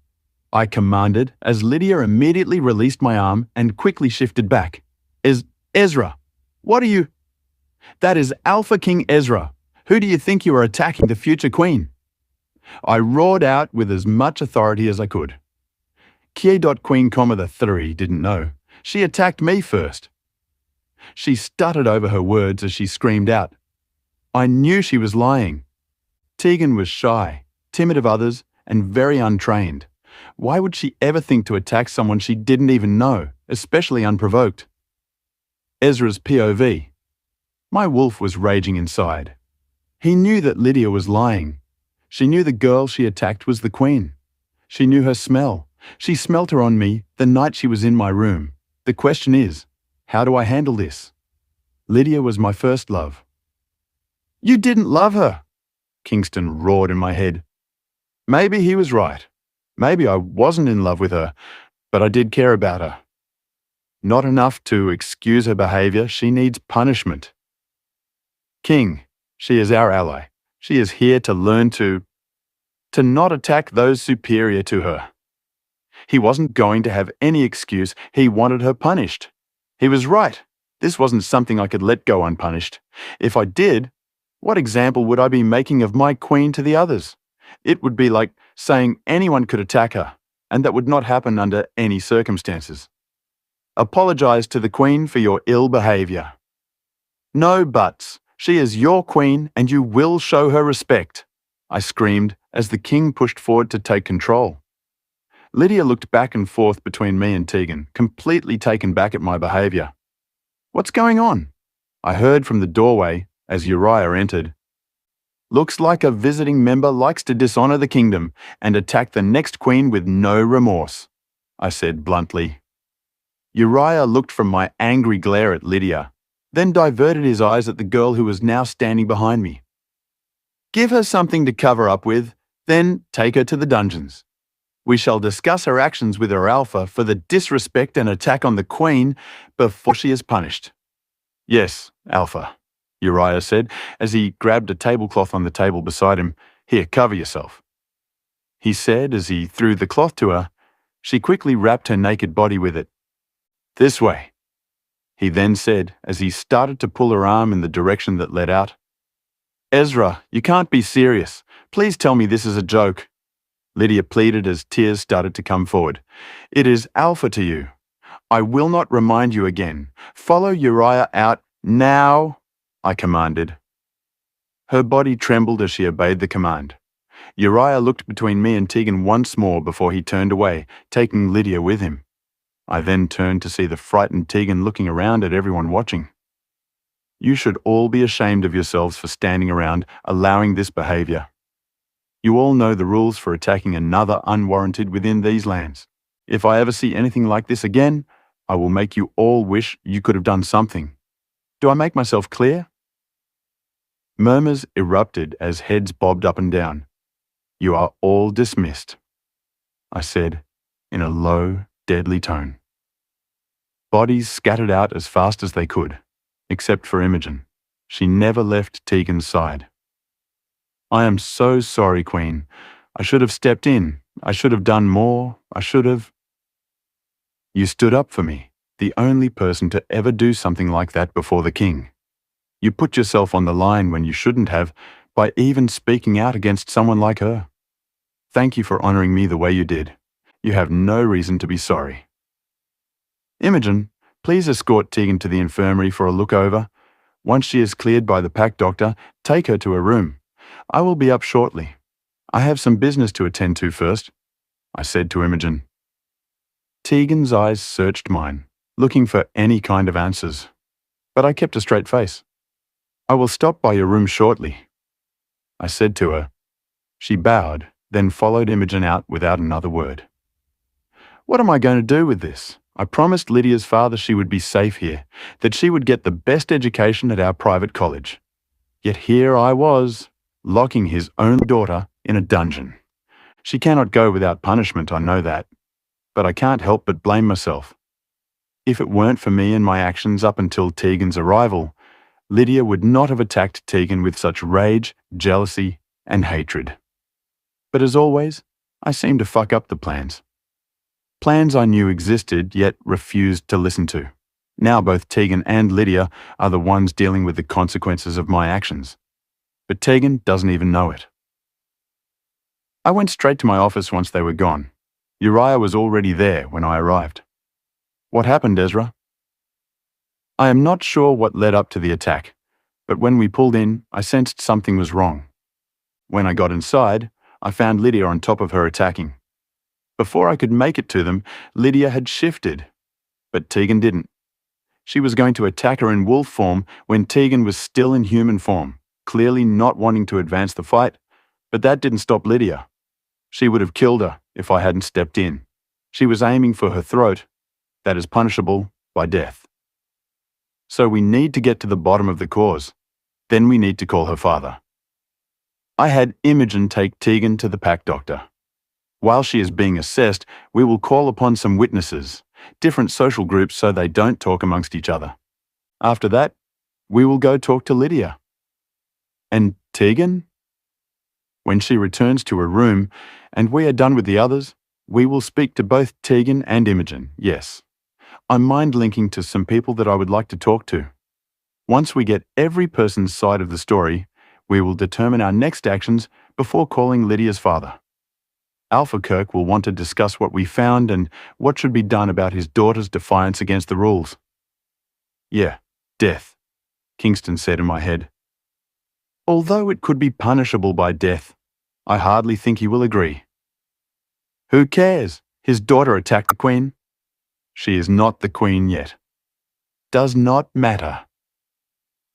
I commanded as Lydia immediately released my arm and quickly shifted back. Ezra, what are you? That is Alpha King Ezra. Who do you think you are attacking, the future queen? I roared out with as much authority as I could. Queen, the 3 didn't know. She attacked me first. She stuttered over her words as she screamed out. I knew she was lying. Tegan was shy, timid of others, and very untrained. Why would she ever think to attack someone she didn't even know, especially unprovoked? Ezra's POV. My wolf was raging inside. He knew that Lydia was lying. She knew the girl she attacked was the queen. She knew her smell. She smelt her on me the night she was in my room. The question is, how do I handle this? Lydia was my first love. You didn't love her, Kingston roared in my head. Maybe he was right. Maybe I wasn't in love with her, but I did care about her. Not enough to excuse her behavior, she needs punishment. King, she is our ally. She is here to learn to not attack those superior to her. He wasn't going to have any excuse. He wanted her punished. He was right. This wasn't something I could let go unpunished. If I did, what example would I be making of my queen to the others? It would be like saying anyone could attack her, and that would not happen under any circumstances. Apologize to the queen for your ill behavior. No buts. She is your queen, and you will show her respect, I screamed as the king pushed forward to take control. Lydia looked back and forth between me and Tegan, completely taken back at my behavior. What's going on? I heard from the doorway as Uriah entered. Looks like a visiting member likes to dishonor the kingdom and attack the next queen with no remorse, I said bluntly. Uriah looked from my angry glare at Lydia, then diverted his eyes at the girl who was now standing behind me. Give her something to cover up with, then take her to the dungeons. We shall discuss her actions with her alpha for the disrespect and attack on the queen before she is punished. Yes, Alpha, Uriah said as he grabbed a tablecloth on the table beside him. Here, cover yourself. He said as he threw the cloth to her. She quickly wrapped her naked body with it. This way, he then said as he started to pull her arm in the direction that led out. Ezra, you can't be serious. Please tell me this is a joke. Lydia pleaded as tears started to come forward. It is Alpha to you. I will not remind you again. Follow Uriah out now, I commanded. Her body trembled as she obeyed the command. Uriah looked between me and Tegan once more before he turned away, taking Lydia with him. I then turned to see the frightened Tegan looking around at everyone watching. You should all be ashamed of yourselves for standing around, allowing this behavior. You all know the rules for attacking another unwarranted within these lands. If I ever see anything like this again, I will make you all wish you could have done something. Do I make myself clear? Murmurs erupted as heads bobbed up and down. You are all dismissed, I said in a low, deadly tone. Bodies scattered out as fast as they could, except for Imogen. She never left Tegan's side. I am so sorry, Queen. I should have stepped in. I should have done more. I should have... You stood up for me. the only person to ever do something like that before the king. You put yourself on the line when you shouldn't have by even speaking out against someone like her. Thank you for honoring me the way you did. You have no reason to be sorry. Imogen, please escort Tegan to the infirmary for a look over. Once she is cleared by the pack doctor, take her to her room. I will be up shortly. I have some business to attend to first, I said to Imogen. Tegan's eyes searched mine, looking for any kind of answers, but I kept a straight face. I will stop by your room shortly, I said to her. She bowed, then followed Imogen out without another word. What am I going to do with this? I promised Lydia's father she would be safe here, that she would get the best education at our private college. Yet here I was, locking his only daughter in a dungeon. She cannot go without punishment, I know that, but I can't help but blame myself. If it weren't for me and my actions up until Tegan's arrival, Lydia would not have attacked Tegan with such rage, jealousy, and hatred. But as always, I seemed to fuck up the plans. Plans I knew existed, yet refused to listen to. Now both Tegan and Lydia are the ones dealing with the consequences of my actions. But Tegan doesn't even know it. I went straight to my office once they were gone. Uriah was already there when I arrived. What happened, Ezra? I am not sure what led up to the attack, but when we pulled in, I sensed something was wrong. When I got inside, I found Lydia on top of her attacking. Before I could make it to them, Lydia had shifted, but Tegan didn't. She was going to attack her in wolf form when Tegan was still in human form, clearly not wanting to advance the fight, but that didn't stop Lydia. She would have killed her if I hadn't stepped in. She was aiming for her throat. That is punishable by death. So we need to get to the bottom of the cause. Then we need to call her father. I had Imogen take Tegan to the pack doctor. While she is being assessed, we will call upon some witnesses, different social groups so they don't talk amongst each other. After that, we will go talk to Lydia. And Tegan? When she returns to her room and we are done with the others, we will speak to both Tegan and Imogen, yes. I'm mind-linking to some people that I would like to talk to. Once we get every person's side of the story, we will determine our next actions before calling Lydia's father. Alpha will want to discuss what we found and what should be done about his daughter's defiance against the rules. Yeah, death, Kingston said in my head. Although it could be punishable by death, I hardly think he will agree. Who cares? His daughter attacked the queen. She is not the queen yet. Does not matter.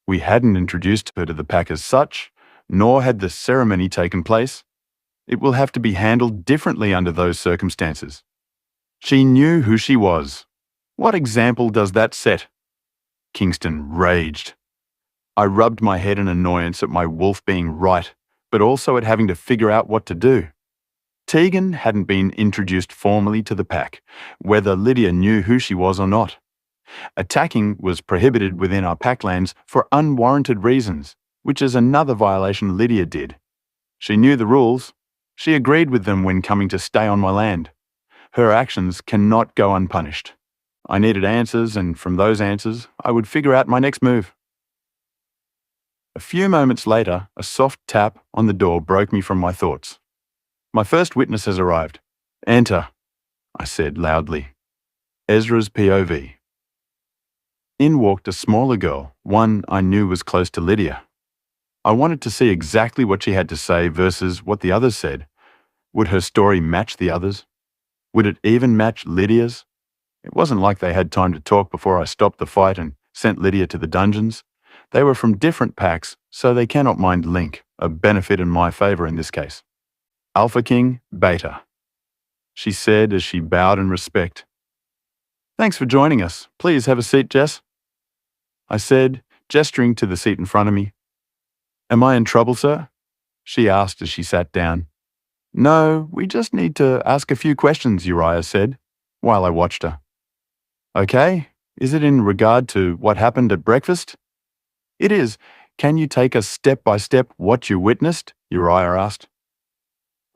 We hadn't introduced her to the pack as such, nor had the ceremony taken place. It will have to be handled differently under those circumstances. She knew who she was. What example does that set? Kingston raged. I rubbed my head in annoyance at my wolf being right, but also at having to figure out what to do. Tegan hadn't been introduced formally to the pack, whether Lydia knew who she was or not. Attacking was prohibited within our packlands for unwarranted reasons, which is another violation Lydia did. She knew the rules. She agreed with them when coming to stay on my land. Her actions cannot go unpunished. I needed answers, and from those answers, I would figure out my next move. A few moments later, a soft tap on the door broke me from my thoughts. My first witness has arrived. Enter, I said loudly. Ezra's POV. In walked a smaller girl, one I knew was close to Lydia. I wanted to see exactly what she had to say versus what the others said. Would her story match the others? Would it even match Lydia's? It wasn't like they had time to talk before I stopped the fight and sent Lydia to the dungeons. They were from different packs, so they cannot mind link, a benefit in my favor in this case. Alpha King, Beta, she said as she bowed in respect. Thanks for joining us. Please have a seat, Jess, I said, gesturing to the seat in front of me. Am I in trouble, sir? She asked as she sat down. No, we just need to ask a few questions, Uriah said, while I watched her. Okay, is it in regard to what happened at breakfast? It is. Can you take us step by step what you witnessed? Uriah asked.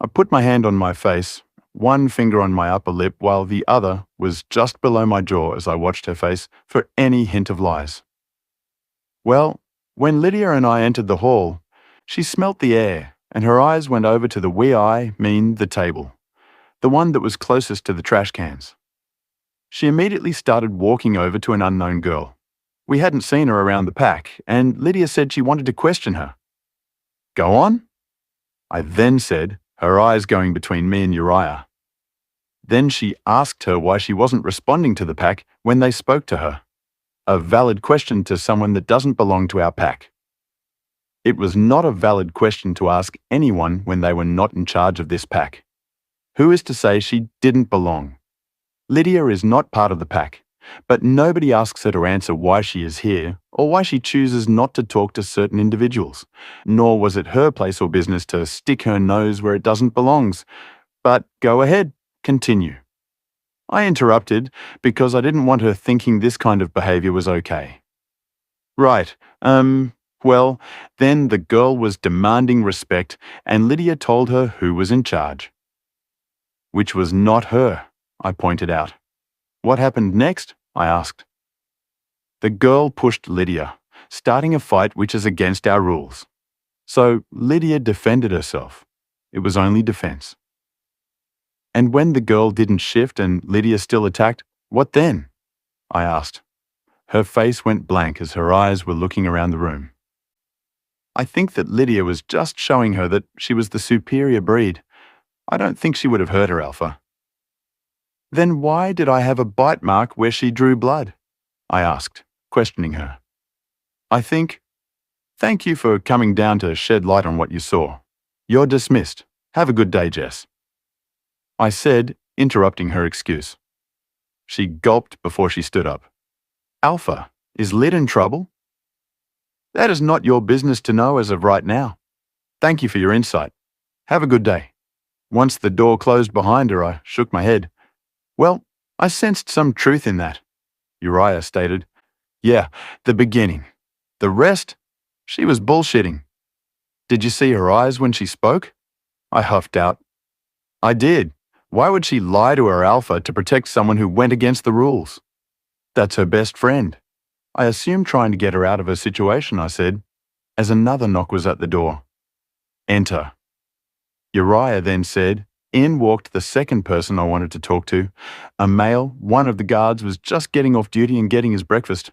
I put my hand on my face, one finger on my upper lip while the other was just below my jaw as I watched her face for any hint of lies. Well, when Lydia and I entered the hall, she smelt the air and her eyes went over to the the table, the one that was closest to the trash cans. She immediately started walking over to an unknown girl. We hadn't seen her around the pack, and Lydia said she wanted to question her. Go on, I then said, her eyes going between me and Uriah. Then she asked her why she wasn't responding to the pack when they spoke to her. A valid question to someone that doesn't belong to our pack. It was not a valid question to ask anyone when they were not in charge of this pack. Who is to say she didn't belong? Lydia is not part of the pack, but nobody asks her to answer why she is here or why she chooses not to talk to certain individuals, nor was it her place or business to stick her nose where it doesn't belong. But go ahead, continue. I interrupted because I didn't want her thinking this kind of behavior was okay. Right, well, then the girl was demanding respect and Lydia told her who was in charge. Which was not her, I pointed out. What happened next? I asked. The girl pushed Lydia, starting a fight which is against our rules. So Lydia defended herself. It was only defense. And when the girl didn't shift and Lydia still attacked, what then? I asked. Her face went blank as her eyes were looking around the room. I think that Lydia was just showing her that she was the superior breed. I don't think she would have hurt her alpha. Then why did I have a bite mark where she drew blood? I asked, questioning her. Thank you for coming down to shed light on what you saw. You're dismissed. Have a good day, Jess. I said, interrupting her excuse. She gulped before she stood up. Alpha, is Lyd in trouble? That is not your business to know as of right now. Thank you for your insight. Have a good day. Once the door closed behind her, I shook my head. Well, I sensed some truth in that, Uriah stated. Yeah, the beginning. The rest? She was bullshitting. Did you see her eyes when she spoke? I huffed out. I did. Why would she lie to her alpha to protect someone who went against the rules? That's her best friend. I assumed trying to get her out of her situation, I said, as another knock was at the door. Enter. Uriah then said, in walked the second person I wanted to talk to. A male, one of the guards was just getting off duty and getting his breakfast.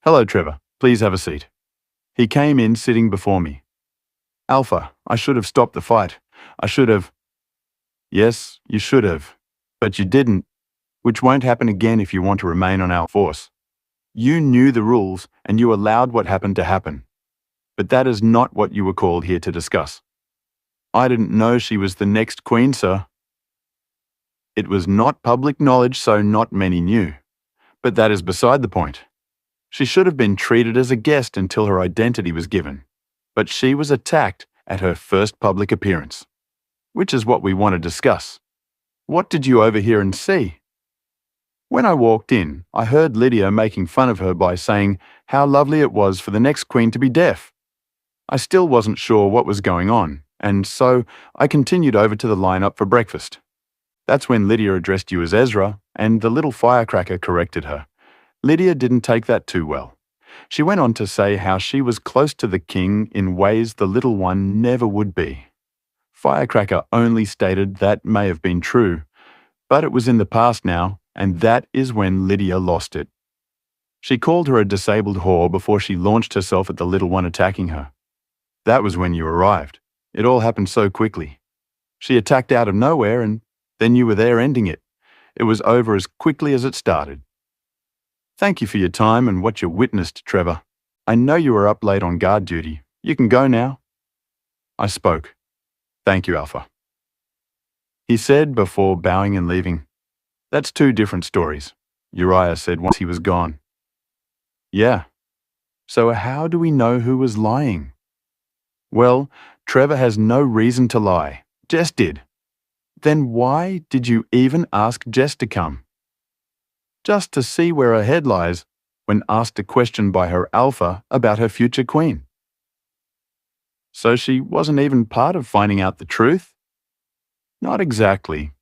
Hello, Trevor. Please have a seat. He came in sitting before me. Alpha, I should have stopped the fight. I should have. Yes, you should have. But you didn't, which won't happen again if you want to remain on our force. You knew the rules and you allowed what happened to happen. But that is not what you were called here to discuss. I didn't know she was the next queen, sir. It was not public knowledge, so not many knew. But that is beside the point. She should have been treated as a guest until her identity was given. But she was attacked at her first public appearance. Which is what we want to discuss. What did you overhear and see? When I walked in, I heard Lydia making fun of her by saying how lovely it was for the next queen to be deaf. I still wasn't sure what was going on, and so I continued over to the lineup for breakfast. That's when Lydia addressed you as Ezra, and the little firecracker corrected her. Lydia didn't take that too well. She went on to say how she was close to the king in ways the little one never would be. Firecracker only stated that may have been true, but it was in the past now, and that is when Lydia lost it. She called her a disabled whore before she launched herself at the little one attacking her. That was when you arrived. It all happened so quickly. She attacked out of nowhere, and then you were there ending it. It was over as quickly as it started. Thank you for your time and what you witnessed, Trevor. I know you were up late on guard duty. You can go now. I spoke. Thank you, Alpha. He said before bowing and leaving. That's two different stories, Uriah said once he was gone. Yeah. So how do we know who was lying? Well, Trevor has no reason to lie. Jess did. Then why did you even ask Jess to come? Just to see where her head lies when asked a question by her alpha about her future queen. So she wasn't even part of finding out the truth? Not exactly.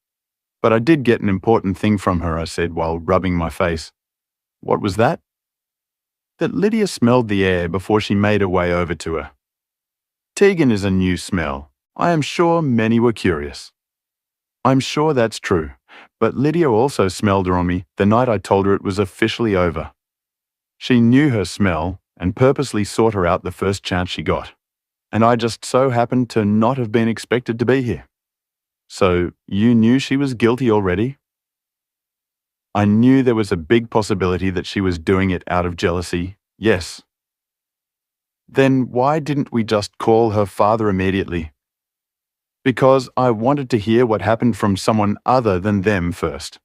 But I did get an important thing from her, I said while rubbing my face. What was that? That Lydia smelled the air before she made her way over to her. Tegan is a new smell. I am sure many were curious. I'm sure that's true, but Lydia also smelled her on me the night I told her it was officially over. She knew her smell and purposely sought her out the first chance she got, and I just so happened to not have been expected to be here. So you knew she was guilty already? I knew there was a big possibility that she was doing it out of jealousy, yes. Then why didn't we just call her father immediately? Because I wanted to hear what happened from someone other than them first.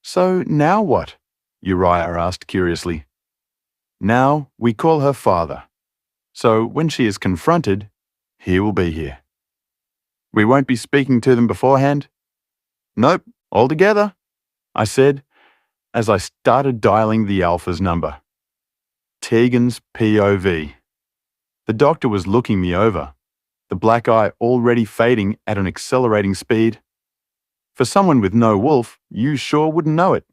So now what? Uriah asked curiously. Now we call her father. So when she is confronted, he will be here. We won't be speaking to them beforehand? Nope, all together, I said as I started dialing the Alpha's number. Tegan's POV. The doctor was looking me over, the black eye already fading at an accelerating speed. For someone with no wolf, you sure wouldn't know it.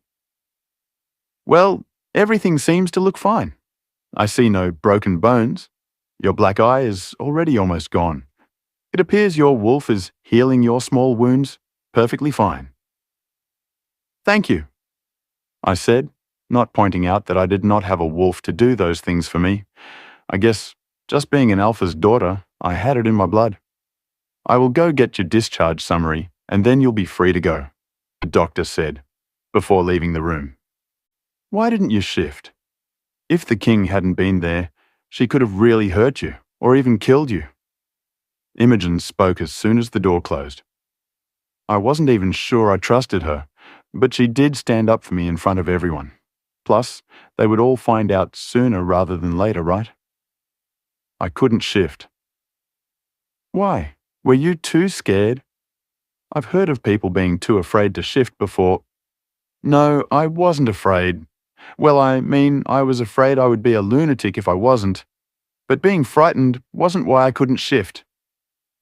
Well, everything seems to look fine. I see no broken bones. Your black eye is already almost gone. It appears your wolf is healing your small wounds perfectly fine. Thank you, I said, not pointing out that I did not have a wolf to do those things for me. I guess just being an Alpha's daughter, I had it in my blood. I will go get your discharge summary, and then you'll be free to go, the doctor said, before leaving the room. Why didn't you shift? If the king hadn't been there, she could have really hurt you, or even killed you. Imogen spoke as soon as the door closed. I wasn't even sure I trusted her, but she did stand up for me in front of everyone. Plus, they would all find out sooner rather than later, right? I couldn't shift. Why? Were you too scared? I've heard of people being too afraid to shift before. No, I wasn't afraid. Well, I mean, I was afraid I would be a lunatic if I wasn't. But being frightened wasn't why I couldn't shift.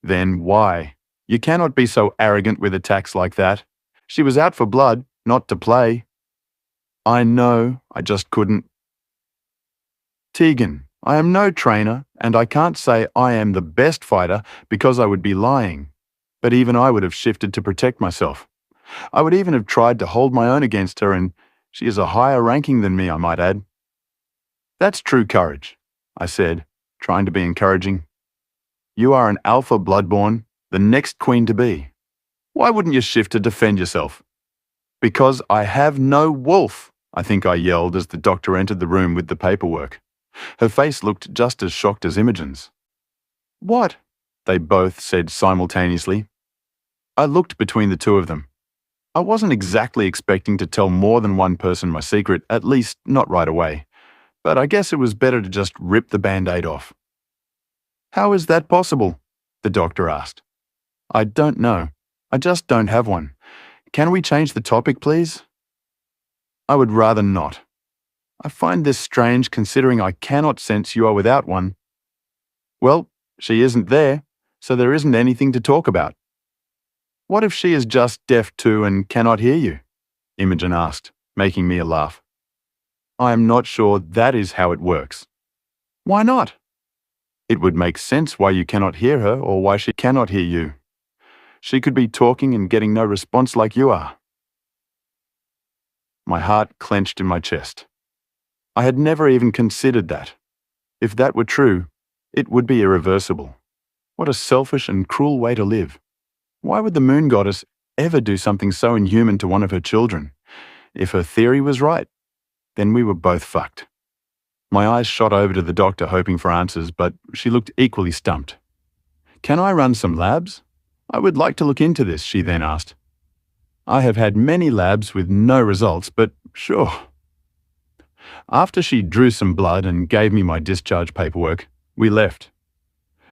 Then why? You cannot be so arrogant with attacks like that. She was out for blood, not to play. I know, I just couldn't. Tegan, I am no trainer, and I can't say I am the best fighter because I would be lying. But even I would have shifted to protect myself. I would even have tried to hold my own against her, and she is a higher ranking than me, I might add. That's true courage, I said, trying to be encouraging. You are an Alpha bloodborn, the next queen to be. Why wouldn't you shift to defend yourself? Because I have no wolf, I think I yelled as the doctor entered the room with the paperwork. Her face looked just as shocked as Imogen's. What? They both said simultaneously. I looked between the two of them. I wasn't exactly expecting to tell more than one person my secret, at least not right away. But I guess it was better to just rip the Band-Aid off. How is that possible? The doctor asked. I don't know. I just don't have one. Can we change the topic, please? I would rather not. I find this strange considering I cannot sense you are without one. Well, she isn't there, so there isn't anything to talk about. What if she is just deaf too and cannot hear you? Imogen asked, making me laugh. I am not sure that is how it works. Why not? It would make sense why you cannot hear her or why she cannot hear you. She could be talking and getting no response like you are. My heart clenched in my chest. I had never even considered that. If that were true, it would be irreversible. What a selfish and cruel way to live. Why would the moon goddess ever do something so inhuman to one of her children? If her theory was right, then we were both fucked. My eyes shot over to the doctor hoping for answers, but she looked equally stumped. Can I run some labs? I would like to look into this, she then asked. I have had many labs with no results, but sure. After she drew some blood and gave me my discharge paperwork, we left.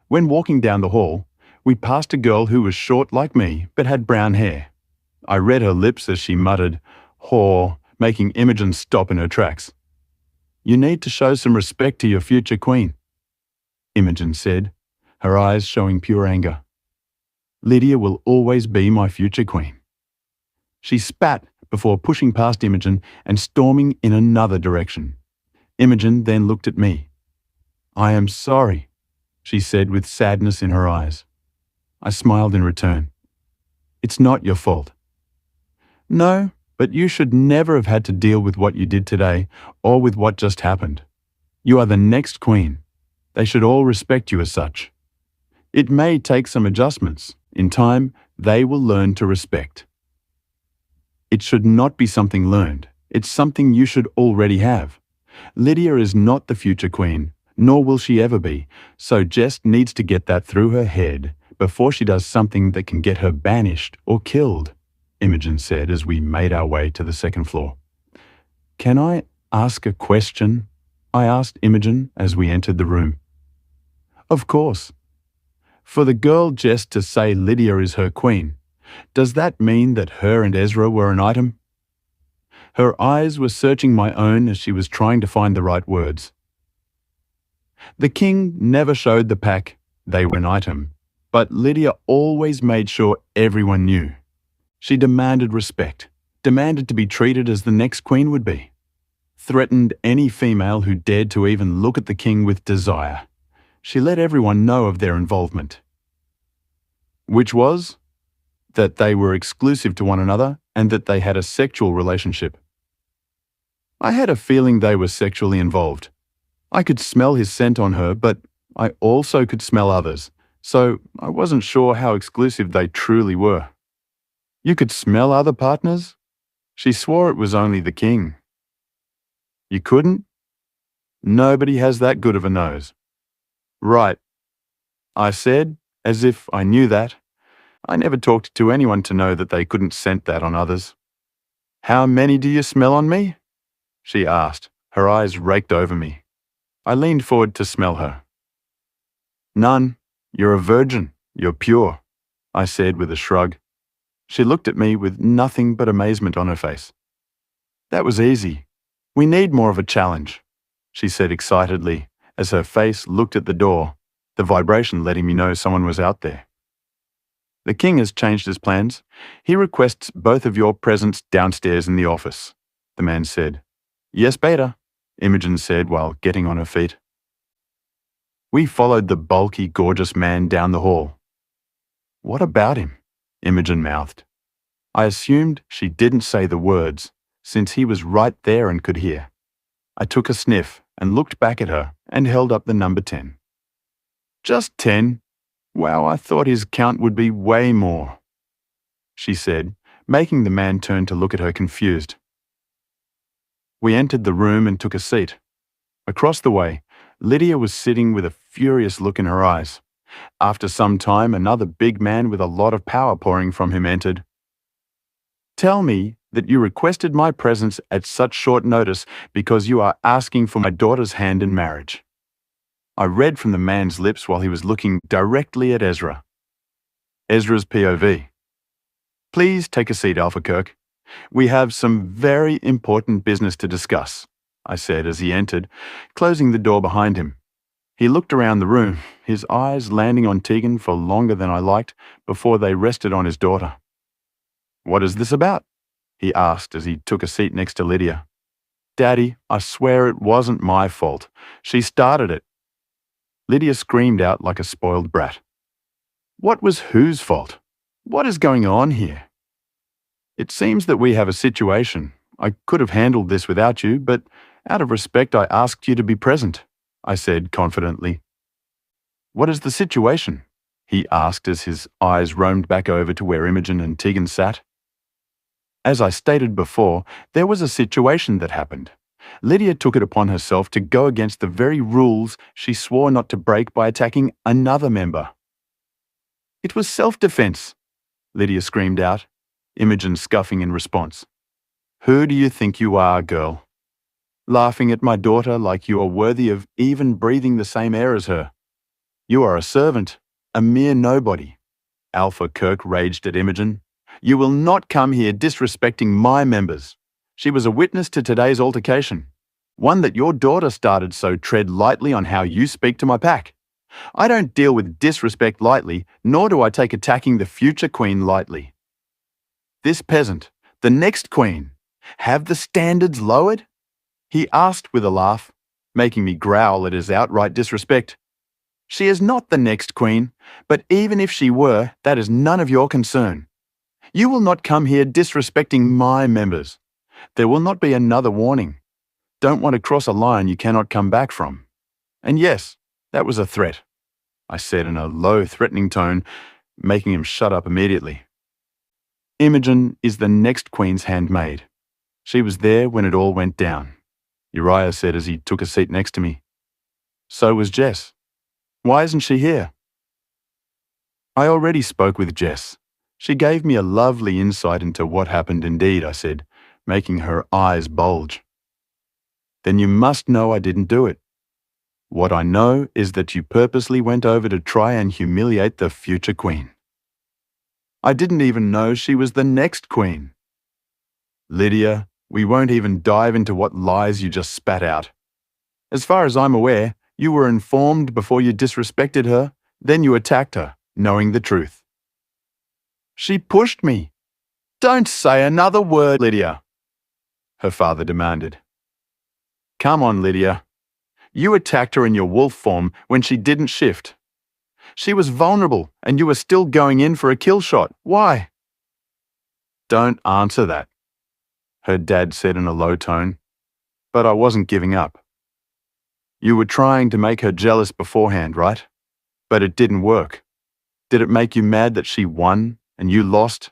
When walking down the hall, we passed a girl who was short like me but had brown hair. I read her lips as she muttered, "Whore," making Imogen stop in her tracks. You need to show some respect to your future queen, Imogen said, her eyes showing pure anger. Lydia will always be my future queen. She spat before pushing past Imogen and storming in another direction. Imogen then looked at me. "I am sorry," she said with sadness in her eyes. I smiled in return. "It's not your fault." "No, but you should never have had to deal with what you did today or with what just happened. You are the next queen. They should all respect you as such. It may take some adjustments. In time, they will learn to respect." It should not be something learned. It's something you should already have. Lydia is not the future queen, nor will she ever be, so Jess needs to get that through her head before she does something that can get her banished or killed, Imogen said as we made our way to the second floor. "Can I ask a question?" I asked Imogen as we entered the room. "Of course. For the girl Jess to say Lydia is her queen, does that mean that her and Ezra were an item?" Her eyes were searching my own as she was trying to find the right words. "The king never showed the pack they were an item, but Lydia always made sure everyone knew. She demanded respect, demanded to be treated as the next queen would be, threatened any female who dared to even look at the king with desire. She let everyone know of their involvement. Which was that they were exclusive to one another and that they had a sexual relationship. I had a feeling they were sexually involved. I could smell his scent on her, but I also could smell others, so I wasn't sure how exclusive they truly were." "You could smell other partners?" "She swore it was only the king." "You couldn't?" "Nobody has that good of a nose." "Right," I said, as if I knew that. I never talked to anyone to know that they couldn't scent that on others. "How many do you smell on me?" she asked, her eyes raked over me. I leaned forward to smell her. "None. You're a virgin. You're pure," I said with a shrug. She looked at me with nothing but amazement on her face. "That was easy. We need more of a challenge," she said excitedly as her face looked at the door, the vibration letting me know someone was out there. "The king has changed his plans. He requests both of your presence downstairs in the office," the man said. "Yes, Beta," Imogen said while getting on her feet. We followed the bulky, gorgeous man down the hall. "What about him?" Imogen mouthed. I assumed she didn't say the words, since he was right there and could hear. I took a sniff and looked back at her and held up the number 10. "Just 10? Wow, I thought his count would be way more," she said, making the man turn to look at her confused. We entered the room and took a seat. Across the way, Lydia was sitting with a furious look in her eyes. After some time, another big man with a lot of power pouring from him entered. "Tell me that you requested my presence at such short notice because you are asking for my daughter's hand in marriage." I read from the man's lips while he was looking directly at Ezra. Ezra's POV. "Please take a seat, Alpha. We have some very important business to discuss," I said as he entered, closing the door behind him. He looked around the room, his eyes landing on Tegan for longer than I liked before they rested on his daughter. "What is this about?" he asked as he took a seat next to Lydia. "Daddy, I swear it wasn't my fault. She started it." Lydia screamed out like a spoiled brat. "What was whose fault? What is going on here?" "It seems that we have a situation. I could have handled this without you, but out of respect I asked you to be present," I said confidently. "What is the situation?" he asked as his eyes roamed back over to where Imogen and Tegan sat. As I stated before, there was a situation that happened. Lydia took it upon herself to go against the very rules she swore not to break by attacking another member. "It was self-defense," Lydia screamed out, Imogen scuffing in response. "Who do you think you are, girl? Laughing at my daughter like you are worthy of even breathing the same air as her. You are a servant, a mere nobody." Alpha Kirk raged at Imogen. "You will not come here disrespecting my members. She was a witness to today's altercation, one that your daughter started, so tread lightly on how you speak to my pack. I don't deal with disrespect lightly, nor do I take attacking the future queen lightly. This peasant, The next queen? Have the standards lowered? He asked with a laugh, making me growl at his outright disrespect. She is not the next queen, but even if she were, that is none of your concern. You will not come here disrespecting my members. There will not be another warning. Don't want to cross a line you cannot come back from. And yes, that was a threat, I said in a low, threatening tone, making him shut up immediately. Imogen is the next queen's handmaid. She was there when it all went down, Uriah said as he took a seat next to me. So was Jess. Why isn't she here? I already spoke with Jess. She gave me a lovely insight into what happened indeed, I said, making her eyes bulge. Then you must know I didn't do it. What I know is that you purposely went over to try and humiliate the future queen. I didn't even know she was the next queen. Lydia, we won't even dive into what lies you just spat out. As far as I'm aware, you were informed before you disrespected her, then you attacked her, knowing the truth. She pushed me. Don't say another word, Lydia, her father demanded. Come on, Lydia. You attacked her in your wolf form when she didn't shift. She was vulnerable and you were still going in for a kill shot. Why? Don't answer that, her dad said in a low tone, but I wasn't giving up. You were trying to make her jealous beforehand, right? But it didn't work. Did it make you mad that she won and you lost?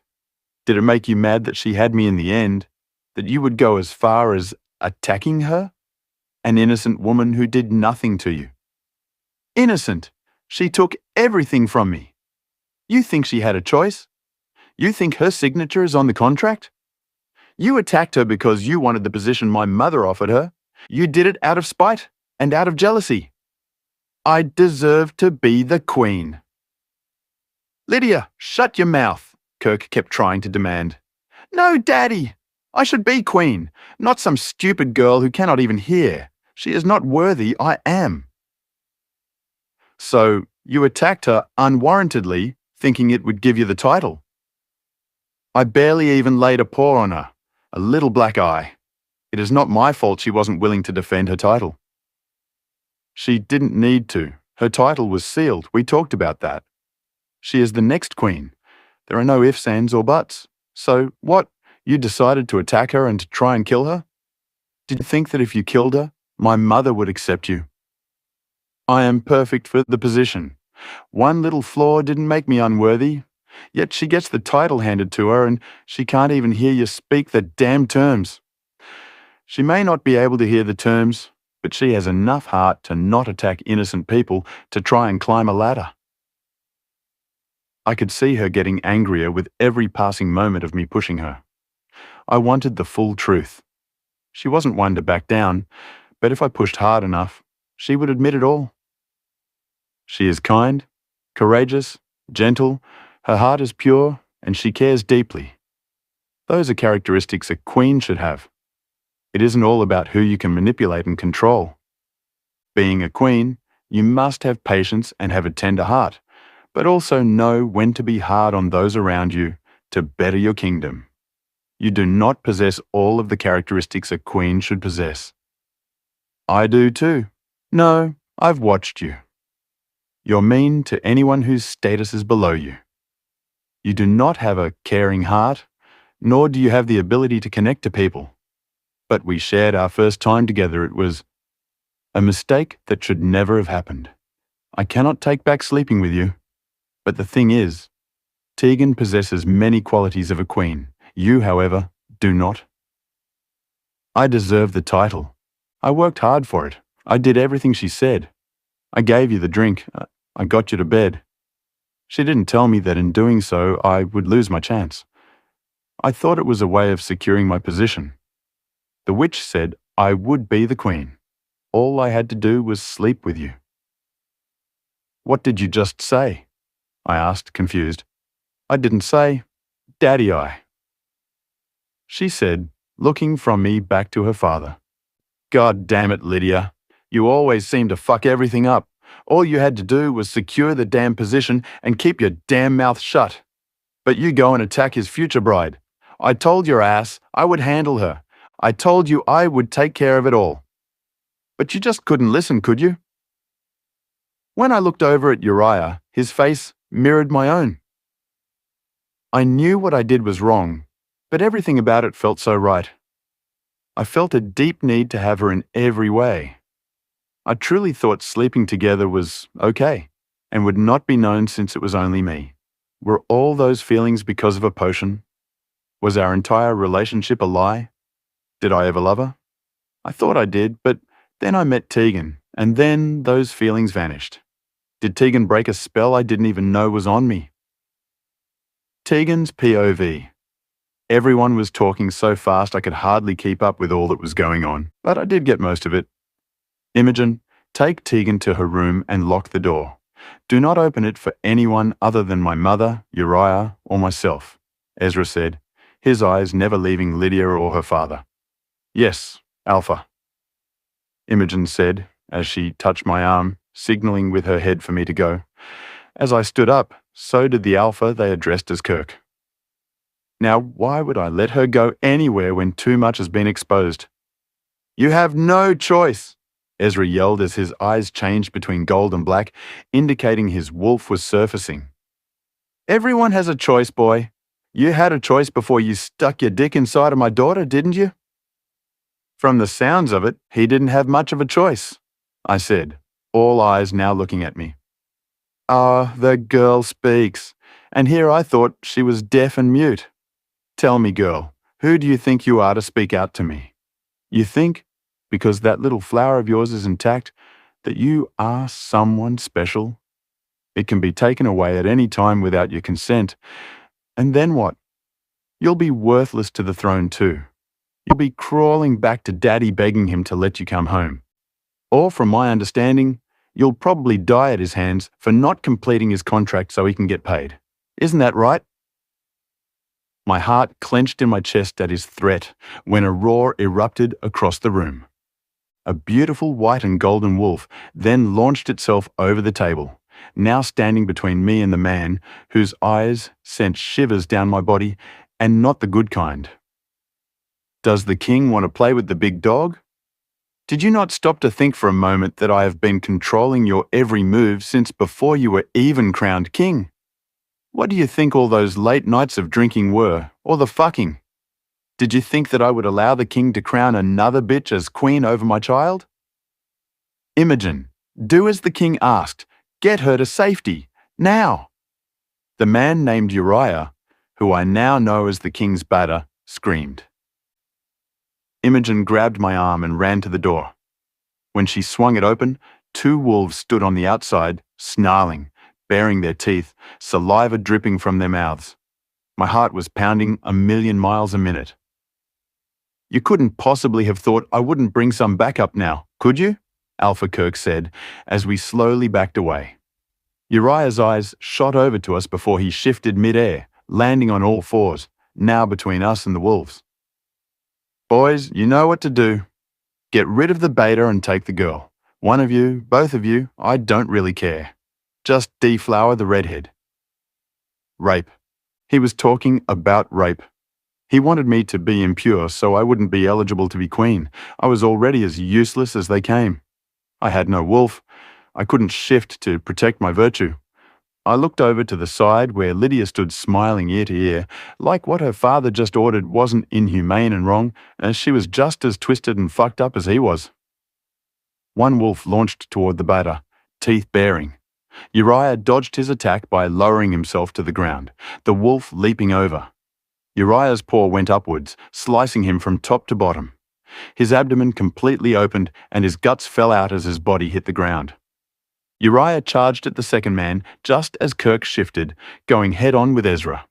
Did it make you mad that she had me in the end? That you would go as far as attacking her? An innocent woman who did nothing to you. Innocent. She took everything from me. You think she had a choice? You think her signature is on the contract? You attacked her because you wanted the position my mother offered her. You did it out of spite and out of jealousy. I deserve to be the queen. Lydia, shut your mouth, Kirk kept trying to demand. No, Daddy. I should be queen, not some stupid girl who cannot even hear. She is not worthy, I am. So, you attacked her unwarrantedly, thinking it would give you the title. I barely even laid a paw on her, a little black eye. It is not my fault she wasn't willing to defend her title. She didn't need to. Her title was sealed. We talked about that. She is the next queen. There are no ifs, ands, or buts. So, what? You decided to attack her and to try and kill her? Did you think that if you killed her, my mother would accept you? I am perfect for the position. One little flaw didn't make me unworthy. Yet she gets the title handed to her and she can't even hear you speak the damn terms. She may not be able to hear the terms, but she has enough heart to not attack innocent people to try and climb a ladder. I could see her getting angrier with every passing moment of me pushing her. I wanted the full truth. She wasn't one to back down, but if I pushed hard enough, she would admit it all. She is kind, courageous, gentle, her heart is pure, and she cares deeply. Those are characteristics a queen should have. It isn't all about who you can manipulate and control. Being a queen, you must have patience and have a tender heart, but also know when to be hard on those around you to better your kingdom. You do not possess all of the characteristics a queen should possess. I do too. No, I've watched you. You're mean to anyone whose status is below you. You do not have a caring heart, nor do you have the ability to connect to people. But we shared our first time together. It was a mistake that should never have happened. I cannot take back sleeping with you. But the thing is, Tegan possesses many qualities of a queen. You, however, do not. I deserve the title. I worked hard for it. I did everything she said. I gave you the drink. I got you to bed. She didn't tell me that in doing so, I would lose my chance. I thought it was a way of securing my position. The witch said I would be the queen. All I had to do was sleep with you. What did you just say? I asked, confused. I didn't say, Daddy, I. She said, looking from me back to her father. God damn it, Lydia. You always seem to fuck everything up. All you had to do was secure the damn position and keep your damn mouth shut. But you go and attack his future bride. I told your ass I would handle her. I told you I would take care of it all. But you just couldn't listen, could you? When I looked over at Uriah, his face mirrored my own. I knew what I did was wrong, but everything about it felt so right. I felt a deep need to have her in every way. I truly thought sleeping together was okay, and would not be known since it was only me. Were all those feelings because of a potion? Was our entire relationship a lie? Did I ever love her? I thought I did, but then I met Tegan, and then those feelings vanished. Did Tegan break a spell I didn't even know was on me? Tegan's POV. Everyone was talking so fast I could hardly keep up with all that was going on, but I did get most of it. Imogen, take Tegan to her room and lock the door. Do not open it for anyone other than my mother, Uriah, or myself, Ezra said, his eyes never leaving Lydia or her father. Yes, Alpha, Imogen said as she touched my arm, signaling with her head for me to go. As I stood up, so did the Alpha they addressed as Kirk. Now, why would I let her go anywhere when too much has been exposed? You have no choice, Ezra yelled as his eyes changed between gold and black, indicating his wolf was surfacing. Everyone has a choice, boy. You had a choice before you stuck your dick inside of my daughter, didn't you? From the sounds of it, he didn't have much of a choice, I said, all eyes now looking at me. Ah, the girl speaks, and here I thought she was deaf and mute. Tell me, girl, who do you think you are to speak out to me? You think, because that little flower of yours is intact, that you are someone special? It can be taken away at any time without your consent. And then what? You'll be worthless to the throne too. You'll be crawling back to Daddy begging him to let you come home. Or, from my understanding, you'll probably die at his hands for not completing his contract so he can get paid. Isn't that right? My heart clenched in my chest at his threat when a roar erupted across the room. A beautiful white and golden wolf then launched itself over the table, now standing between me and the man whose eyes sent shivers down my body, and not the good kind. Does the king want to play with the big dog? Did you not stop to think for a moment that I have been controlling your every move since before you were even crowned king? What do you think all those late nights of drinking were, or the fucking? Did you think that I would allow the king to crown another bitch as queen over my child? Imogen, do as the king asked. Get her to safety, now. The man named Uriah, who I now know as the king's badder, screamed. Imogen grabbed my arm and ran to the door. When she swung it open, 2 wolves stood on the outside, snarling, baring their teeth, saliva dripping from their mouths. My heart was pounding 1,000,000 miles a minute. You couldn't possibly have thought I wouldn't bring some backup now, could you? Alpha Kirk said, as we slowly backed away. Uriah's eyes shot over to us before he shifted mid-air, landing on all 4s, now between us and the wolves. Boys, you know what to do. Get rid of the beta and take the girl. One of you, both of you, I don't really care. Just deflower the redhead. Rape. He was talking about rape. He wanted me to be impure so I wouldn't be eligible to be queen. I was already as useless as they came. I had no wolf. I couldn't shift to protect my virtue. I looked over to the side where Lydia stood smiling ear to ear, like what her father just ordered wasn't inhumane and wrong, as she was just as twisted and fucked up as he was. One wolf launched toward the batter, teeth baring. Uriah dodged his attack by lowering himself to the ground, the wolf leaping over. Uriah's paw went upwards, slicing him from top to bottom. His abdomen completely opened and his guts fell out as his body hit the ground. Uriah charged at the second man just as Kirk shifted, going head-on with Ezra.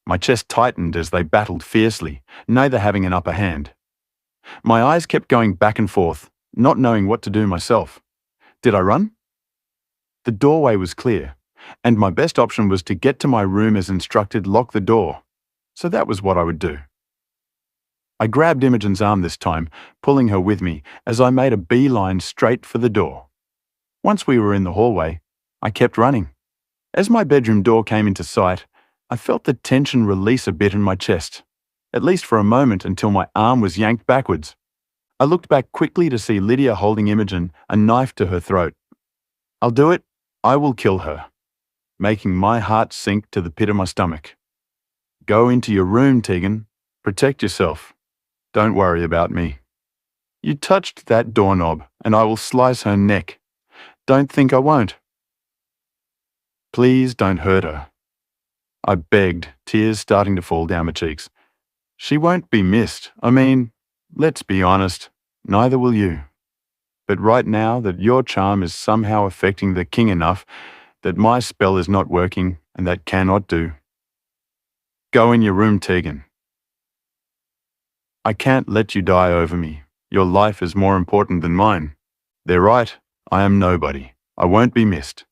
My chest tightened as they battled fiercely, neither having an upper hand. My eyes kept going back and forth, not knowing what to do myself. Did I run? The doorway was clear, and my best option was to get to my room as instructed, lock the door. So that was what I would do. I grabbed Imogen's arm this time, pulling her with me as I made a beeline straight for the door. Once we were in the hallway, I kept running. As my bedroom door came into sight, I felt the tension release a bit in my chest. at least for a moment until my arm was yanked backwards. I looked back quickly to see Lydia holding Imogen, a knife to her throat. I'll do it. I will kill her, making my heart sink to the pit of my stomach. Go into your room, Tegan. Protect yourself. Don't worry about me. You touched that doorknob, and I will slice her neck. Don't think I won't. Please don't hurt her. I begged, tears starting to fall down my cheeks. She won't be missed. I mean, let's be honest, neither will you. But right now that your charm is somehow affecting the king enough that my spell is not working and that cannot do. Go in your room, Tegan. I can't let you die over me. Your life is more important than mine. They're right. I am nobody. I won't be missed.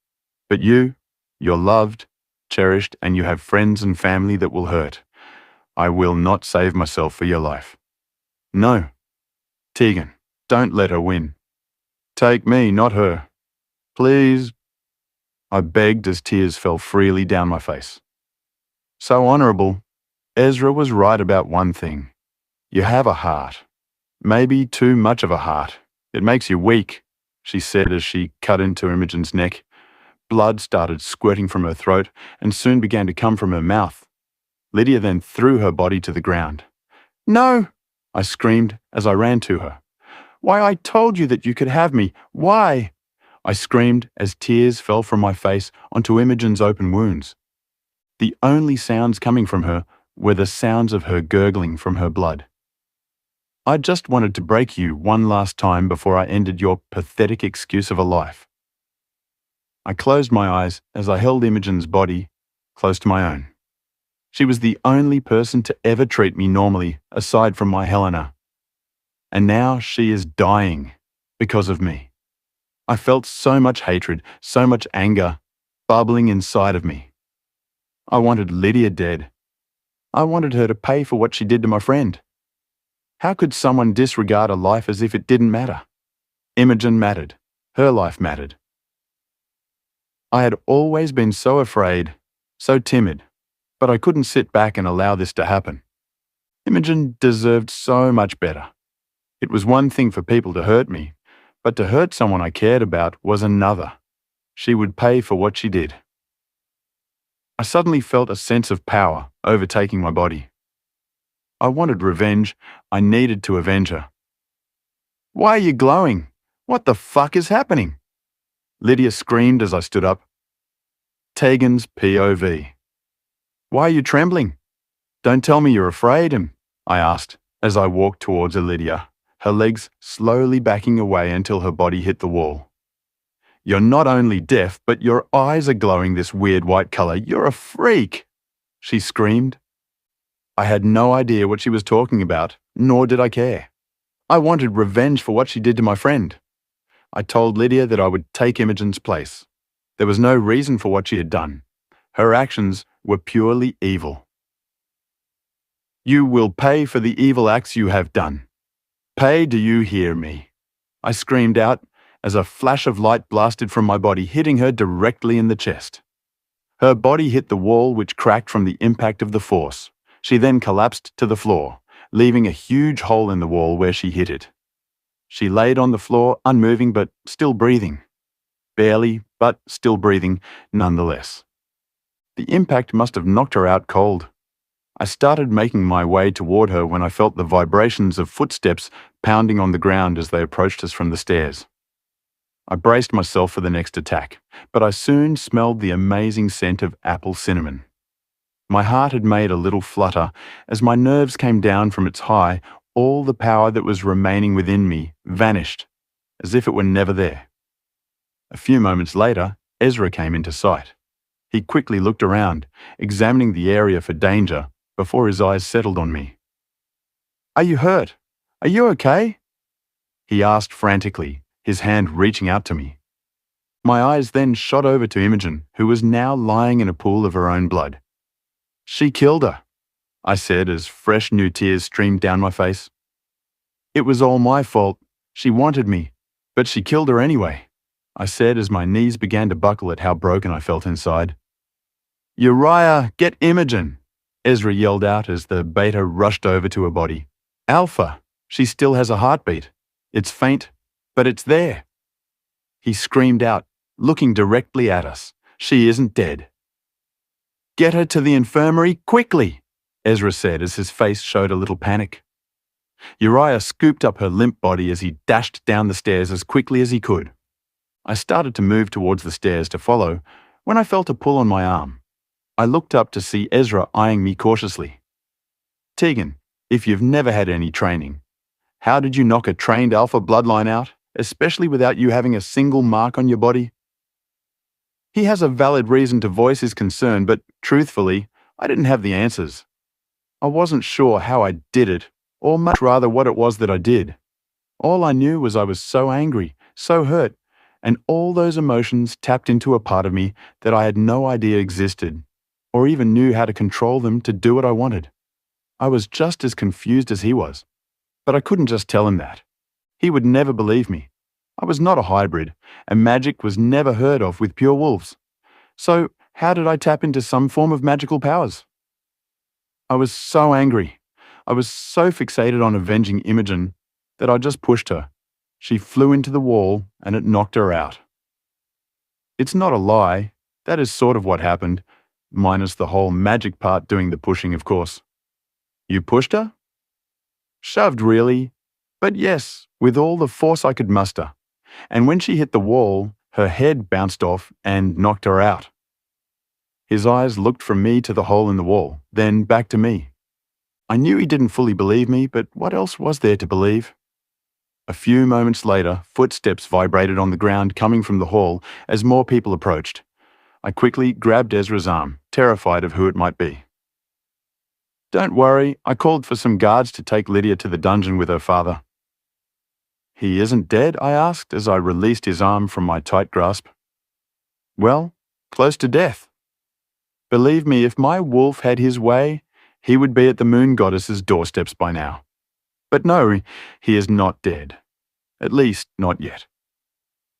But you're loved, cherished, and you have friends and family that will hurt. I will not save myself for your life. No. Tegan, don't let her win. Take me, not her. Please. I begged as tears fell freely down my face. So honorable. Ezra was right about one thing. You have a heart. Maybe too much of a heart. It makes you weak, she said as she cut into Imogen's neck. Blood started squirting from her throat and soon began to come from her mouth. Lydia then threw her body to the ground. No, I screamed as I ran to her. Why, I told you that you could have me. Why? I screamed as tears fell from my face onto Imogen's open wounds. The only sounds coming from her were the sounds of her gurgling from her blood. I just wanted to break you one last time before I ended your pathetic excuse of a life. I closed my eyes as I held Imogen's body close to my own. She was the only person to ever treat me normally, aside from my Helena. And now she is dying because of me. I felt so much hatred, so much anger, bubbling inside of me. I wanted Lydia dead. I wanted her to pay for what she did to my friend. How could someone disregard a life as if it didn't matter? Imogen mattered. Her life mattered. I had always been so afraid, so timid, but I couldn't sit back and allow this to happen. Imogen deserved so much better. It was one thing for people to hurt me, but to hurt someone I cared about was another. She would pay for what she did. I suddenly felt a sense of power overtaking my body. I wanted revenge. I needed to avenge her. Why are you glowing? What the fuck is happening? Lydia screamed as I stood up. Tegan's POV. Why are you trembling? Don't tell me you're afraid, I asked as I walked towards Lydia, her legs slowly backing away until her body hit the wall. You're not only deaf, but your eyes are glowing this weird white color. You're a freak, she screamed. I had no idea what she was talking about, nor did I care. I wanted revenge for what she did to my friend. I told Lydia that I would take Imogen's place. There was no reason for what she had done. Her actions were purely evil. You will pay for the evil acts you have done. Pay, do you hear me? I screamed out as a flash of light blasted from my body, hitting her directly in the chest. Her body hit the wall, which cracked from the impact of the force. She then collapsed to the floor, leaving a huge hole in the wall where she hit it. She laid on the floor, unmoving but still breathing. Barely, but still breathing nonetheless. The impact must have knocked her out cold. I started making my way toward her when I felt the vibrations of footsteps pounding on the ground as they approached us from the stairs. I braced myself for the next attack, but I soon smelled the amazing scent of apple cinnamon. My heart had made a little flutter as my nerves came down from its high. All the power that was remaining within me vanished, as if it were never there. A few moments later, Ezra came into sight. He quickly looked around, examining the area for danger before his eyes settled on me. Are you hurt? Are you okay? He asked frantically, his hand reaching out to me. My eyes then shot over to Imogen, who was now lying in a pool of her own blood. She killed her, I said as fresh new tears streamed down my face. It was all my fault. She wanted me, but she killed her anyway, I said as my knees began to buckle at how broken I felt inside. Uriah, get Imogen. Ezra yelled out as the beta rushed over to her body. Alpha! She still has a heartbeat. It's faint, but it's there. He screamed out, looking directly at us. She isn't dead. Get her to the infirmary quickly, Ezra said as his face showed a little panic. Uriah scooped up her limp body as he dashed down the stairs as quickly as he could. I started to move towards the stairs to follow when I felt a pull on my arm. I looked up to see Ezra eyeing me cautiously. Tegan, if you've never had any training, how did you knock a trained alpha bloodline out, especially without you having a single mark on your body? He has a valid reason to voice his concern, but truthfully, I didn't have the answers. I wasn't sure how I did it, or much rather what it was that I did. All I knew was I was so angry, so hurt, and all those emotions tapped into a part of me that I had no idea existed, or even knew how to control them to do what I wanted. I was just as confused as he was, but I couldn't just tell him that. He would never believe me. I was not a hybrid, and magic was never heard of with pure wolves. So how did I tap into some form of magical powers? I was so angry. I was so fixated on avenging Imogen that I just pushed her. She flew into the wall and it knocked her out. It's not a lie. That is sort of what happened, minus the whole magic part doing the pushing, of course. You pushed her? Shoved, really. But yes, with all the force I could muster. And when she hit the wall, her head bounced off and knocked her out. His eyes looked from me to the hole in the wall, then back to me. I knew he didn't fully believe me, but what else was there to believe? A few moments later, footsteps vibrated on the ground coming from the hall as more people approached. I quickly grabbed Ezra's arm, terrified of who it might be. Don't worry, I called for some guards to take Lydia to the dungeon with her father. He isn't dead? I asked as I released his arm from my tight grasp. Well, close to death. Believe me, if my wolf had his way, he would be at the moon goddess's doorsteps by now. But no, he is not dead. At least, not yet.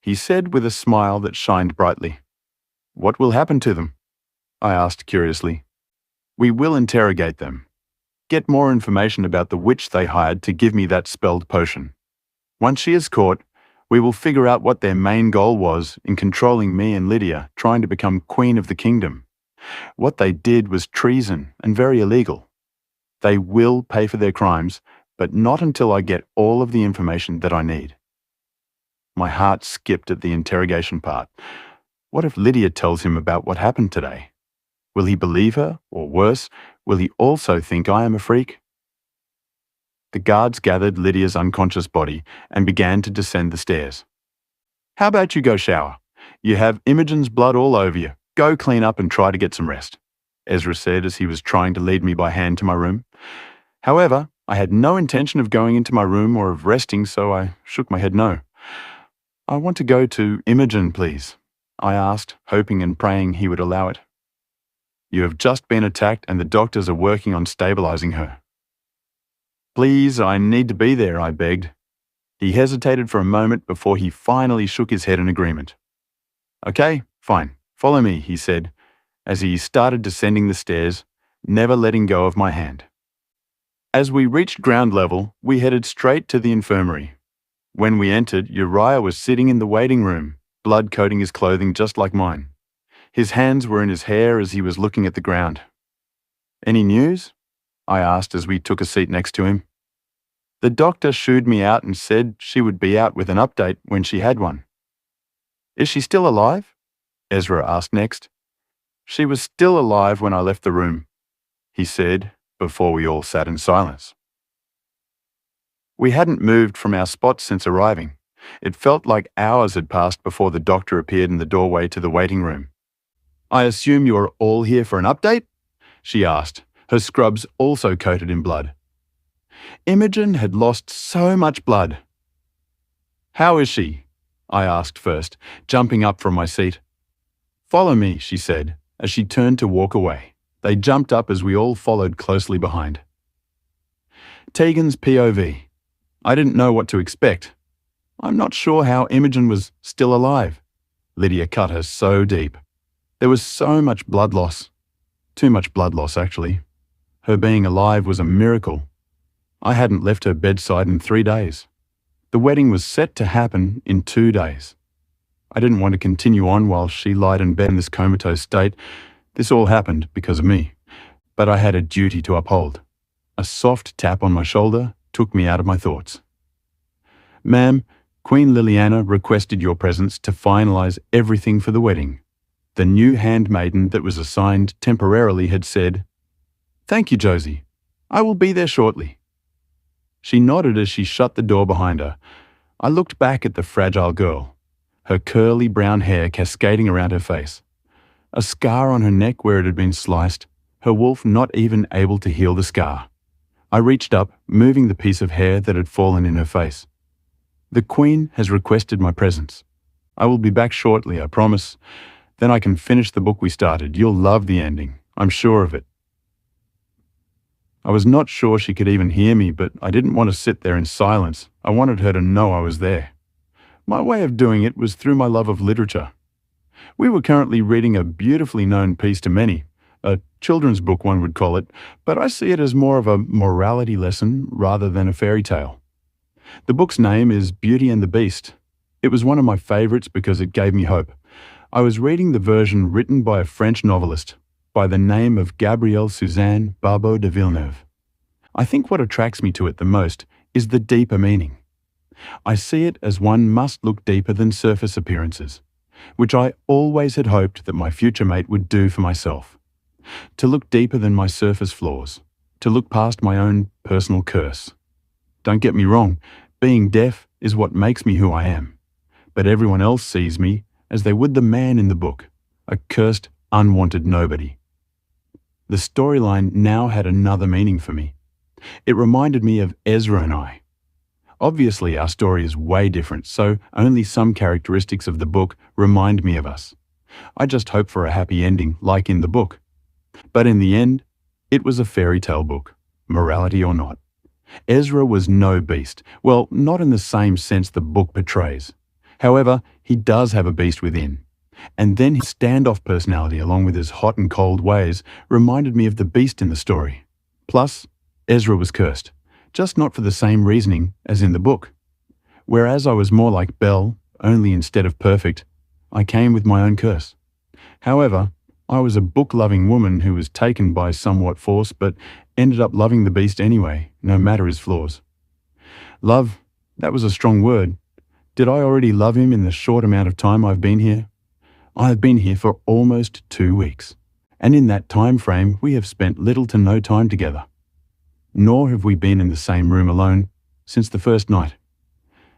He said with a smile that shined brightly. What will happen to them? I asked curiously. We will interrogate them. Get more information about the witch they hired to give me that spelled potion. Once she is caught, we will figure out what their main goal was in controlling me and Lydia, trying to become queen of the kingdom. What they did was treason and very illegal. They will pay for their crimes, but not until I get all of the information that I need. My heart skipped at the interrogation part. What if Lydia tells him about what happened today? Will he believe her, or worse, will he also think I am a freak? The guards gathered Lydia's unconscious body and began to descend the stairs. How about you go shower? You have Imogen's blood all over you. Go clean up and try to get some rest, Ezra said as he was trying to lead me by hand to my room. However, I had no intention of going into my room or of resting, so I shook my head no. I want to go to Imogen, please, I asked, hoping and praying he would allow it. You have just been attacked and the doctors are working on stabilizing her. Please, I need to be there, I begged. He hesitated for a moment before he finally shook his head in agreement. Okay, fine, follow me, he said, as he started descending the stairs, never letting go of my hand. As we reached ground level, we headed straight to the infirmary. When we entered, Uriah was sitting in the waiting room, blood coating his clothing just like mine. His hands were in his hair as he was looking at the ground. Any news? I asked as we took a seat next to him. The doctor shooed me out and said she would be out with an update when she had one. Is she still alive? Ezra asked next. She was still alive when I left the room, he said, before we all sat in silence. We hadn't moved from our spot since arriving. It felt like hours had passed before the doctor appeared in the doorway to the waiting room. I assume you are all here for an update? She asked, her scrubs also coated in blood. Imogen had lost so much blood. How is she? I asked first, jumping up from my seat. Follow me, she said, as she turned to walk away. They jumped up as we all followed closely behind. Tegan's POV. I didn't know what to expect. I'm not sure how Imogen was still alive. Lydia cut her so deep. There was so much blood loss. Too much blood loss, actually. Her being alive was a miracle. I hadn't left her bedside in 3 days. The wedding was set to happen in 2 days. I didn't want to continue on while she lied in bed in this comatose state. This all happened because of me. But I had a duty to uphold. A soft tap on my shoulder took me out of my thoughts. "Ma'am, Queen Liliana requested your presence to finalize everything for the wedding." The new handmaiden that was assigned temporarily had said, "Thank you, Josie. I will be there shortly." She nodded as she shut the door behind her. I looked back at the fragile girl, her curly brown hair cascading around her face, a scar on her neck where it had been sliced, her wolf not even able to heal the scar. I reached up, moving the piece of hair that had fallen in her face. "The Queen has requested my presence. I will be back shortly, I promise. Then I can finish the book we started. You'll love the ending. I'm sure of it." I was not sure she could even hear me, but I didn't want to sit there in silence. I wanted her to know I was there. My way of doing it was through my love of literature. We were currently reading a beautifully known piece to many, a children's book one would call it, but I see it as more of a morality lesson rather than a fairy tale. The book's name is Beauty and the Beast. It was one of my favorites because it gave me hope. I was reading the version written by a French novelist by the name of Gabrielle Suzanne Barbeau de Villeneuve. I think what attracts me to it the most is the deeper meaning. I see it as one must look deeper than surface appearances, which I always had hoped that my future mate would do for myself. To look deeper than my surface flaws, to look past my own personal curse. Don't get me wrong, being deaf is what makes me who I am, but everyone else sees me as they would the man in the book, a cursed, unwanted nobody. The storyline now had another meaning for me. It reminded me of Ezra and I. Obviously, our story is way different, so only some characteristics of the book remind me of us. I just hope for a happy ending, like in the book. But in the end, it was a fairy tale book, morality or not. Ezra was no beast. Well, not in the same sense the book portrays. However, he does have a beast within. And then his standoff personality, along with his hot and cold ways, reminded me of the beast in the story. Plus, Ezra was cursed, just not for the same reasoning as in the book. Whereas I was more like Belle, only instead of perfect, I came with my own curse. However, I was a book-loving woman who was taken by somewhat force, but ended up loving the beast anyway, no matter his flaws. Love, that was a strong word. Did I already love him in the short amount of time I've been here? I have been here for almost 2 weeks, and in that time frame we have spent little to no time together. Nor have we been in the same room alone since the first night.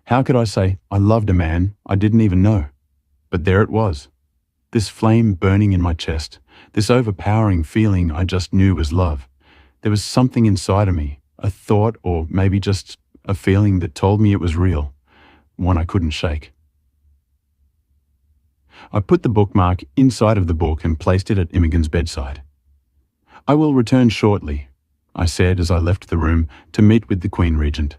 How could I say I loved a man I didn't even know? But there it was. This flame burning in my chest, this overpowering feeling I just knew was love. There was something inside of me, a thought or maybe just a feeling that told me it was real, one I couldn't shake. I put the bookmark inside of the book and placed it at Imogen's bedside. "I will return shortly," I said as I left the room to meet with the Queen Regent.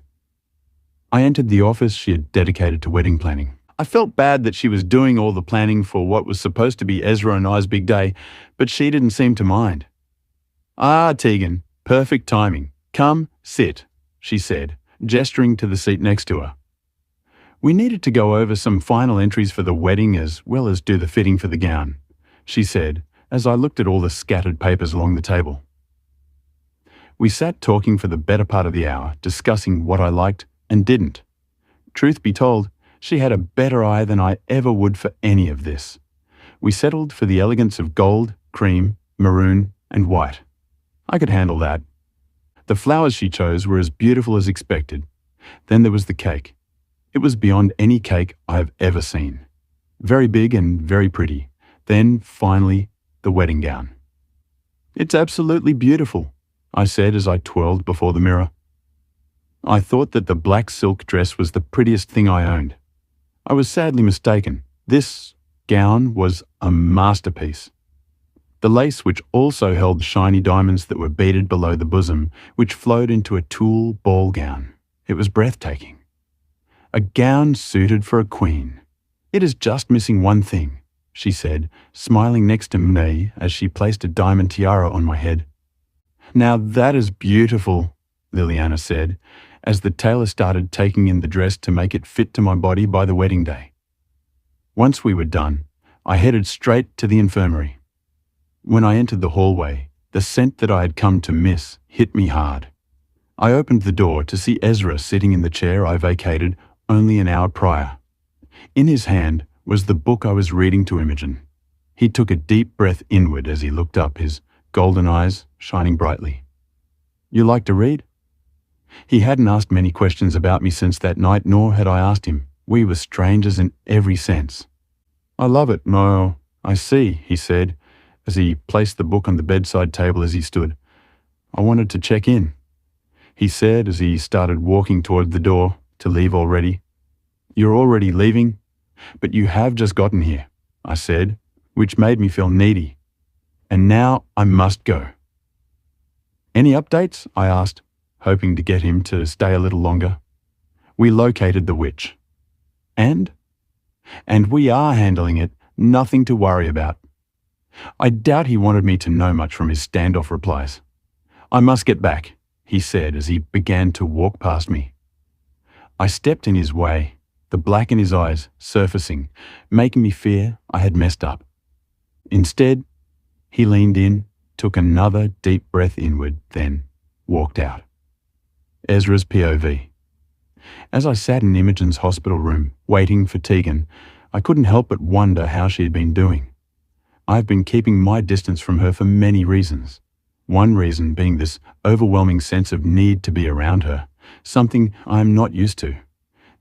I entered the office she had dedicated to wedding planning. I felt bad that she was doing all the planning for what was supposed to be Ezra and I's big day, but she didn't seem to mind. "Ah, Tegan, perfect timing. Come, sit," she said, gesturing to the seat next to her. "We needed to go over some final entries for the wedding as well as do the fitting for the gown," she said, as I looked at all the scattered papers along the table. We sat talking for the better part of the hour, discussing what I liked and didn't. Truth be told, she had a better eye than I ever would for any of this. We settled for the elegance of gold, cream, maroon, and white. I could handle that. The flowers she chose were as beautiful as expected. Then there was the cake. It was beyond any cake I have ever seen. Very big and very pretty. Then, finally, the wedding gown. "It's absolutely beautiful," I said as I twirled before the mirror. I thought that the black silk dress was the prettiest thing I owned. I was sadly mistaken. This gown was a masterpiece. The lace, which also held shiny diamonds that were beaded below the bosom, which flowed into a tulle ball gown. It was breathtaking. A gown suited for a queen. "It is just missing one thing," she said, smiling next to me as she placed a diamond tiara on my head. Now that is beautiful, Liliana said, as the tailor started taking in the dress to make it fit to my body by the wedding day. Once we were done, I headed straight to the infirmary. When I entered the hallway, the scent that I had come to miss hit me hard. I opened the door to see Ezra sitting in the chair I vacated only an hour prior. In his hand was the book I was reading to Imogen. He took a deep breath inward as he looked up, his golden eyes shining brightly. "You like to read?" He hadn't asked many questions about me since that night, nor had I asked him. We were strangers in every sense. "I love it, Mo. I see," he said, as he placed the book on the bedside table as he stood. "I wanted to check in," he said as he started walking toward the door to leave already. "You're already leaving? But you have just gotten here," I said, which made me feel needy. "And now I must go." "Any updates?" I asked, hoping to get him to stay a little longer. "We located the witch." "And?" "And we are handling it, nothing to worry about." I doubt he wanted me to know much from his standoff replies. "I must get back," he said as he began to walk past me. I stepped in his way, the black in his eyes surfacing, making me fear I had messed up. Instead, he leaned in, took another deep breath inward, then walked out. Ezra's POV. As I sat in Imogen's hospital room, waiting for Tegan, I couldn't help but wonder how she had been doing. I've been keeping my distance from her for many reasons. One reason being this overwhelming sense of need to be around her, something I'm not used to.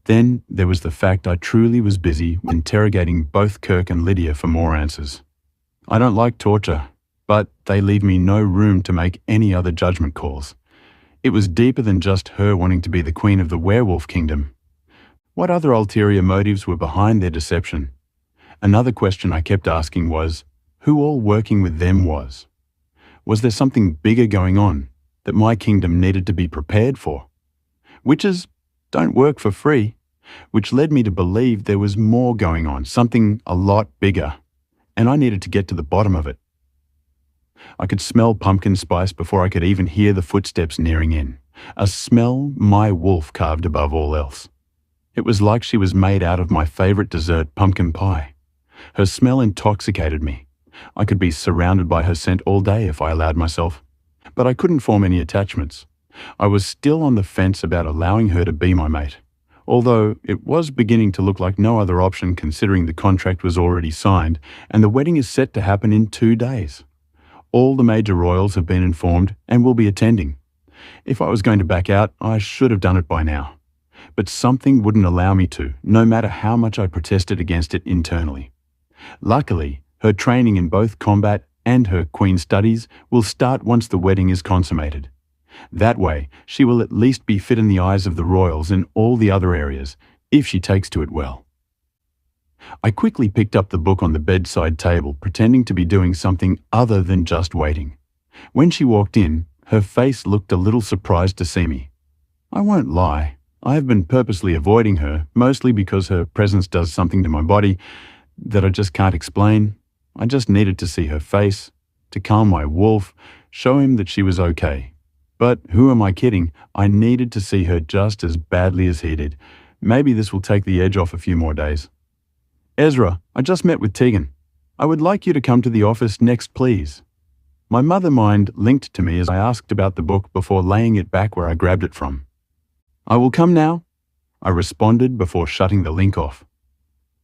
Then there was the fact I truly was busy interrogating both Kirk and Lydia for more answers. I don't like torture, but they leave me no room to make any other judgment calls. It was deeper than just her wanting to be the queen of the werewolf kingdom. What other ulterior motives were behind their deception? Another question I kept asking was, who all working with them was? Was there something bigger going on that my kingdom needed to be prepared for? Witches don't work for free, which led me to believe there was more going on, something a lot bigger, and I needed to get to the bottom of it. I could smell pumpkin spice before I could even hear the footsteps nearing in, a smell my wolf carved above all else. It was like she was made out of my favorite dessert, pumpkin pie. Her smell intoxicated me. I could be surrounded by her scent all day if I allowed myself, but I couldn't form any attachments. I was still on the fence about allowing her to be my mate, although it was beginning to look like no other option considering the contract was already signed and the wedding is set to happen in 2 days. All the major royals have been informed and will be attending. If I was going to back out, I should have done it by now. But something wouldn't allow me to, no matter how much I protested against it internally. Luckily, her training in both combat and her queen studies will start once the wedding is consummated. That way, she will at least be fit in the eyes of the royals in all the other areas, if she takes to it well. I quickly picked up the book on the bedside table, pretending to be doing something other than just waiting. When she walked in, her face looked a little surprised to see me. I won't lie, I have been purposely avoiding her, mostly because her presence does something to my body that I just can't explain. I just needed to see her face, to calm my wolf, show him that she was okay. But who am I kidding? I needed to see her just as badly as he did. Maybe this will take the edge off a few more days. "Ezra, I just met with Tegan. I would like you to come to the office next, please." My mother mind linked to me as I asked about the book before laying it back where I grabbed it from. "I will come now," I responded before shutting the link off.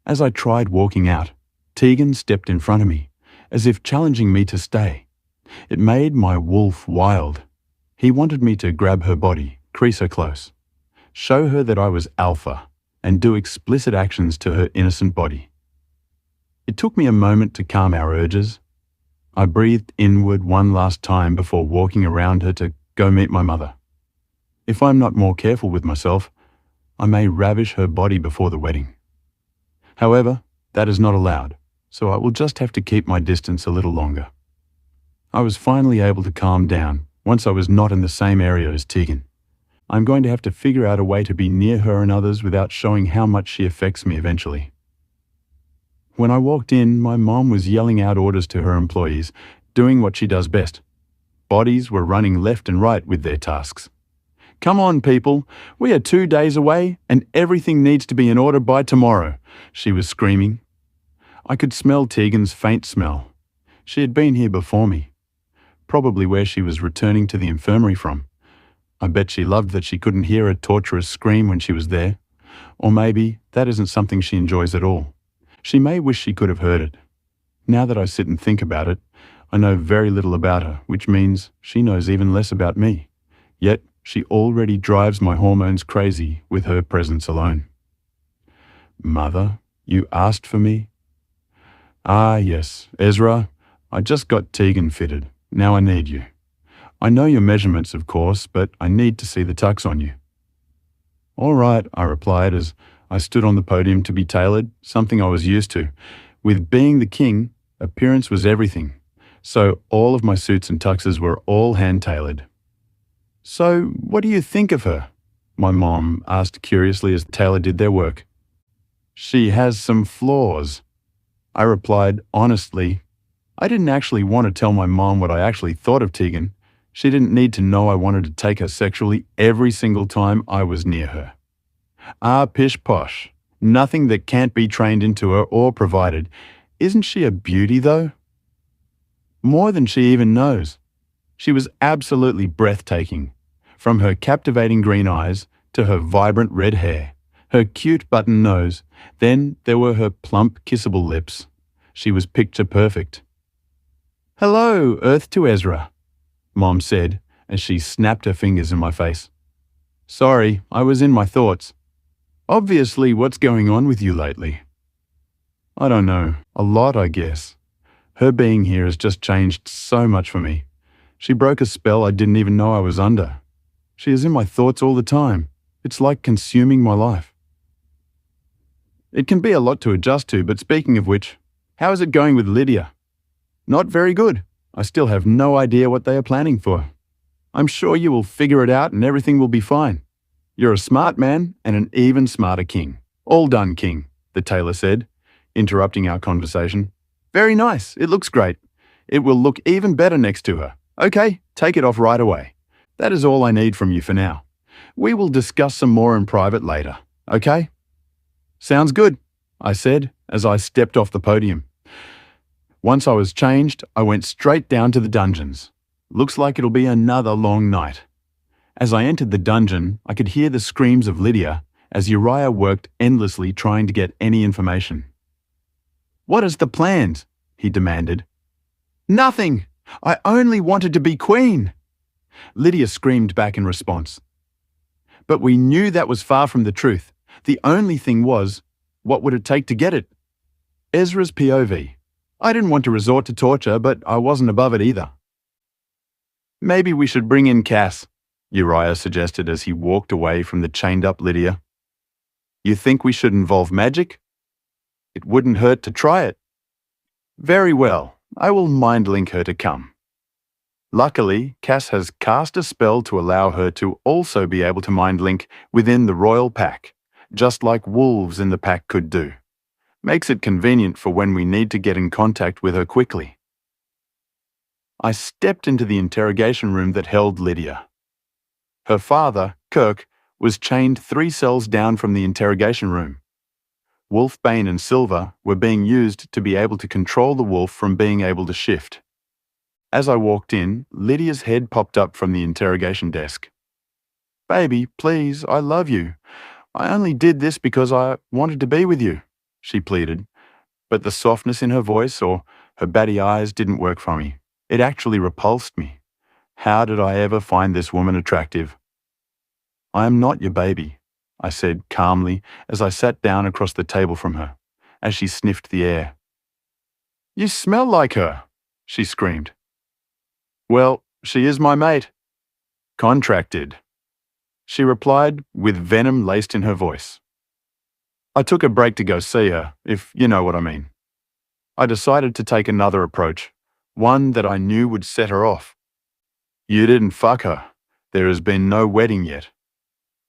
As I tried walking out, Tegan stepped in front of me, as if challenging me to stay. It made my wolf wild. He wanted me to grab her body, crease her close, show her that I was alpha, and do explicit actions to her innocent body. It took me a moment to calm our urges. I breathed inward one last time before walking around her to go meet my mother. If I'm not more careful with myself, I may ravish her body before the wedding. However, that is not allowed, so I will just have to keep my distance a little longer. I was finally able to calm down once I was not in the same area as Tegan. I'm going to have to figure out a way to be near her and others without showing how much she affects me eventually. When I walked in, my mom was yelling out orders to her employees, doing what she does best. Bodies were running left and right with their tasks. "Come on, people. We are 2 days away and everything needs to be in order by tomorrow," she was screaming. I could smell Tegan's faint smell. She had been here before me, probably where she was returning to the infirmary from. I bet she loved that she couldn't hear a torturous scream when she was there. Or maybe that isn't something she enjoys at all. She may wish she could have heard it. Now that I sit and think about it, I know very little about her, which means she knows even less about me. Yet, she already drives my hormones crazy with her presence alone. "Mother, you asked for me?" "Ah, yes, Ezra. I just got Tegan fitted. Now I need you. I know your measurements, of course, but I need to see the tux on you." "All right," I replied as I stood on the podium to be tailored, something I was used to. With being the king, appearance was everything, so all of my suits and tuxes were all hand-tailored. "So, what do you think of her?" my mom asked curiously as the tailor did their work. "She has some flaws," I replied honestly. I didn't actually want to tell my mom what I actually thought of Tegan. She didn't need to know I wanted to take her sexually every single time I was near her. "Ah, pish-posh. Nothing that can't be trained into her or provided. Isn't she a beauty, though?" More than she even knows. She was absolutely breathtaking. From her captivating green eyes to her vibrant red hair, her cute button nose, then there were her plump, kissable lips. She was picture perfect. "Hello, Earth to Ezra," Mom said as she snapped her fingers in my face. "Sorry, I was in my thoughts. Obviously, what's going on with you lately?" "I don't know. A lot, I guess. Her being here has just changed so much for me. She broke a spell I didn't even know I was under. She is in my thoughts all the time. It's like consuming my life." "It can be a lot to adjust to, but speaking of which, how is it going with Lydia?" "Not very good. I still have no idea what they are planning for. I'm sure you will figure it out and everything will be fine. You're a smart man and an even smarter king." "All done, King," the tailor said, interrupting our conversation. "Very nice. It looks great. It will look even better next to her. Okay, take it off right away. That is all I need from you for now. We will discuss some more in private later, okay?" "Sounds good," I said as I stepped off the podium. Once I was changed, I went straight down to the dungeons. Looks like it'll be another long night. As I entered the dungeon, I could hear the screams of Lydia as Uriah worked endlessly trying to get any information. "What is the plans?" he demanded. "Nothing! I only wanted to be queen!" Lydia screamed back in response. But we knew that was far from the truth. The only thing was, what would it take to get it? Ezra's POV. I didn't want to resort to torture, but I wasn't above it either. "Maybe we should bring in Cass," Uriah suggested as he walked away from the chained-up Lydia. "You think we should involve magic?" "It wouldn't hurt to try it." "Very well, I will mind-link her to come." Luckily, Cass has cast a spell to allow her to also be able to mind-link within the royal pack, just like wolves in the pack could do. Makes it convenient for when we need to get in contact with her quickly. I stepped into the interrogation room that held Lydia. Her father, Kirk, was chained 3 cells down from the interrogation room. Wolfbane and Silver were being used to be able to control the wolf from being able to shift. As I walked in, Lydia's head popped up from the interrogation desk. "Baby, please, I love you. I only did this because I wanted to be with you," she pleaded. But the softness in her voice or her batty eyes didn't work for me. It actually repulsed me. How did I ever find this woman attractive? "I am not your baby," I said calmly as I sat down across the table from her, as she sniffed the air. "You smell like her," she screamed. "Well, she is my mate." "Contracted," she replied with venom laced in her voice. I took a break to go see her, if you know what I mean. I decided to take another approach, one that I knew would set her off. "You didn't fuck her. There has been no wedding yet."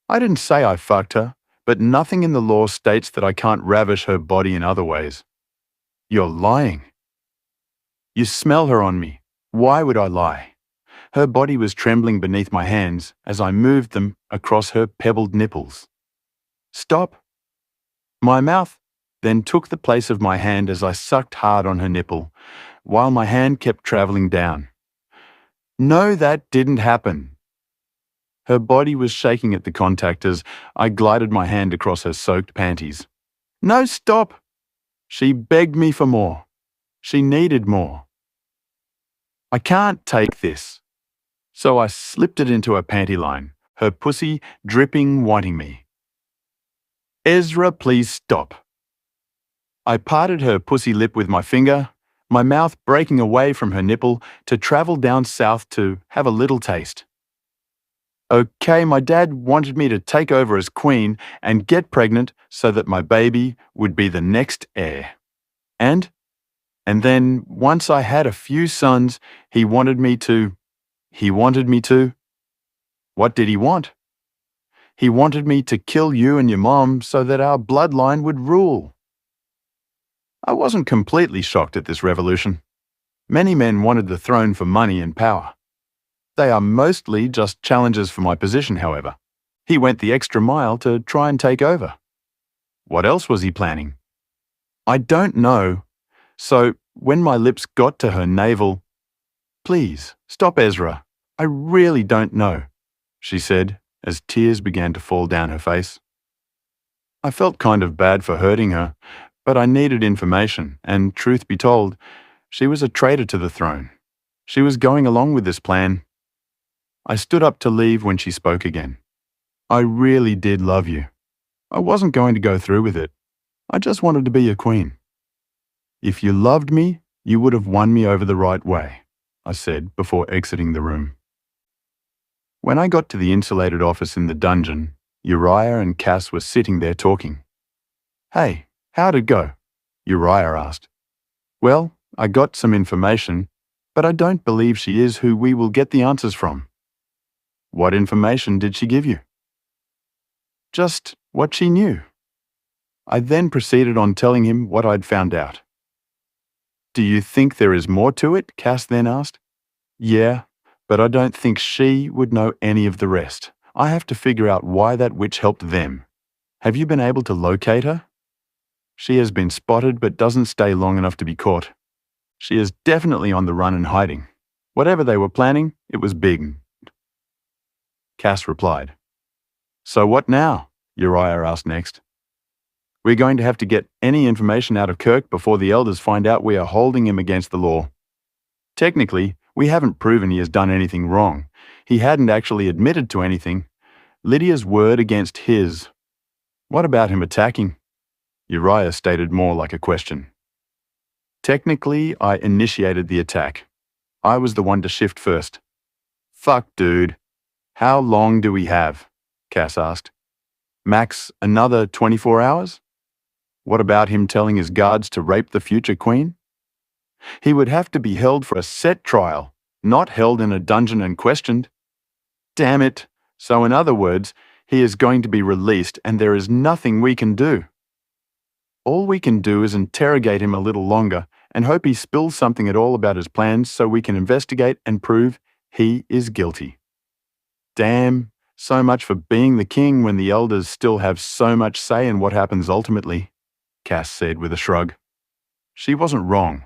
"I didn't say I fucked her, but nothing in the law states that I can't ravish her body in other ways." "You're lying." "You smell her on me. Why would I lie? Her body was trembling beneath my hands as I moved them across her pebbled nipples. Stop! My mouth then took the place of my hand as I sucked hard on her nipple, while my hand kept traveling down. No, that didn't happen. Her body was shaking at the contact as I glided my hand across her soaked panties. No, stop! She begged me for more. She needed more. I can't take this. So I slipped it into her panty line, her pussy dripping, wanting me. Ezra, please stop. I parted her pussy lip with my finger, my mouth breaking away from her nipple to travel down south to have a little taste. Okay, my dad wanted me to take over as queen and get pregnant so that my baby would be the next heir. And then once I had a few sons, he wanted me to... What did he want? He wanted me to kill you and your mom so that our bloodline would rule. I wasn't completely shocked at this revolution. Many men wanted the throne for money and power. They are mostly just challenges for my position, however. He went the extra mile to try and take over. What else was he planning? I don't know. So, when my lips got to her navel, "Please, stop, Ezra. I really don't know," she said, as tears began to fall down her face. I felt kind of bad for hurting her, but I needed information, and truth be told, she was a traitor to the throne. She was going along with this plan. I stood up to leave when she spoke again. I really did love you. I wasn't going to go through with it. I just wanted to be your queen. If you loved me, you would have won me over the right way, I said before exiting the room. When I got to the insulated office in the dungeon, Uriah and Cass were sitting there talking. Hey, how'd it go? Uriah asked. Well, I got some information, but I don't believe she is who we will get the answers from. What information did she give you? Just what she knew. I then proceeded on telling him what I'd found out. Do you think there is more to it? Cass then asked. Yeah, but I don't think she would know any of the rest. I have to figure out why that witch helped them. Have you been able to locate her? She has been spotted but doesn't stay long enough to be caught. She is definitely on the run and hiding. Whatever they were planning, it was big. Cass replied. So what now? Uriah asked next. We're going to have to get any information out of Kirk before the elders find out we are holding him against the law. Technically, we haven't proven he has done anything wrong. He hadn't actually admitted to anything. Lydia's word against his. What about him attacking? Uriah stated more like a question. Technically, I initiated the attack. I was the one to shift first. Fuck, dude. How long do we have? Cass asked. Max, another 24 hours? What about him telling his guards to rape the future queen? He would have to be held for a set trial, not held in a dungeon and questioned. Damn it. So in other words, he is going to be released and there is nothing we can do. All we can do is interrogate him a little longer and hope he spills something at all about his plans so we can investigate and prove he is guilty. Damn, so much for being the king when the elders still have so much say in what happens ultimately, Cass said with a shrug. She wasn't wrong.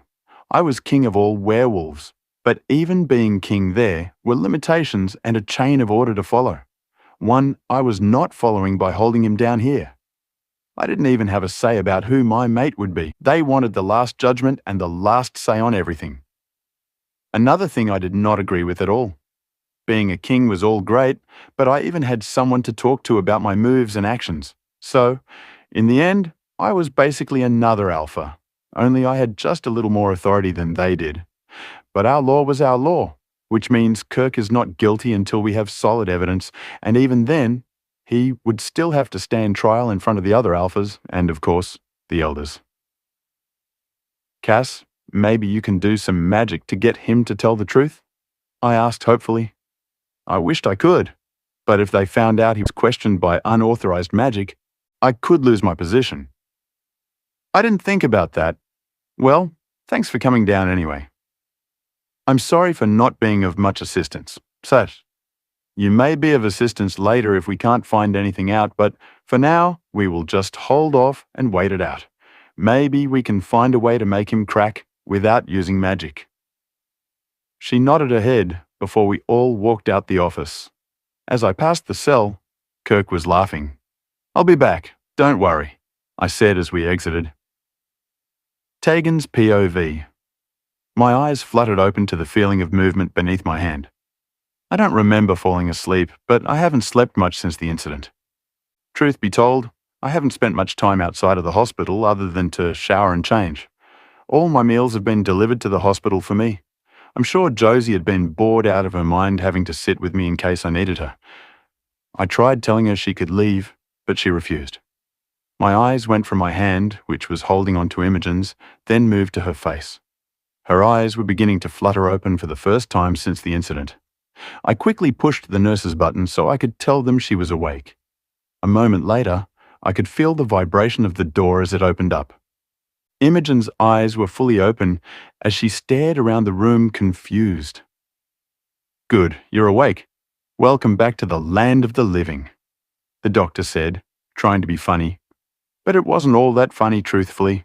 I was king of all werewolves, but even being king there were limitations and a chain of order to follow. One I was not following by holding him down here. I didn't even have a say about who my mate would be. They wanted the last judgment and the last say on everything. Another thing I did not agree with at all. Being a king was all great, but I even had someone to talk to about my moves and actions. So, in the end, I was basically another alpha, only I had just a little more authority than they did. But our law was our law, which means Kirk is not guilty until we have solid evidence, and even then, he would still have to stand trial in front of the other alphas and, of course, the elders. Cass, maybe you can do some magic to get him to tell the truth? I asked hopefully. I wished I could, but if they found out he was questioned by unauthorized magic, I could lose my position. I didn't think about that. Well, thanks for coming down anyway. I'm sorry for not being of much assistance. Sat, you may be of assistance later if we can't find anything out, but for now, we will just hold off and wait it out. Maybe we can find a way to make him crack without using magic. She nodded her head before we all walked out the office. As I passed the cell, Kirk was laughing. I'll be back, don't worry, I said as we exited. Tegan's POV. My eyes fluttered open to the feeling of movement beneath my hand. I don't remember falling asleep, but I haven't slept much since the incident. Truth be told, I haven't spent much time outside of the hospital other than to shower and change. All my meals have been delivered to the hospital for me. I'm sure Josie had been bored out of her mind having to sit with me in case I needed her. I tried telling her she could leave, but she refused. My eyes went from my hand, which was holding onto Imogen's, then moved to her face. Her eyes were beginning to flutter open for the first time since the incident. I quickly pushed the nurse's button so I could tell them she was awake. A moment later, I could feel the vibration of the door as it opened up. Imogen's eyes were fully open as she stared around the room confused. Good, you're awake. Welcome back to the land of the living, the doctor said, trying to be funny. But it wasn't all that funny, truthfully.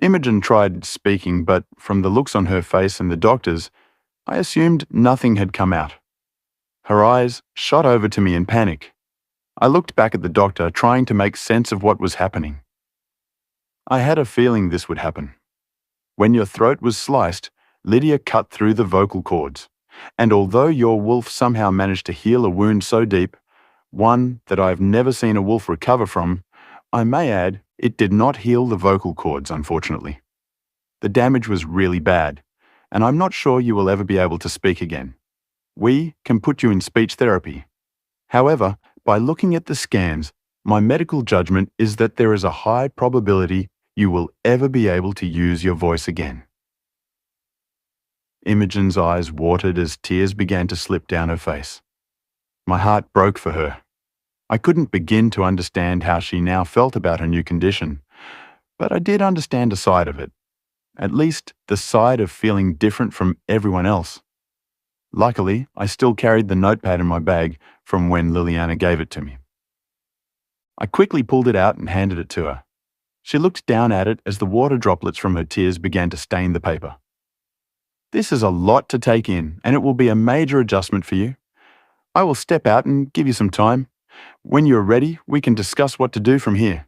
Imogen tried speaking, but from the looks on her face and the doctor's, I assumed nothing had come out. Her eyes shot over to me in panic. I looked back at the doctor, trying to make sense of what was happening. I had a feeling this would happen. When your throat was sliced, Lydia cut through the vocal cords, and although your wolf somehow managed to heal a wound so deep, one that I've never seen a wolf recover from, I may add, it did not heal the vocal cords, unfortunately. The damage was really bad, and I'm not sure you will ever be able to speak again. We can put you in speech therapy. However, by looking at the scans, my medical judgment is that there is a high probability you will ever be able to use your voice again. Imogen's eyes watered as tears began to slip down her face. My heart broke for her. I couldn't begin to understand how she now felt about her new condition, but I did understand a side of it. At least the side of feeling different from everyone else. Luckily, I still carried the notepad in my bag from when Liliana gave it to me. I quickly pulled it out and handed it to her. She looked down at it as the water droplets from her tears began to stain the paper. This is a lot to take in, and it will be a major adjustment for you. I will step out and give you some time. When you're ready, we can discuss what to do from here.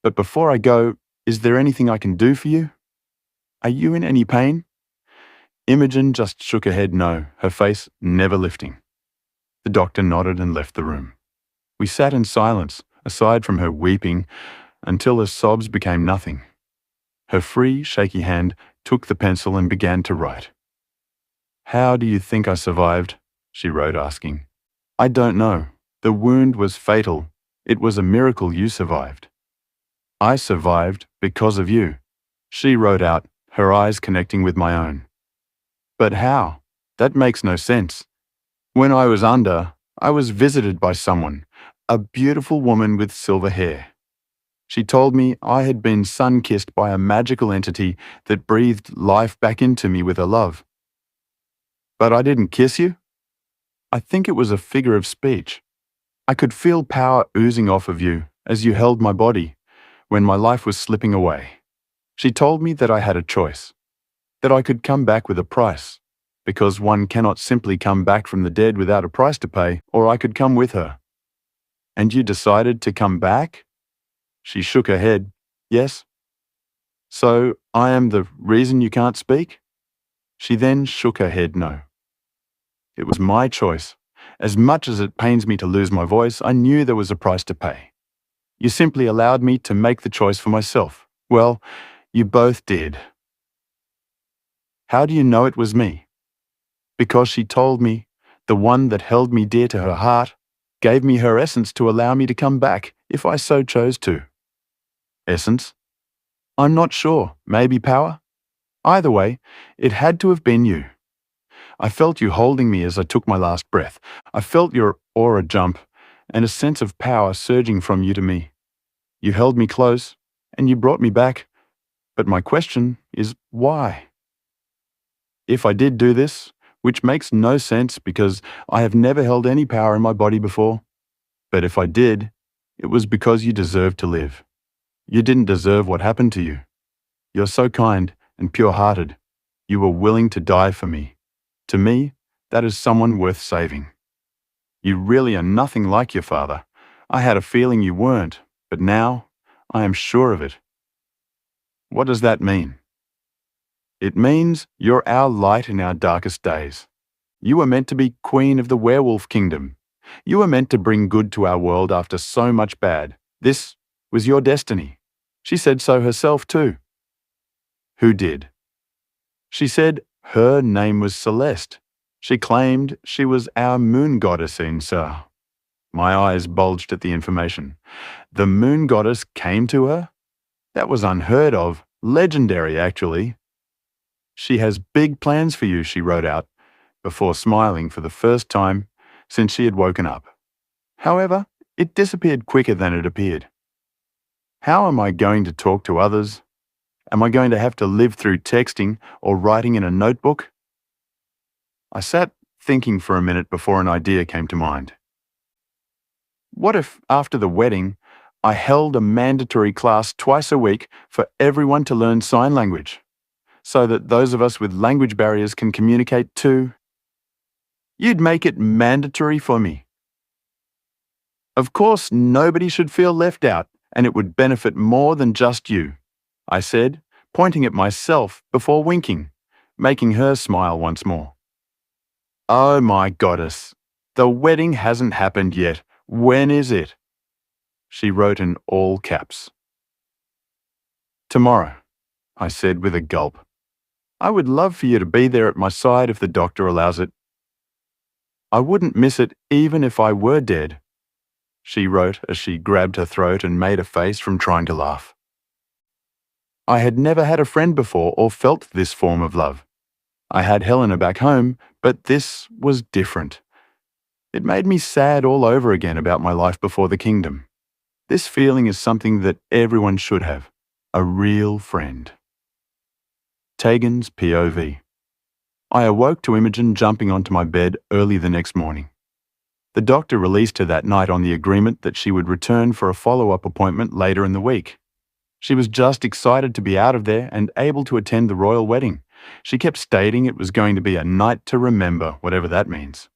But before I go, is there anything I can do for you? Are you in any pain? Imogen just shook her head no, her face never lifting. The doctor nodded and left the room. We sat in silence, aside from her weeping, until her sobs became nothing. Her free, shaky hand took the pencil and began to write. How do you think I survived? She wrote, asking. I don't know. The wound was fatal. It was a miracle you survived. I survived because of you. She wrote out, her eyes connecting with my own. But how? That makes no sense. When I was under, I was visited by someone, a beautiful woman with silver hair. She told me I had been sun-kissed by a magical entity that breathed life back into me with her love. But I didn't kiss you? I think it was a figure of speech. I could feel power oozing off of you as you held my body when my life was slipping away. She told me that I had a choice, that I could come back with a price, because one cannot simply come back from the dead without a price to pay, or I could come with her. And you decided to come back? She shook her head. Yes. So I am the reason you can't speak? She then shook her head no. It was my choice. As much as it pains me to lose my voice, I knew there was a price to pay. You simply allowed me to make the choice for myself. Well, you both did. How do you know it was me? Because she told me, the one that held me dear to her heart, gave me her essence to allow me to come back, if I so chose to. Essence? I'm not sure. Maybe power? Either way, it had to have been you. I felt you holding me as I took my last breath. I felt your aura jump, and a sense of power surging from you to me. You held me close, and you brought me back. But my question is, why? If I did do this, which makes no sense because I have never held any power in my body before, but if I did, it was because you deserved to live. You didn't deserve what happened to you. You're so kind and pure-hearted. You were willing to die for me. To me, that is someone worth saving. You really are nothing like your father. I had a feeling you weren't, but now I am sure of it. What does that mean? It means you're our light in our darkest days. You were meant to be queen of the werewolf kingdom. You were meant to bring good to our world after so much bad. This was your destiny. She said so herself too. Who did? She said her name was Celeste. She claimed she was our moon goddess in Sir. My eyes bulged at the information. The moon goddess came to her? That was unheard of, legendary actually. She has big plans for you, she wrote out, before smiling for the first time since she had woken up. However, it disappeared quicker than it appeared. How am I going to talk to others? Am I going to have to live through texting or writing in a notebook? I sat thinking for a minute before an idea came to mind. What if, after the wedding, I held a mandatory class twice a week for everyone to learn sign language, so that those of us with language barriers can communicate too? You'd make it mandatory for me. Of course, nobody should feel left out, and it would benefit more than just you, I said, pointing at myself before winking, making her smile once more. Oh my goddess, the wedding hasn't happened yet. When is it? She wrote in all caps. Tomorrow, I said with a gulp. I would love for you to be there at my side if the doctor allows it. I wouldn't miss it even if I were dead, she wrote as she grabbed her throat and made a face from trying to laugh. I had never had a friend before or felt this form of love. I had Helena back home, but this was different. It made me sad all over again about my life before the kingdom. This feeling is something that everyone should have. A real friend. Tegan's POV. I awoke to Imogen jumping onto my bed early the next morning. The doctor released her that night on the agreement that she would return for a follow-up appointment later in the week. She was just excited to be out of there and able to attend the royal wedding. She kept stating it was going to be a night to remember, whatever that means.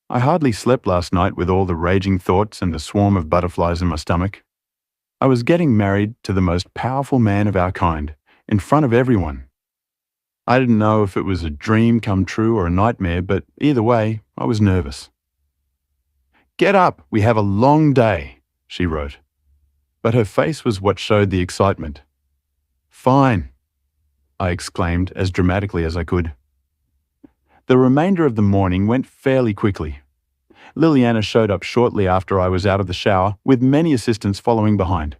I hardly slept last night with all the raging thoughts and the swarm of butterflies in my stomach. I was getting married to the most powerful man of our kind, in front of everyone. I didn't know if it was a dream come true or a nightmare, but either way, I was nervous. Get up, we have a long day, she wrote. But her face was what showed the excitement. Fine, I exclaimed as dramatically as I could. The remainder of the morning went fairly quickly. Liliana showed up shortly after I was out of the shower, with many assistants following behind.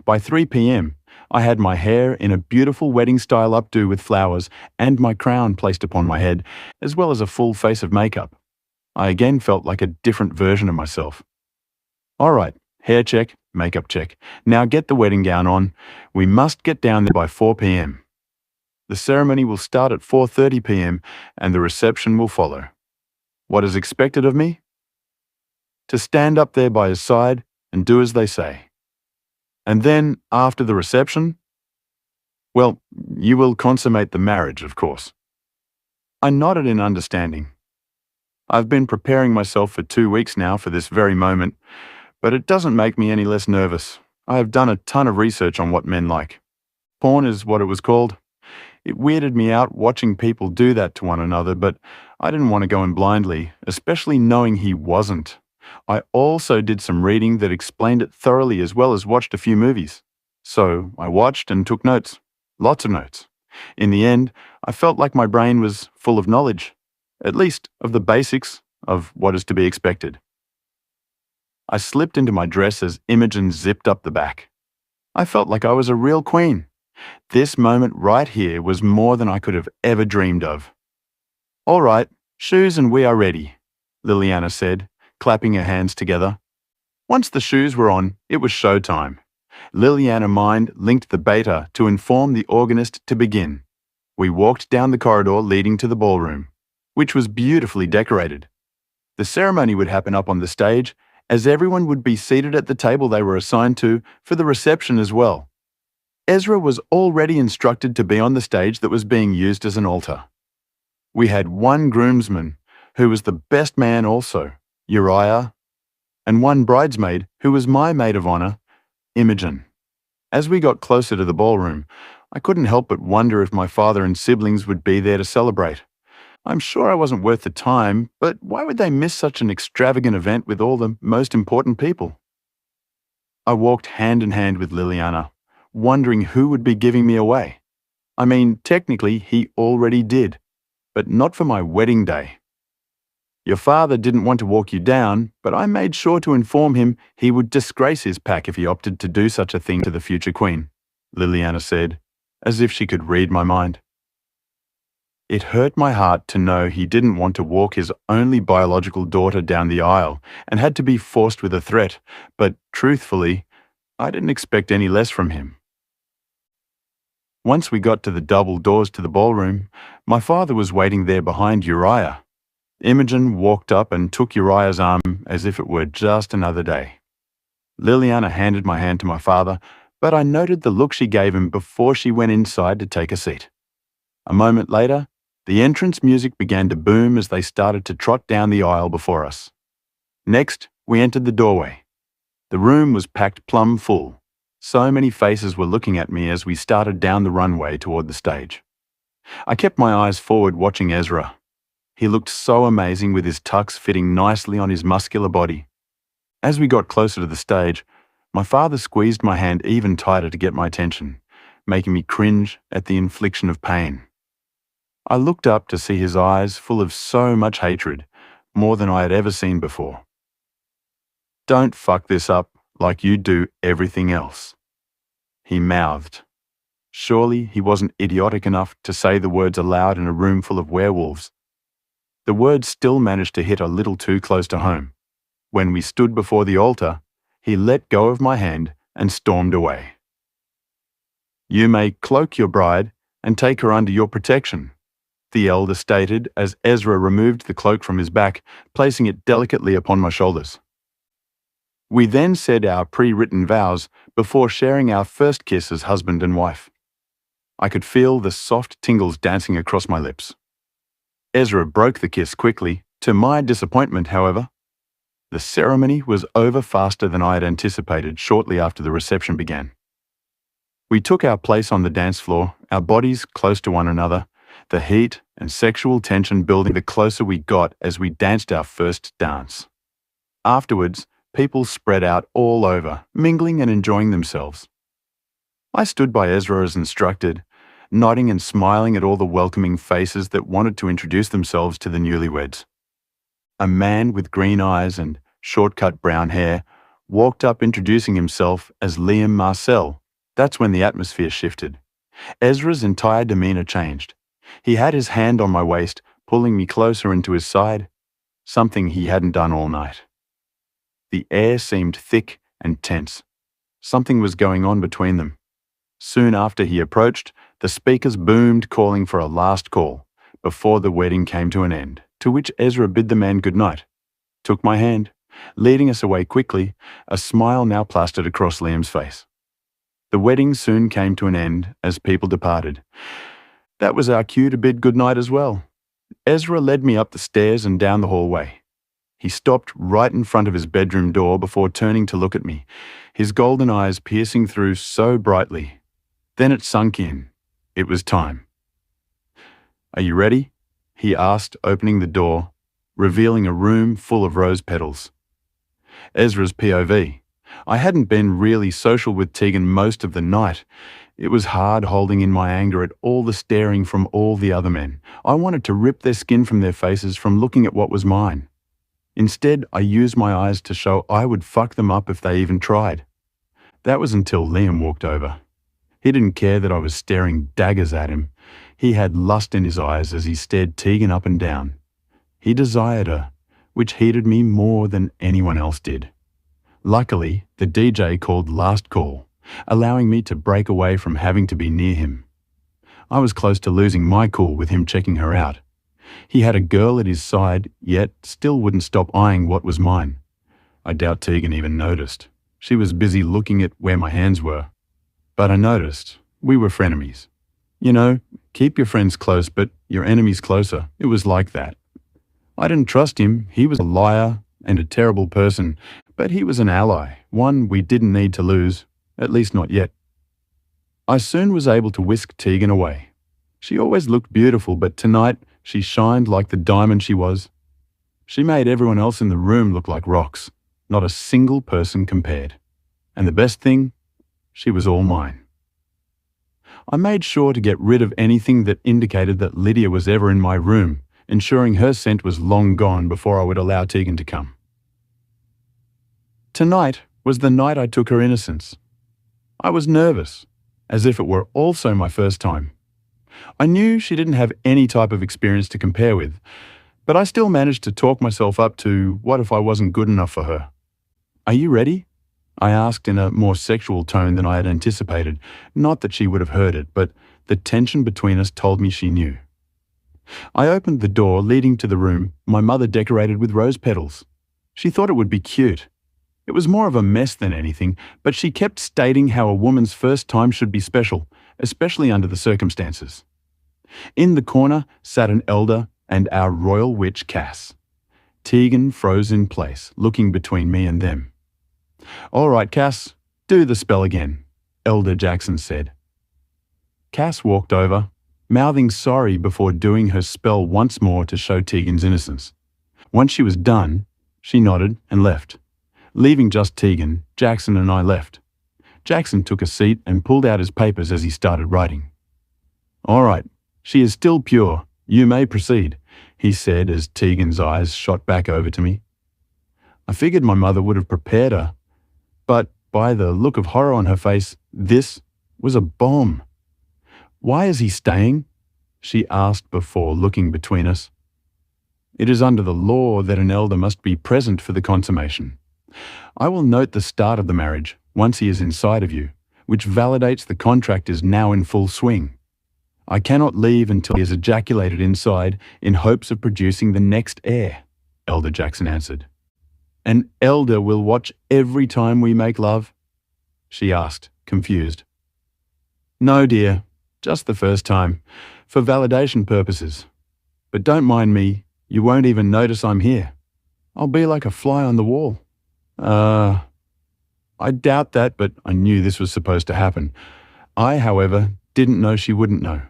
By 3 p.m., I had my hair in a beautiful wedding-style updo with flowers and my crown placed upon my head, as well as a full face of makeup. I again felt like a different version of myself. All right, hair check, makeup check. Now get the wedding gown on. We must get down there by 4 p.m. The ceremony will start at 4:30 p.m. and the reception will follow. What is expected of me? To stand up there by his side and do as they say. And then, after the reception, well, you will consummate the marriage, of course. I nodded in understanding. I've been preparing myself for 2 weeks now for this very moment, but it doesn't make me any less nervous. I have done a ton of research on what men like. Porn is what it was called. It weirded me out watching people do that to one another, but I didn't want to go in blindly, especially knowing he wasn't. I also did some reading that explained it thoroughly as well as watched a few movies. So I watched and took notes. Lots of notes. In the end, I felt like my brain was full of knowledge, at least of the basics of what is to be expected. I slipped into my dress as Imogen zipped up the back. I felt like I was a real queen. This moment right here was more than I could have ever dreamed of. All right, shoes and we are ready, Liliana said, clapping her hands together. Once the shoes were on, it was showtime. Liliana Mind linked the beta to inform the organist to begin. We walked down the corridor leading to the ballroom, which was beautifully decorated. The ceremony would happen up on the stage, as everyone would be seated at the table they were assigned to for the reception as well. Ezra was already instructed to be on the stage that was being used as an altar. We had one groomsman, who was the best man also, Uriah, and one bridesmaid, who was my maid of honor, Imogen. As we got closer to the ballroom, I couldn't help but wonder if my father and siblings would be there to celebrate. I'm sure I wasn't worth the time, but why would they miss such an extravagant event with all the most important people? I walked hand in hand with Liliana, wondering who would be giving me away. I mean, technically, he already did, but not for my wedding day. Your father didn't want to walk you down, but I made sure to inform him he would disgrace his pack if he opted to do such a thing to the future queen, Liliana said, as if she could read my mind. It hurt my heart to know he didn't want to walk his only biological daughter down the aisle and had to be forced with a threat, but truthfully, I didn't expect any less from him. Once we got to the double doors to the ballroom, my father was waiting there behind Uriah. Imogen walked up and took Uriah's arm as if it were just another day. Liliana handed my hand to my father, but I noted the look she gave him before she went inside to take a seat. A moment later, the entrance music began to boom as they started to trot down the aisle before us. Next, we entered the doorway. The room was packed plumb full. So many faces were looking at me as we started down the runway toward the stage. I kept my eyes forward watching Ezra. He looked so amazing with his tux fitting nicely on his muscular body. As we got closer to the stage, my father squeezed my hand even tighter to get my attention, making me cringe at the infliction of pain. I looked up to see his eyes full of so much hatred, more than I had ever seen before. "Don't fuck this up like you do everything else," he mouthed. Surely he wasn't idiotic enough to say the words aloud in a room full of werewolves. The words still managed to hit a little too close to home. When we stood before the altar, he let go of my hand and stormed away. "You may cloak your bride and take her under your protection," the elder stated as Ezra removed the cloak from his back, placing it delicately upon my shoulders. We then said our pre-written vows before sharing our first kiss as husband and wife. I could feel the soft tingles dancing across my lips. Ezra broke the kiss quickly, to my disappointment, however. The ceremony was over faster than I had anticipated shortly after the reception began. We took our place on the dance floor, our bodies close to one another, the heat and sexual tension building the closer we got as we danced our first dance. Afterwards, people spread out all over, mingling and enjoying themselves. I stood by Ezra as instructed, nodding and smiling at all the welcoming faces that wanted to introduce themselves to the newlyweds. A man with green eyes and short-cut brown hair walked up introducing himself as Liam Marcel. That's when the atmosphere shifted. Ezra's entire demeanor changed. He had his hand on my waist, pulling me closer into his side, something he hadn't done all night. The air seemed thick and tense. Something was going on between them. Soon after he approached, the speakers boomed calling for a last call, before the wedding came to an end, to which Ezra bid the man goodnight, took my hand, leading us away quickly, a smile now plastered across Liam's face. The wedding soon came to an end as people departed. That was our cue to bid goodnight as well. Ezra led me up the stairs and down the hallway. He stopped right in front of his bedroom door before turning to look at me, his golden eyes piercing through so brightly. Then it sunk in. It was time. "Are you ready?" he asked, opening the door, revealing a room full of rose petals. Ezra's POV. I hadn't been really social with Tegan most of the night. It was hard holding in my anger at all the staring from all the other men. I wanted to rip their skin from their faces from looking at what was mine. Instead, I used my eyes to show I would fuck them up if they even tried. That was until Liam walked over. He didn't care that I was staring daggers at him. He had lust in his eyes as he stared Tegan up and down. He desired her, which heated me more than anyone else did. Luckily, the DJ called last call, allowing me to break away from having to be near him. I was close to losing my cool with him checking her out. He had a girl at his side, yet still wouldn't stop eyeing what was mine. I doubt Tegan even noticed. She was busy looking at where my hands were. But I noticed. We were frenemies. You know, keep your friends close, but your enemies closer. It was like that. I didn't trust him. He was a liar and a terrible person, but he was an ally, one we didn't need to lose, at least not yet. I soon was able to whisk Tegan away. She always looked beautiful, but tonight she shined like the diamond she was. She made everyone else in the room look like rocks. Not a single person compared. And the best thing, she was all mine. I made sure to get rid of anything that indicated that Lydia was ever in my room, ensuring her scent was long gone before I would allow Tegan to come. Tonight was the night I took her innocence. I was nervous, as if it were also my first time. I knew she didn't have any type of experience to compare with, but I still managed to talk myself up to what if I wasn't good enough for her. "Are you ready?" I asked in a more sexual tone than I had anticipated. Not that she would have heard it, but the tension between us told me she knew. I opened the door leading to the room my mother decorated with rose petals. She thought it would be cute. It was more of a mess than anything, but she kept stating how a woman's first time should be special, especially under the circumstances. In the corner sat an elder and our royal witch Cass. Tegan froze in place, looking between me and them. "All right, Cass, do the spell again," Elder Jackson said. Cass walked over, mouthing sorry before doing her spell once more to show Tegan's innocence. Once she was done, she nodded and left. Leaving just Tegan, Jackson and I left. Jackson took a seat and pulled out his papers as he started writing. "All right, she is still pure. You may proceed," he said as Tegan's eyes shot back over to me. I figured my mother would have prepared her, but by the look of horror on her face, this was a bomb. "Why is he staying?" she asked before looking between us. "It is under the law that an elder must be present for the consummation. I will note the start of the marriage once he is inside of you, which validates the contract is now in full swing. I cannot leave until he is ejaculated inside in hopes of producing the next heir," Elder Jackson answered. "An elder will watch every time we make love?" she asked, confused. "No, dear, just the first time, for validation purposes. But don't mind me, you won't even notice I'm here. I'll be like a fly on the wall." I doubt that, but I knew this was supposed to happen. I, however, didn't know she wouldn't know.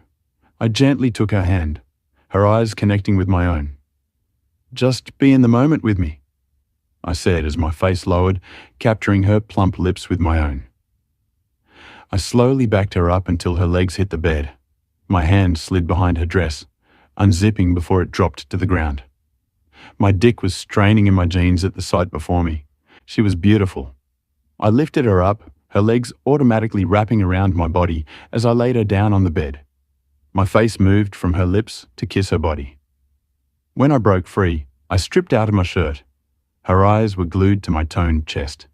I gently took her hand, her eyes connecting with my own. "Just be in the moment with me," I said as my face lowered, capturing her plump lips with my own. I slowly backed her up until her legs hit the bed. My hand slid behind her dress, unzipping before it dropped to the ground. My dick was straining in my jeans at the sight before me. She was beautiful. I lifted her up, her legs automatically wrapping around my body as I laid her down on the bed. My face moved from her lips to kiss her body. When I broke free, I stripped out of my shirt. Her eyes were glued to my toned chest.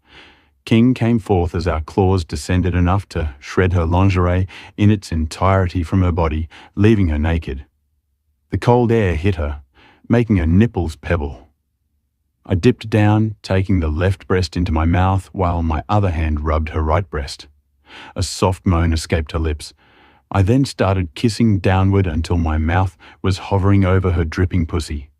King came forth as our claws descended enough to shred her lingerie in its entirety from her body, leaving her naked. The cold air hit her, making her nipples pebble. I dipped down, taking the left breast into my mouth while my other hand rubbed her right breast. A soft moan escaped her lips. I then started kissing downward until my mouth was hovering over her dripping pussy.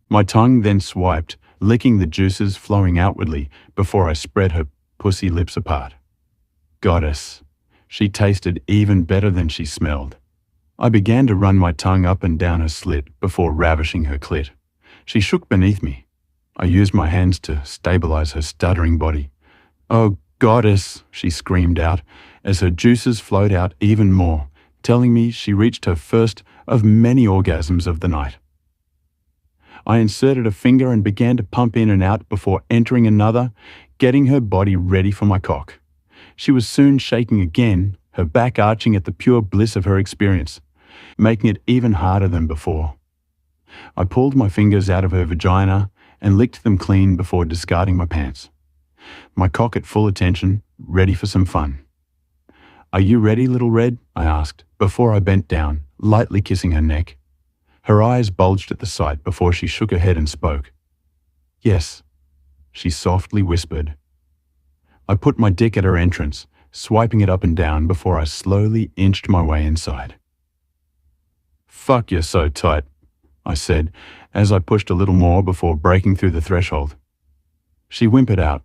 My tongue then swiped, licking the juices flowing outwardly before I spread her pussy lips apart. Goddess, she tasted even better than she smelled. I began to run my tongue up and down her slit before ravishing her clit. She shook beneath me. I used my hands to stabilize her stuttering body. "Oh, goddess," she screamed out as her juices flowed out even more, telling me she reached her first of many orgasms of the night. I inserted a finger and began to pump in and out before entering another, getting her body ready for my cock. She was soon shaking again, her back arching at the pure bliss of her experience, making it even harder than before. I pulled my fingers out of her vagina and licked them clean before discarding my pants. My cock at full attention, ready for some fun. "Are you ready, little Red?" I asked, before I bent down, lightly kissing her neck. Her eyes bulged at the sight before she shook her head and spoke. "Yes," she softly whispered. I put my dick at her entrance, swiping it up and down before I slowly inched my way inside. "Fuck, you're so tight," I said, as I pushed a little more before breaking through the threshold. She whimpered out.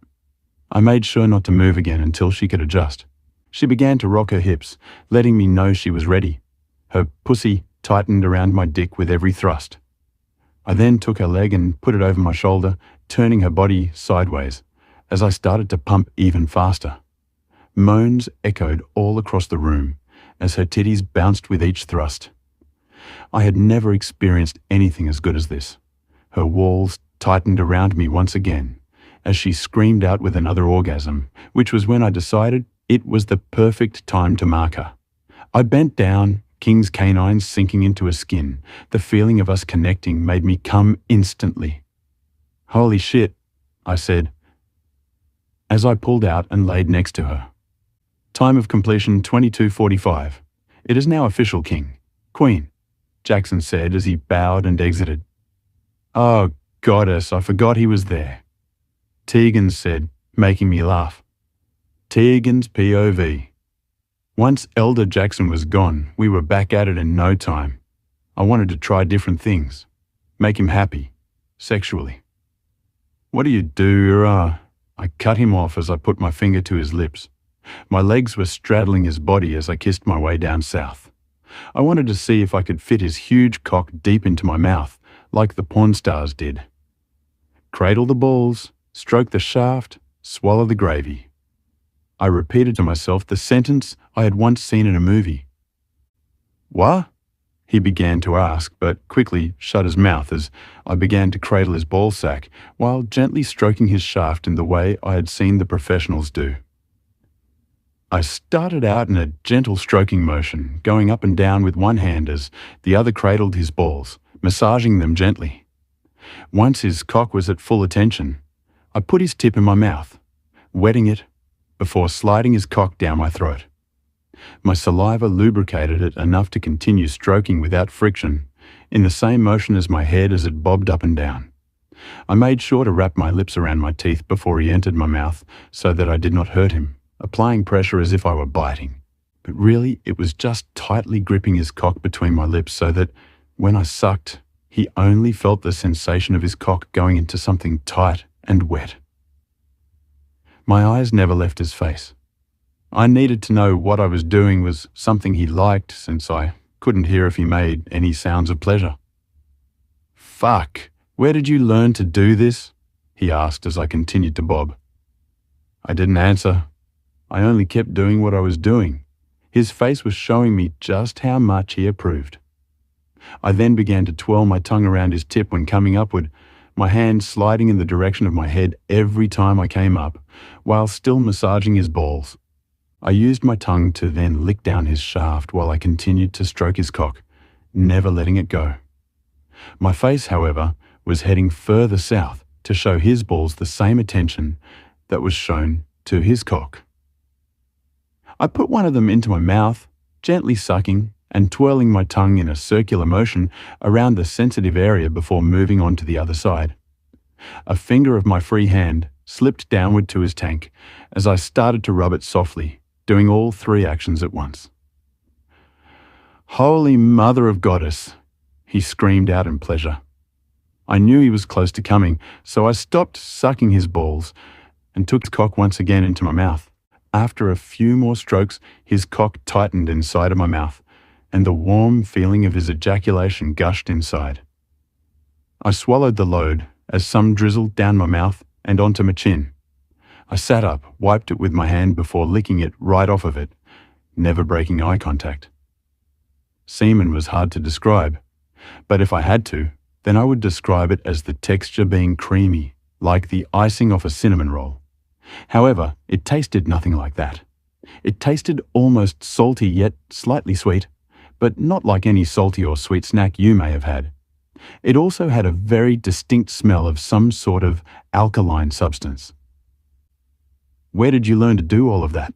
I made sure not to move again until she could adjust. She began to rock her hips, letting me know she was ready. Her pussy tightened around my dick with every thrust. I then took her leg and put it over my shoulder, turning her body sideways, as I started to pump even faster. Moans echoed all across the room as her titties bounced with each thrust. I had never experienced anything as good as this. Her walls tightened around me once again, as she screamed out with another orgasm, which was when I decided it was the perfect time to mark her. I bent down, King's canines sinking into her skin. The feeling of us connecting made me come instantly. "Holy shit," I said, as I pulled out and laid next to her. Time of completion 22:45. "It is now official, King. Queen," Jackson said as he bowed and exited. "Oh, goddess, I forgot he was there," Tegan said, making me laugh. Tegan's POV. Once Elder Jackson was gone, we were back at it in no time. I wanted to try different things. Make him happy. Sexually. "What do you do, I cut him off as I put my finger to his lips. My legs were straddling his body as I kissed my way down south. I wanted to see if I could fit his huge cock deep into my mouth, like the porn stars did. Cradle the balls, stroke the shaft, swallow the gravy. I repeated to myself the sentence I had once seen in a movie. "What?" he began to ask, but quickly shut his mouth as I began to cradle his ball sack while gently stroking his shaft in the way I had seen the professionals do. I started out in a gentle stroking motion, going up and down with one hand as the other cradled his balls, massaging them gently. Once his cock was at full attention, I put his tip in my mouth, wetting it before sliding his cock down my throat. My saliva lubricated it enough to continue stroking without friction, in the same motion as my head as it bobbed up and down. I made sure to wrap my lips around my teeth before he entered my mouth so that I did not hurt him, applying pressure as if I were biting. But really, it was just tightly gripping his cock between my lips so that, when I sucked, he only felt the sensation of his cock going into something tight and wet. My eyes never left his face. I needed to know what I was doing was something he liked, since I couldn't hear if he made any sounds of pleasure. "Fuck, where did you learn to do this?" he asked as I continued to bob. I didn't answer. I only kept doing what I was doing. His face was showing me just how much he approved. I then began to twirl my tongue around his tip when coming upward, my hand sliding in the direction of my head every time I came up, while still massaging his balls. I used my tongue to then lick down his shaft while I continued to stroke his cock, never letting it go. My face, however, was heading further south to show his balls the same attention that was shown to his cock. I put one of them into my mouth, gently sucking and twirling my tongue in a circular motion around the sensitive area before moving on to the other side. A finger of my free hand slipped downward to his tank as I started to rub it softly, doing all three actions at once. "Holy Mother of Goddess," he screamed out in pleasure. I knew he was close to coming, so I stopped sucking his balls and took his cock once again into my mouth. After a few more strokes, his cock tightened inside of my mouth, and the warm feeling of his ejaculation gushed inside. I swallowed the load as some drizzled down my mouth and onto my chin. I sat up, wiped it with my hand before licking it right off of it, never breaking eye contact. Semen was hard to describe, but if I had to, then I would describe it as the texture being creamy, like the icing off a cinnamon roll. However, it tasted nothing like that. It tasted almost salty yet slightly sweet, but not like any salty or sweet snack you may have had. It also had a very distinct smell of some sort of alkaline substance. "Where did you learn to do all of that?"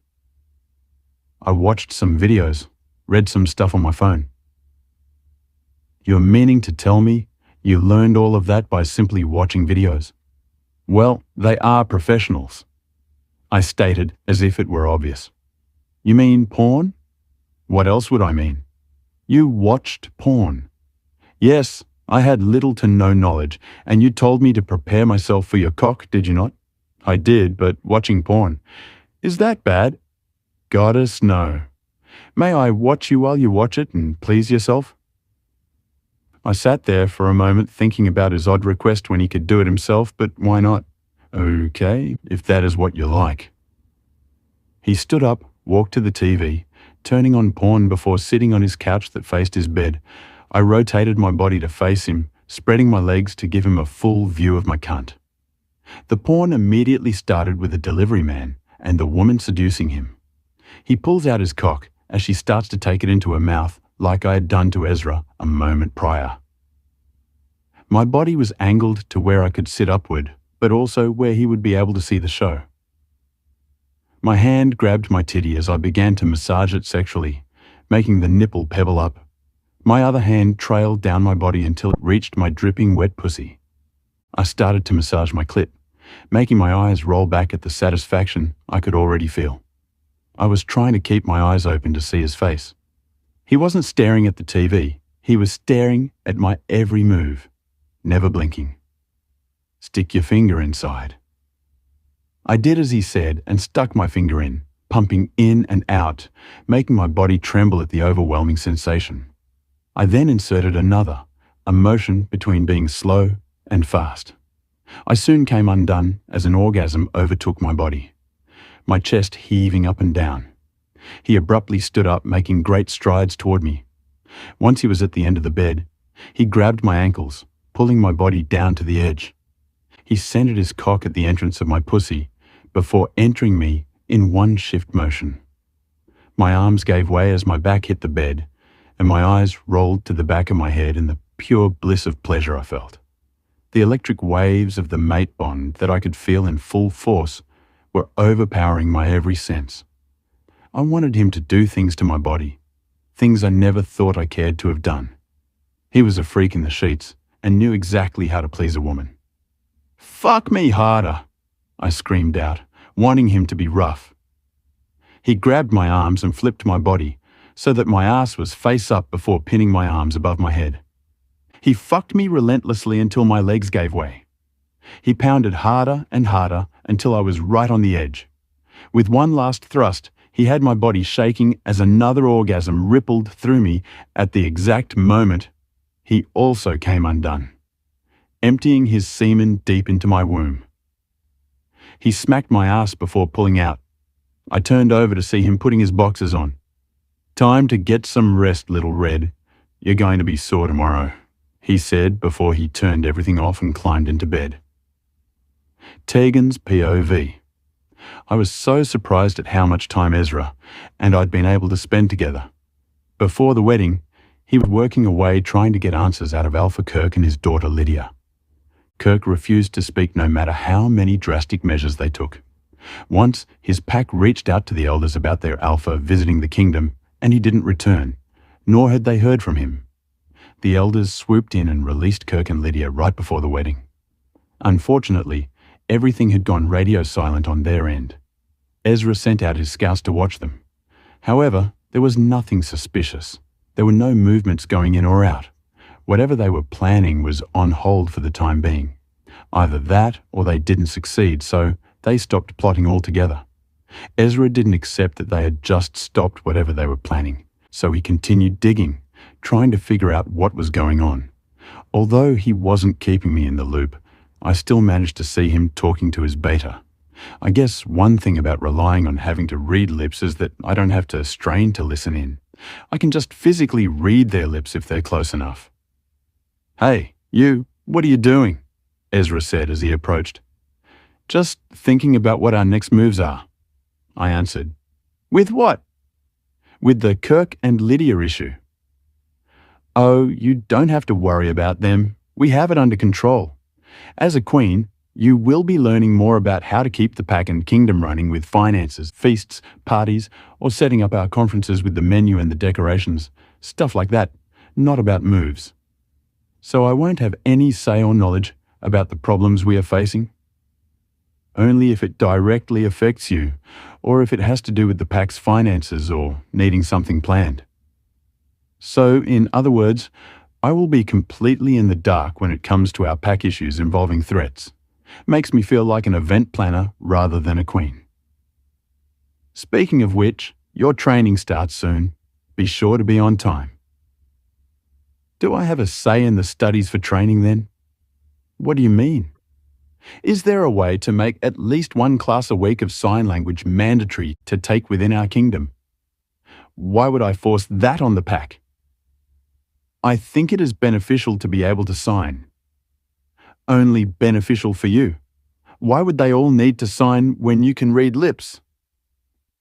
I watched some videos, read some stuff on my phone. You're meaning to tell me you learned all of that by simply watching videos? Well, they are professionals, I stated as if it were obvious. You mean porn? What else would I mean? You watched porn. Yes, I had little to no knowledge, and you told me to prepare myself for your cock, did you not? I did, but watching porn. Is that bad? Goddess, no. May I watch you while you watch it and please yourself? I sat there for a moment thinking about his odd request when he could do it himself, but why not? Okay, if that is what you like. He stood up, walked to the TV, turning on porn before sitting on his couch that faced his bed. I rotated my body to face him, spreading my legs to give him a full view of my cunt. The porn immediately started with a delivery man and the woman seducing him. He pulls out his cock as she starts to take it into her mouth, like I had done to Ezra a moment prior. My body was angled to where I could sit upward, but also where he would be able to see the show. My hand grabbed my titty as I began to massage it sexually, making the nipple pebble up. My other hand trailed down my body until it reached my dripping wet pussy. I started to massage my clit, making my eyes roll back at the satisfaction I could already feel. I was trying to keep my eyes open to see his face. He wasn't staring at the TV. He was staring at my every move, never blinking. Stick your finger inside. I did as he said and stuck my finger in, pumping in and out, making my body tremble at the overwhelming sensation. I then inserted another, a motion between being slow and fast. I soon came undone as an orgasm overtook my body, my chest heaving up and down. He abruptly stood up, making great strides toward me. Once he was at the end of the bed, he grabbed my ankles, pulling my body down to the edge. He centered his cock at the entrance of my pussy before entering me in one shift motion. My arms gave way as my back hit the bed, and my eyes rolled to the back of my head in the pure bliss of pleasure I felt. The electric waves of the mate bond that I could feel in full force were overpowering my every sense. I wanted him to do things to my body, things I never thought I cared to have done. He was a freak in the sheets and knew exactly how to please a woman. "Fuck me harder," I screamed out, wanting him to be rough. He grabbed my arms and flipped my body so that my ass was face up before pinning my arms above my head. He fucked me relentlessly until my legs gave way. He pounded harder and harder until I was right on the edge. With one last thrust, he had my body shaking as another orgasm rippled through me at the exact moment he also came undone, emptying his semen deep into my womb. He smacked my ass before pulling out. I turned over to see him putting his boxers on. "Time to get some rest, little red. You're going to be sore tomorrow," he said before he turned everything off and climbed into bed. Tegan's POV. I was so surprised at how much time Ezra and I'd been able to spend together. Before the wedding, he was working away trying to get answers out of Alpha Kirk and his daughter Lydia. Kirk refused to speak no matter how many drastic measures they took. Once, his pack reached out to the elders about their Alpha visiting the kingdom, and he didn't return, nor had they heard from him. The elders swooped in and released Kirk and Lydia right before the wedding. Unfortunately, everything had gone radio silent on their end. Ezra sent out his scouts to watch them. However, there was nothing suspicious. There were no movements going in or out. Whatever they were planning was on hold for the time being. Either that or they didn't succeed, so they stopped plotting altogether. Ezra didn't accept that they had just stopped whatever they were planning, so he continued digging, trying to figure out what was going on. Although he wasn't keeping me in the loop, I still managed to see him talking to his beta. I guess one thing about relying on having to read lips is that I don't have to strain to listen in. I can just physically read their lips if they're close enough. "Hey, you, what are you doing?" Ezra said as he approached. "Just thinking about what our next moves are," I answered. "With what?" "With the Kirk and Lydia issue." "Oh, you don't have to worry about them. We have it under control. As a queen, You will be learning more about how to keep the pack and kingdom running with finances, feasts, parties, or setting up our conferences with the menu and the decorations, stuff like that, not about moves. So I won't have any say or knowledge about the problems we are facing. Only if it directly affects you, or if it has to do with the pack's finances or needing something planned. So, in other words, I will be completely in the dark when it comes to our pack issues involving threats. Makes me feel like an event planner rather than a queen. Speaking of which, your training starts soon. Be sure to be on time. Do I have a say in the studies for training then? What do you mean? Is there a way to make at least one class a week of sign language mandatory to take within our kingdom? Why would I force that on the pack? I think it is beneficial to be able to sign. Only beneficial for you. Why would they all need to sign when you can read lips?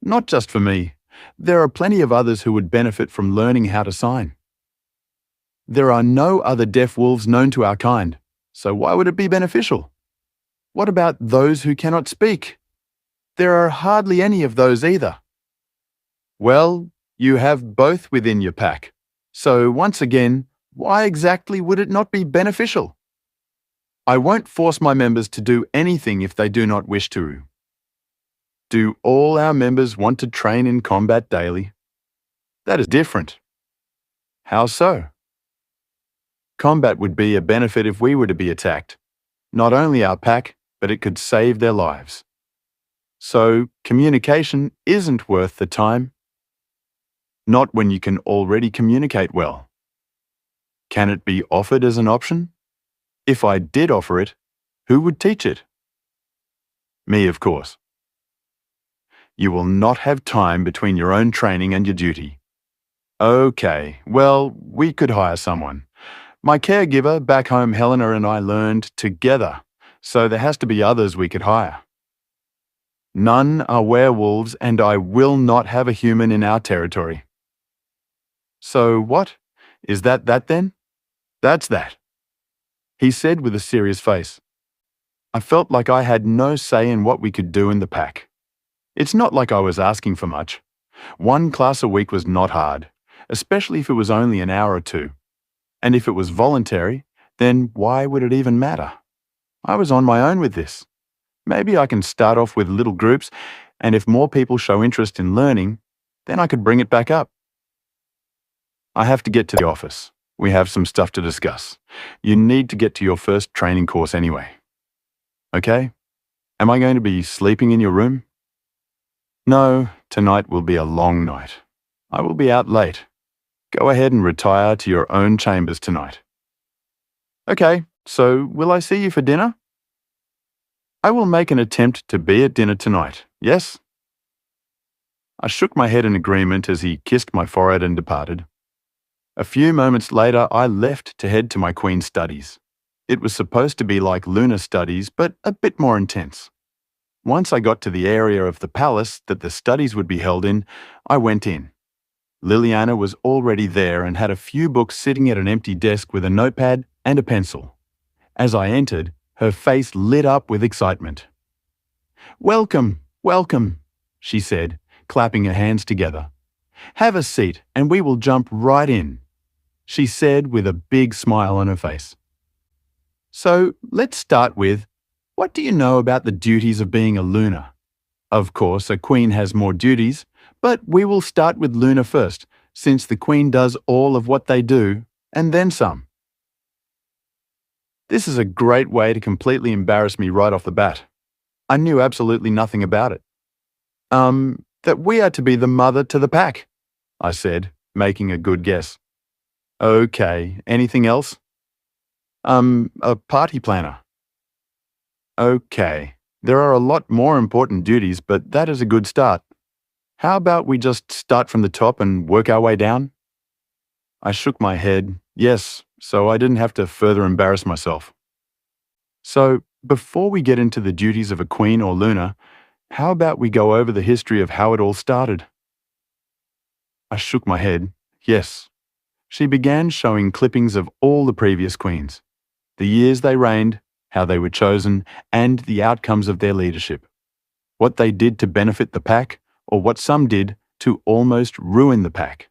Not just for me. There are plenty of others who would benefit from learning how to sign. There are no other deaf wolves known to our kind, so why would it be beneficial? What about those who cannot speak? There are hardly any of those either. Well, you have both within your pack. So once again, why exactly would it not be beneficial? I won't force my members to do anything if they do not wish to. Do all our members want to train in combat daily? That is different. How so? Combat would be a benefit if we were to be attacked. Not only our pack, but it could save their lives. So, communication isn't worth the time. Not when you can already communicate well. Can it be offered as an option? If I did offer it, who would teach it? Me, of course. You will not have time between your own training and your duty. Okay, well, we could hire someone. My caregiver back home, Helena, and I learned together, so there has to be others we could hire. None are werewolves, and I will not have a human in our territory. So what? Is that then? That's that. He said with a serious face. I felt like I had no say in what we could do in the pack. It's not like I was asking for much. One class a week was not hard, especially if it was only an hour or two. And if it was voluntary, then why would it even matter? I was on my own with this. Maybe I can start off with little groups, and if more people show interest in learning, then I could bring it back up. I have to get to the office. We have some stuff to discuss. You need to get to your first training course anyway. Okay? Am I going to be sleeping in your room? No, tonight will be a long night. I will be out late. Go ahead and retire to your own chambers tonight. Okay, so will I see you for dinner? I will make an attempt to be at dinner tonight, yes? I shook my head in agreement as he kissed my forehead and departed. A few moments later, I left to head to my Queen's studies. It was supposed to be like lunar studies, but a bit more intense. Once I got to the area of the palace that the studies would be held in, I went in. Liliana was already there and had a few books sitting at an empty desk with a notepad and a pencil. As I entered, her face lit up with excitement. "Welcome, welcome," she said, clapping her hands together. "Have a seat and we will jump right in," she said with a big smile on her face. So let's start with, what do you know about the duties of being a Luna? Of course, a queen has more duties, but we will start with Luna first, since the queen does all of what they do, and then some. This is a great way to completely embarrass me right off the bat. I knew absolutely nothing about it. That we are to be the mother to the pack, I said, making a good guess. Okay, anything else? A party planner. Okay, there are a lot more important duties, but that is a good start. How about we just start from the top and work our way down? I shook my head, yes, so I didn't have to further embarrass myself. So, before we get into the duties of a queen or Luna, how about we go over the history of how it all started? I shook my head, yes. She began showing clippings of all the previous queens, the years they reigned, how they were chosen, and the outcomes of their leadership. What they did to benefit the pack, or what some did to almost ruin the pack.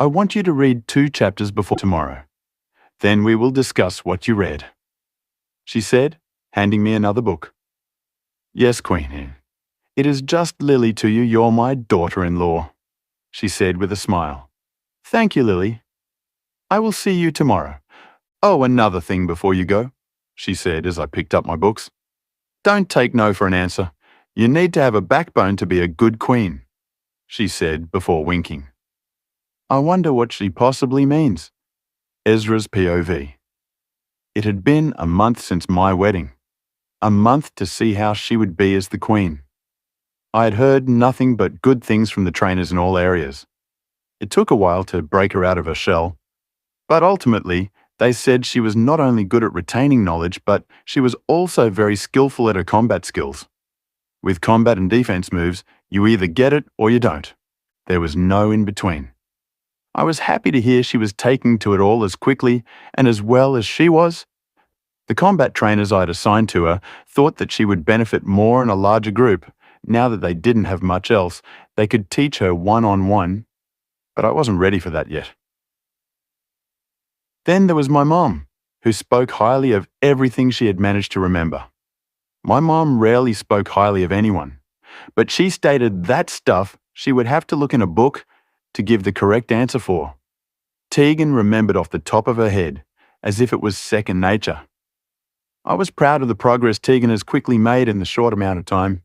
I want you to read 2 chapters before tomorrow. Then we will discuss what you read, she said, handing me another book. Yes, Queen. It is just Lily to you. You're my daughter-in-law, she said with a smile. Thank you, Lily. I will see you tomorrow. Oh, another thing before you go, she said as I picked up my books. Don't take no for an answer. You need to have a backbone to be a good queen, she said before winking. I wonder what she possibly means. Ezra's POV. It had been a month since my wedding. A month to see how she would be as the queen. I had heard nothing but good things from the trainers in all areas. It took a while to break her out of her shell, but ultimately, they said she was not only good at retaining knowledge, but she was also very skillful at her combat skills. With combat and defense moves, you either get it or you don't. There was no in between. I was happy to hear she was taking to it all as quickly and as well as she was. The combat trainers I had assigned to her thought that she would benefit more in a larger group. Now that they didn't have much else, they could teach her one-on-one, but I wasn't ready for that yet. Then there was my mom, who spoke highly of everything she had managed to remember. My mom rarely spoke highly of anyone, but she stated that stuff she would have to look in a book to give the correct answer for. Tegan remembered off the top of her head, as if it was second nature. I was proud of the progress Tegan has quickly made in the short amount of time.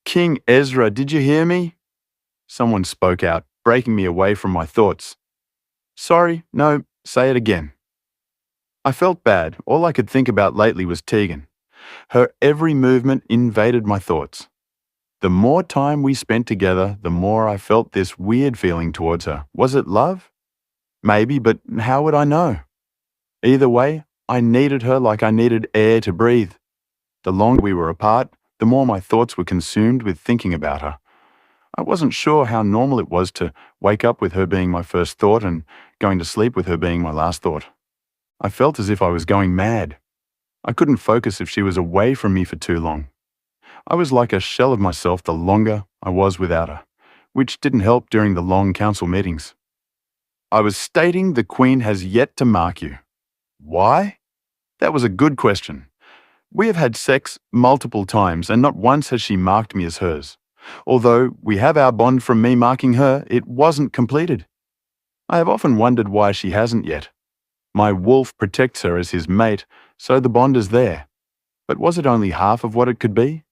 King Ezra, did you hear me? Someone spoke out, breaking me away from my thoughts. Sorry, no, say it again. I felt bad. All I could think about lately was Tegan. Her every movement invaded my thoughts. The more time we spent together, the more I felt this weird feeling towards her. Was it love? Maybe, but how would I know? Either way, I needed her like I needed air to breathe. The longer we were apart, the more my thoughts were consumed with thinking about her. I wasn't sure how normal it was to wake up with her being my first thought and going to sleep with her being my last thought. I felt as if I was going mad. I couldn't focus if she was away from me for too long. I was like a shell of myself the longer I was without her, which didn't help during the long council meetings. I was stating the Queen has yet to mark you. Why? That was a good question. We have had sex multiple times, and not once has she marked me as hers. Although we have our bond from me marking her, it wasn't completed. I have often wondered why she hasn't yet. My wolf protects her as his mate, so the bond is there. But was it only half of what it could be?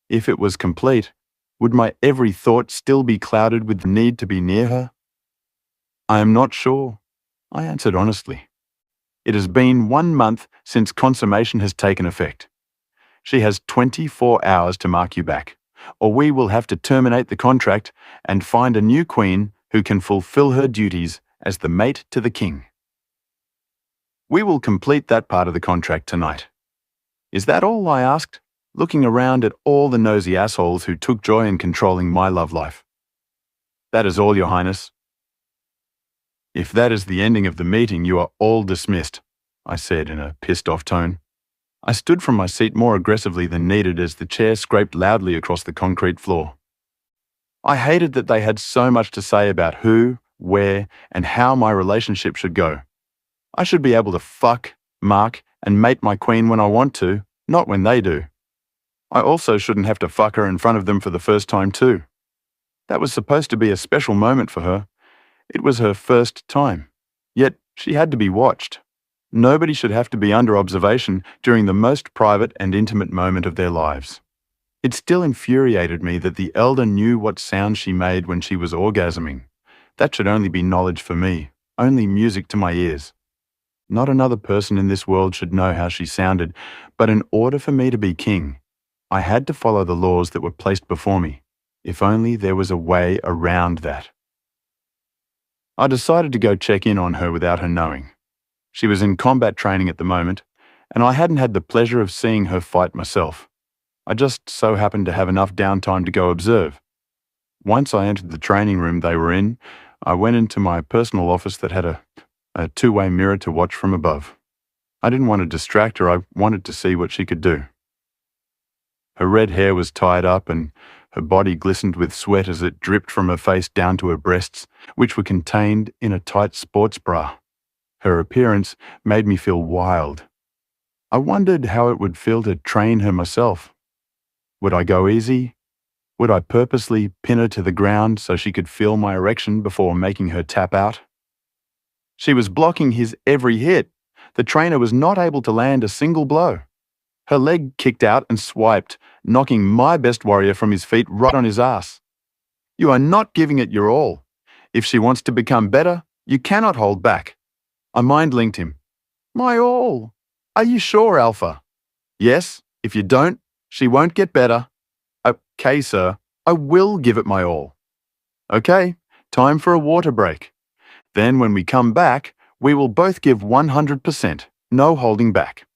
If it was complete, would my every thought still be clouded with the need to be near her? I am not sure, I answered honestly. It has been 1 month since consummation has taken effect. She has 24 hours to mark you back, or we will have to terminate the contract and find a new queen who can fulfill her duties as the mate to the king. We will complete that part of the contract tonight. Is that all? I asked, looking around at all the nosy assholes who took joy in controlling my love life. That is all, Your Highness. If that is the ending of the meeting, you are all dismissed, I said in a pissed-off tone. I stood from my seat more aggressively than needed as the chair scraped loudly across the concrete floor. I hated that they had so much to say about who, where, and how my relationship should go. I should be able to fuck, mark, and mate my queen when I want to, not when they do. I also shouldn't have to fuck her in front of them for the first time too. That was supposed to be a special moment for her. It was her first time. Yet she had to be watched. Nobody should have to be under observation during the most private and intimate moment of their lives. It still infuriated me that the elder knew what sound she made when she was orgasming. That should only be knowledge for me, only music to my ears. Not another person in this world should know how she sounded, but in order for me to be king, I had to follow the laws that were placed before me. If only there was a way around that. I decided to go check in on her without her knowing. She was in combat training at the moment, and I hadn't had the pleasure of seeing her fight myself. I just so happened to have enough downtime to go observe. Once I entered the training room they were in, I went into my personal office that had a two-way mirror to watch from above. I didn't want to distract her. I wanted to see what she could do. Her red hair was tied up and her body glistened with sweat as it dripped from her face down to her breasts, which were contained in a tight sports bra. Her appearance made me feel wild. I wondered how it would feel to train her myself. Would I go easy? Would I purposely pin her to the ground so she could feel my erection before making her tap out? She was blocking his every hit. The trainer was not able to land a single blow. Her leg kicked out and swiped, knocking my best warrior from his feet right on his ass. You are not giving it your all. If she wants to become better, you cannot hold back. I mind-linked him. My all. Are you sure, Alpha? Yes, if you don't, she won't get better. Okay, sir, I will give it my all. Okay, time for a water break. Then when we come back, we will both give 100%, no holding back.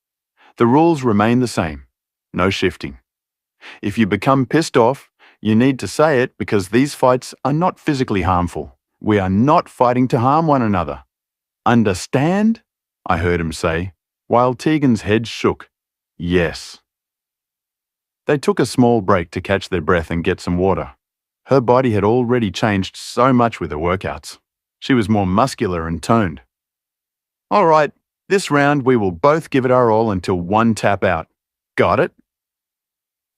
The rules remain the same, no shifting. If you become pissed off, you need to say it because these fights are not physically harmful. We are not fighting to harm one another. Understand? I heard him say, while Tegan's head shook. Yes. They took a small break to catch their breath and get some water. Her body had already changed so much with her workouts. She was more muscular and toned. All right, this round we will both give it our all until one tap out. Got it?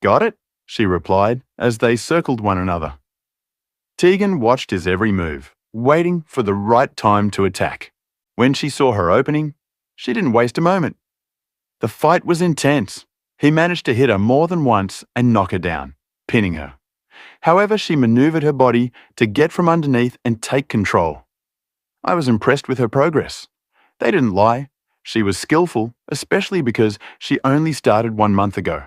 Got it, she replied as they circled one another. Tegan watched his every move, waiting for the right time to attack. When she saw her opening, she didn't waste a moment. The fight was intense. He managed to hit her more than once and knock her down, pinning her. However, she maneuvered her body to get from underneath and take control. I was impressed with her progress. They didn't lie. She was skillful, especially because she only started 1 month ago.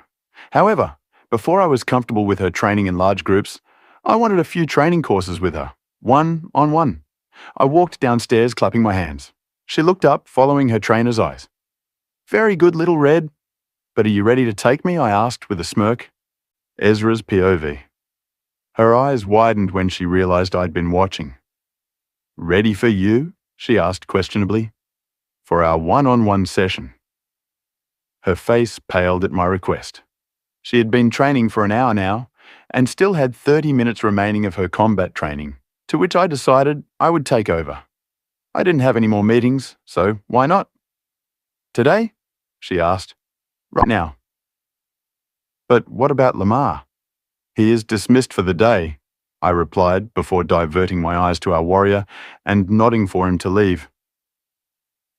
However, before I was comfortable with her training in large groups, I wanted a few training courses with her, one-on-one. I walked downstairs clapping my hands. She looked up, following her trainer's eyes. Very good, little Red. But are you ready to take me? I asked with a smirk. Ezra's POV. Her eyes widened when she realized I'd been watching. Ready for you? She asked questionably. For our one-on-one session. Her face paled at my request. She had been training for an hour now and still had 30 minutes remaining of her combat training, to which I decided I would take over. I didn't have any more meetings, so why not? Today? She asked. Right now. But what about Lamar? He is dismissed for the day, I replied before diverting my eyes to our warrior and nodding for him to leave.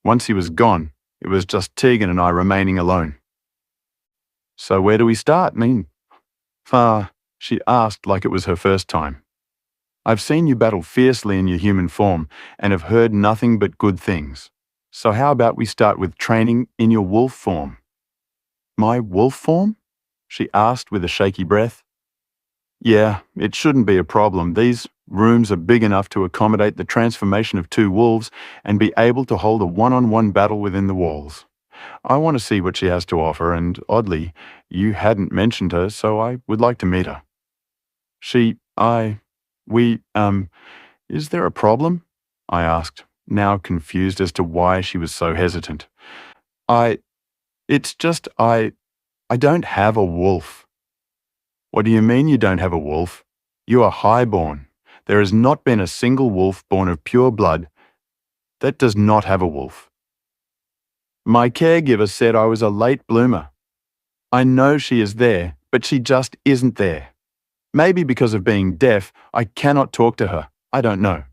Once he was gone, it was just Tegan and I remaining alone. So where do we start? She asked like it was her first time. I've seen you battle fiercely in your human form and have heard nothing but good things. So how about we start with training in your wolf form? My wolf form? She asked with a shaky breath. Yeah, it shouldn't be a problem. These rooms are big enough to accommodate the transformation of 2 wolves and be able to hold a one-on-one battle within the walls. I want to see what she has to offer, and oddly, you hadn't mentioned her, so I would like to meet her. Is there a problem? I asked, now confused as to why she was so hesitant. I don't have a wolf. What do you mean you don't have a wolf? You are highborn. There has not been a single wolf born of pure blood that does not have a wolf. My caregiver said I was a late bloomer. I know she is there, but she just isn't there. Maybe because of being deaf, I cannot talk to her. I don't know.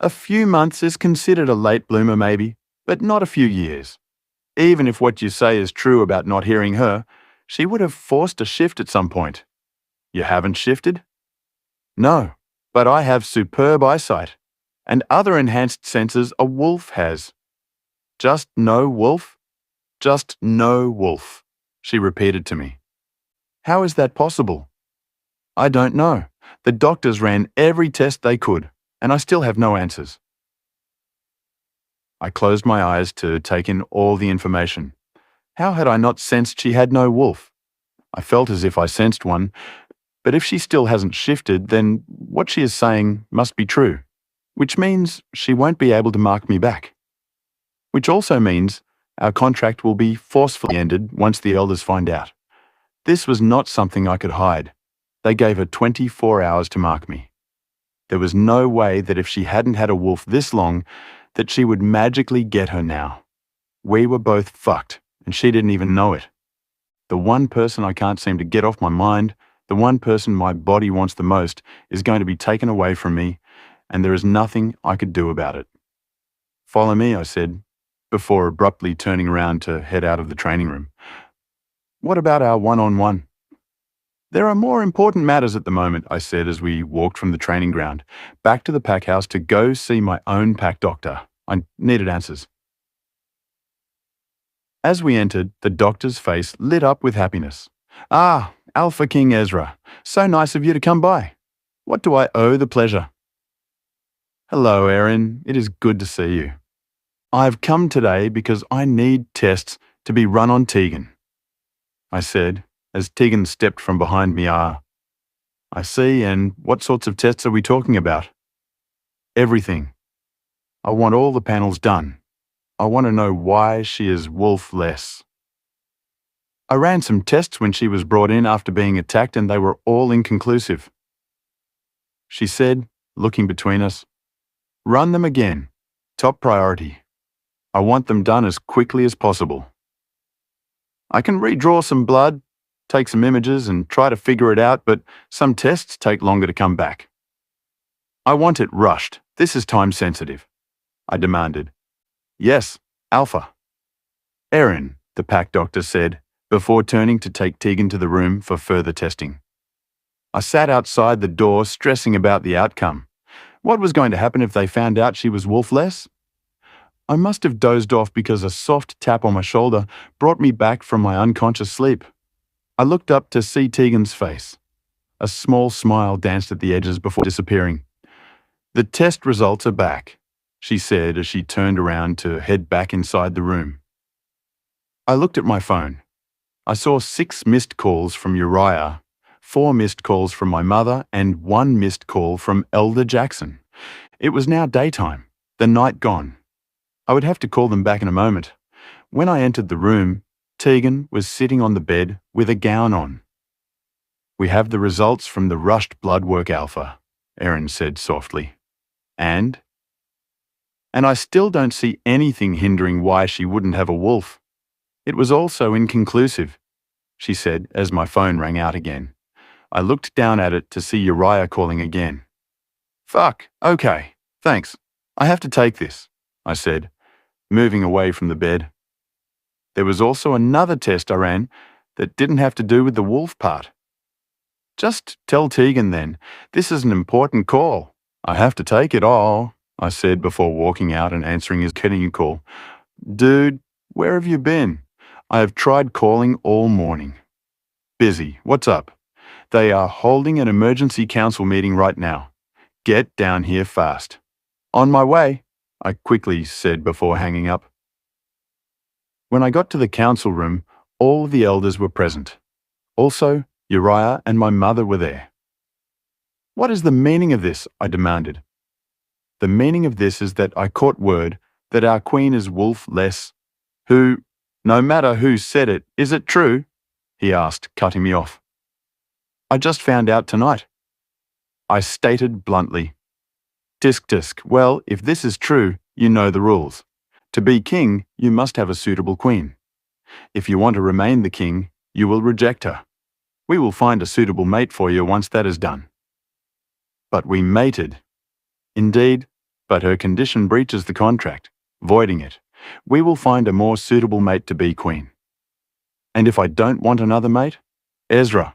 A few months is considered a late bloomer maybe, but not a few years. Even if what you say is true about not hearing her, she would have forced a shift at some point. You haven't shifted? No, but I have superb eyesight, and other enhanced senses a wolf has. Just no wolf? Just no wolf, she repeated to me. How is that possible? I don't know. The doctors ran every test they could, and I still have no answers. I closed my eyes to take in all the information. How had I not sensed she had no wolf? I felt as if I sensed one, but if she still hasn't shifted, then what she is saying must be true, which means she won't be able to mark me back. Which also means Our contract will be forcefully ended once the elders find out. This was not something I could hide. They gave her 24 hours to mark me. There was no way that if she hadn't had a wolf this long, that she would magically get her now. We were both fucked, and she didn't even know it. The one person I can't seem to get off my mind, the one person my body wants the most, is going to be taken away from me, and there is nothing I could do about it. Follow me, I said, before abruptly turning around to head out of the training room. What about our one-on-one? There are more important matters at the moment, I said as we walked from the training ground, back to the pack house to go see my own pack doctor. I needed answers. As we entered, the doctor's face lit up with happiness. Ah, Alpha King Ezra, so nice of you to come by. What do I owe the pleasure? Hello, Erin. It is good to see you. I've come today because I need tests to be run on Tegan, I said, as Tegan stepped from behind me. I see, and what sorts of tests are we talking about? Everything. I want all the panels done. I want to know why she is wolf-less. I ran some tests when she was brought in after being attacked and they were all inconclusive. She said, looking between us, run them again. Top priority. I want them done as quickly as possible. I can redraw some blood, take some images and try to figure it out, but some tests take longer to come back. I want it rushed. This is time sensitive, I demanded. Yes, Alpha. Erin, the pack doctor said, before turning to take Tegan to the room for further testing. I sat outside the door stressing about the outcome. What was going to happen if they found out she was wolf-less? I must have dozed off because a soft tap on my shoulder brought me back from my unconscious sleep. I looked up to see Tegan's face. A small smile danced at the edges before disappearing. The test results are back, she said as she turned around to head back inside the room. I looked at my phone. I saw 6 missed calls from Uriah, 4 missed calls from my mother, and 1 missed call from Elder Jackson. It was now daytime, the night gone. I would have to call them back in a moment. When I entered the room, Tegan was sitting on the bed with a gown on. We have the results from the rushed blood work, Alpha, Erin said softly. And I still don't see anything hindering why she wouldn't have a wolf. It was also inconclusive, she said as my phone rang out again. I looked down at it to see Uriah calling again. Fuck, okay, thanks. I have to take this, I said, moving away from the bed. There was also another test I ran that didn't have to do with the wolf part. Just tell Tegan then, this is an important call. I have to take it all, I said before walking out and answering his kitty call. Dude, where have you been? I have tried calling all morning. Busy. What's up? They are holding an emergency council meeting right now. Get down here fast. On my way, I quickly said before hanging up. When I got to the council room, all the elders were present. Also, Uriah and my mother were there. What is the meaning of this? I demanded. The meaning of this is that I caught word that our queen is wolf-less, who, no matter who said it, is it true? He asked, cutting me off. I just found out tonight. I stated bluntly. Tisk tisk, well, if this is true, you know the rules. To be king, you must have a suitable queen. If you want to remain the king, you will reject her. We will find a suitable mate for you once that is done. But we mated. Indeed, but her condition breaches the contract, voiding it. We will find a more suitable mate to be queen. And if I don't want another mate? Ezra,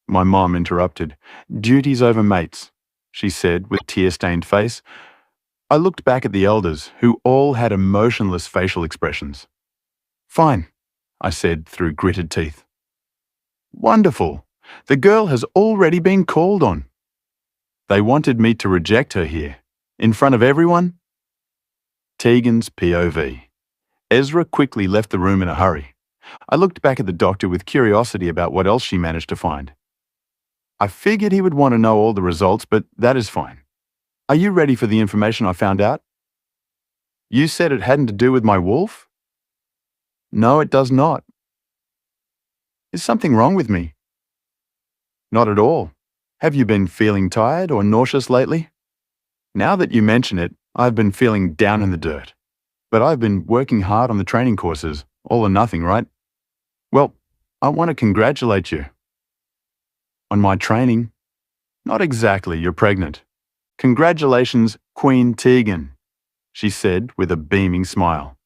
my mom interrupted. Duties over mates, she said with tear-stained face. I looked back at the elders, who all had emotionless facial expressions. Fine, I said through gritted teeth. Wonderful. The girl has already been called on. They wanted me to reject her here, in front of everyone? Tegan's POV. Ezra quickly left the room in a hurry. I looked back at the doctor with curiosity about what else she managed to find. I figured he would want to know all the results, but that is fine. Are you ready for the information I found out? You said it hadn't to do with my wolf? No, it does not. Is something wrong with me? Not at all. Have you been feeling tired or nauseous lately? Now that you mention it, I've been feeling down in the dirt. But I've been working hard on the training courses, all or nothing, right? Well, I want to congratulate you. On my training? Not exactly, you're pregnant. Congratulations, Queen Tegan, she said with a beaming smile.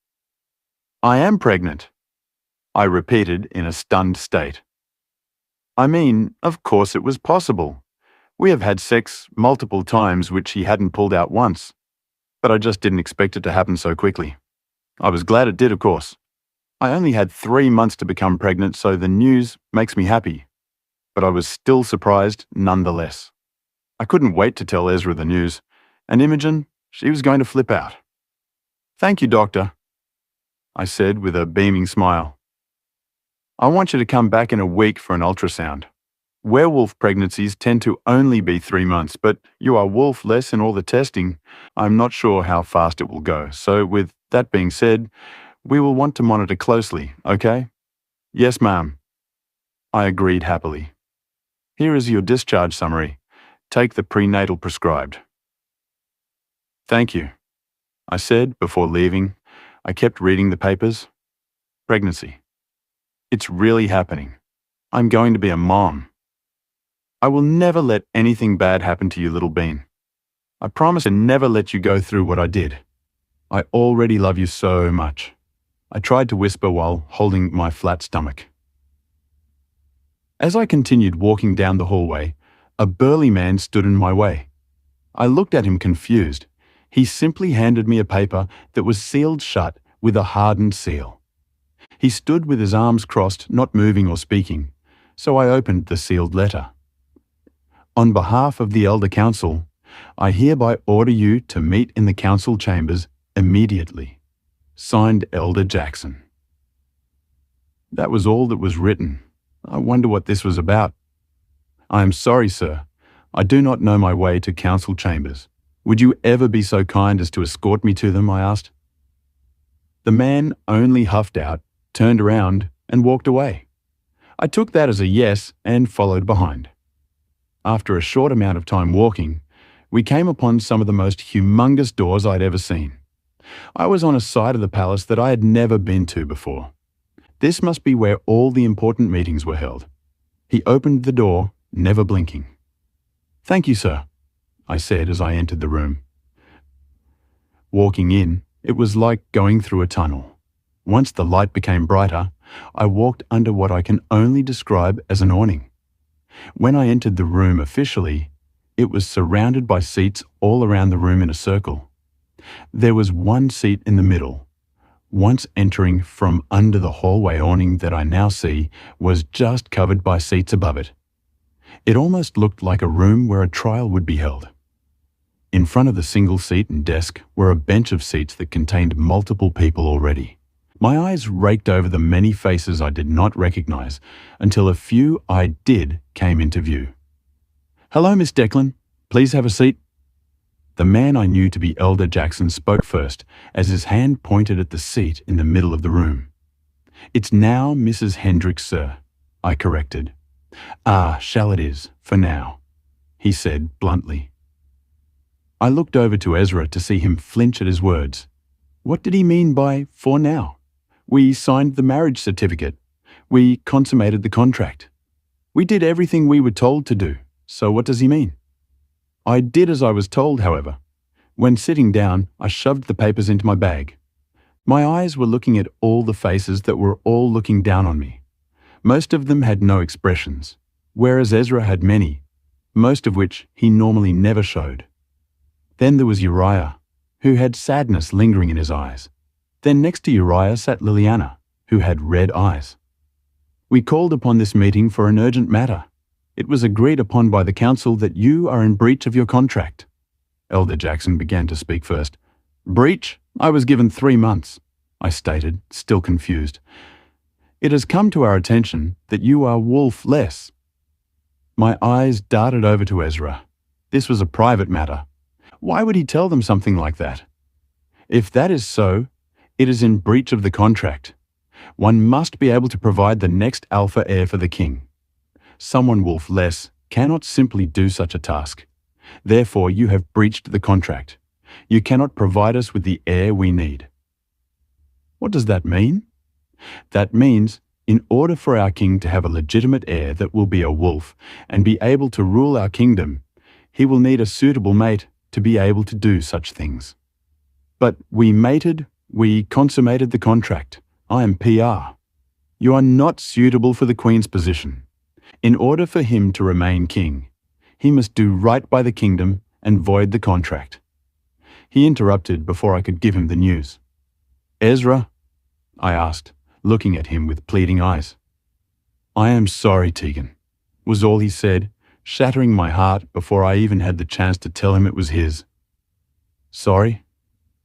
I am pregnant, I repeated in a stunned state. I mean, of course it was possible. We have had sex multiple times which he hadn't pulled out once, but I just didn't expect it to happen so quickly. I was glad it did, of course. I only had 3 months to become pregnant, so the news makes me happy. But I was still surprised nonetheless. I couldn't wait to tell Ezra the news, and Imogen, she was going to flip out. Thank you, doctor, I said with a beaming smile. I want you to come back in a week for an ultrasound. Werewolf pregnancies tend to only be 3 months, but you are wolf-less in all the testing. I'm not sure how fast it will go, so with that being said, we will want to monitor closely, okay? Yes, ma'am. I agreed happily. Here is your discharge summary. Take the prenatal prescribed. Thank you, I said before leaving. I kept reading the papers. Pregnancy. It's really happening. I'm going to be a mom. I will never let anything bad happen to you, little bean. I promise to never let you go through what I did. I already love you so much. I tried to whisper while holding my flat stomach. As I continued walking down the hallway, a burly man stood in my way. I looked at him confused. He simply handed me a paper that was sealed shut with a hardened seal. He stood with his arms crossed, not moving or speaking, so I opened the sealed letter. On behalf of the Elder Council, I hereby order you to meet in the council chambers immediately. Signed, Elder Jackson. That was all that was written. I wonder what this was about. I am sorry, sir. I do not know my way to council chambers. Would you ever be so kind as to escort me to them? I asked. The man only huffed out, turned around, and walked away. I took that as a yes and followed behind. After a short amount of time walking, we came upon some of the most humongous doors I'd ever seen. I was on a side of the palace that I had never been to before. This must be where all the important meetings were held. He opened the door, never blinking. Thank you, sir, I said as I entered the room. Walking in, it was like going through a tunnel. Once the light became brighter, I walked under what I can only describe as an awning. When I entered the room officially, it was surrounded by seats all around the room in a circle. There was one seat in the middle. Once entering from under the hallway awning that I now see was just covered by seats above it. It almost looked like a room where a trial would be held. In front of the single seat and desk were a bench of seats that contained multiple people already. My eyes raked over the many faces I did not recognize until a few I did came into view. Hello, Miss Declan. Please have a seat. The man I knew to be Elder Jackson spoke first as his hand pointed at the seat in the middle of the room. It's now Mrs. Hendricks, sir, I corrected. Ah, shall it is, for now, he said bluntly. I looked over to Ezra to see him flinch at his words. What did he mean by for now? We signed the marriage certificate. We consummated the contract. We did everything we were told to do, so what does he mean? I did as I was told, however. When sitting down, I shoved the papers into my bag. My eyes were looking at all the faces that were all looking down on me. Most of them had no expressions, whereas Ezra had many, most of which he normally never showed. Then there was Uriah, who had sadness lingering in his eyes. Then next to Uriah sat Liliana, who had red eyes. We called upon this meeting for an urgent matter. It was agreed upon by the council that you are in breach of your contract. Elder Jackson began to speak first. Breach? I was given 3 months, I stated, still confused. It has come to our attention that you are wolf-less. My eyes darted over to Ezra. This was a private matter. Why would he tell them something like that? If that is so, it is in breach of the contract. One must be able to provide the next alpha heir for the king. Someone wolf-less cannot simply do such a task. Therefore, you have breached the contract. You cannot provide us with the heir we need. What does that mean? That means, in order for our king to have a legitimate heir that will be a wolf and be able to rule our kingdom, he will need a suitable mate to be able to do such things. But we mated, we consummated the contract. I am PR. You are not suitable for the Queen's position. In order for him to remain king, he must do right by the kingdom and void the contract. He interrupted before I could give him the news. Ezra? I asked, looking at him with pleading eyes. I am sorry, Tegan, was all he said, shattering my heart before I even had the chance to tell him it was his. Sorry?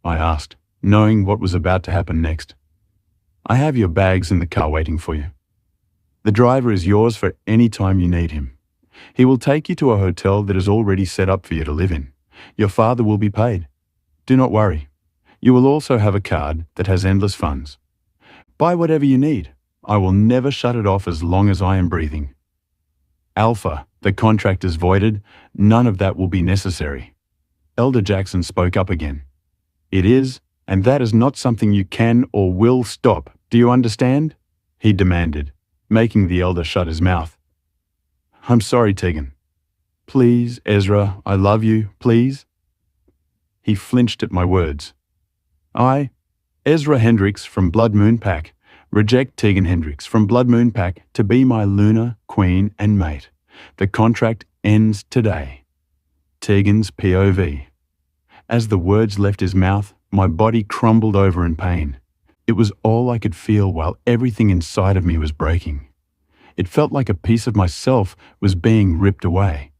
I asked, knowing what was about to happen next. I have your bags in the car waiting for you. The driver is yours for any time you need him. He will take you to a hotel that is already set up for you to live in. Your father will be paid. Do not worry. You will also have a card that has endless funds. Buy whatever you need. I will never shut it off as long as I am breathing. Alpha, the contract is voided. None of that will be necessary. Elder Jackson spoke up again. It is, and that is not something you can or will stop. Do you understand? He demanded, making the elder shut his mouth. I'm sorry, Tegan. Please, Ezra, I love you, please. He flinched at my words. I, Ezra Hendricks from Blood Moon Pack, reject Tegan Hendricks from Blood Moon Pack to be my Lunar Queen and mate. The contract ends today. Tegan's POV. As the words left his mouth, my body crumbled over in pain. It was all I could feel while everything inside of me was breaking. It felt like a piece of myself was being ripped away.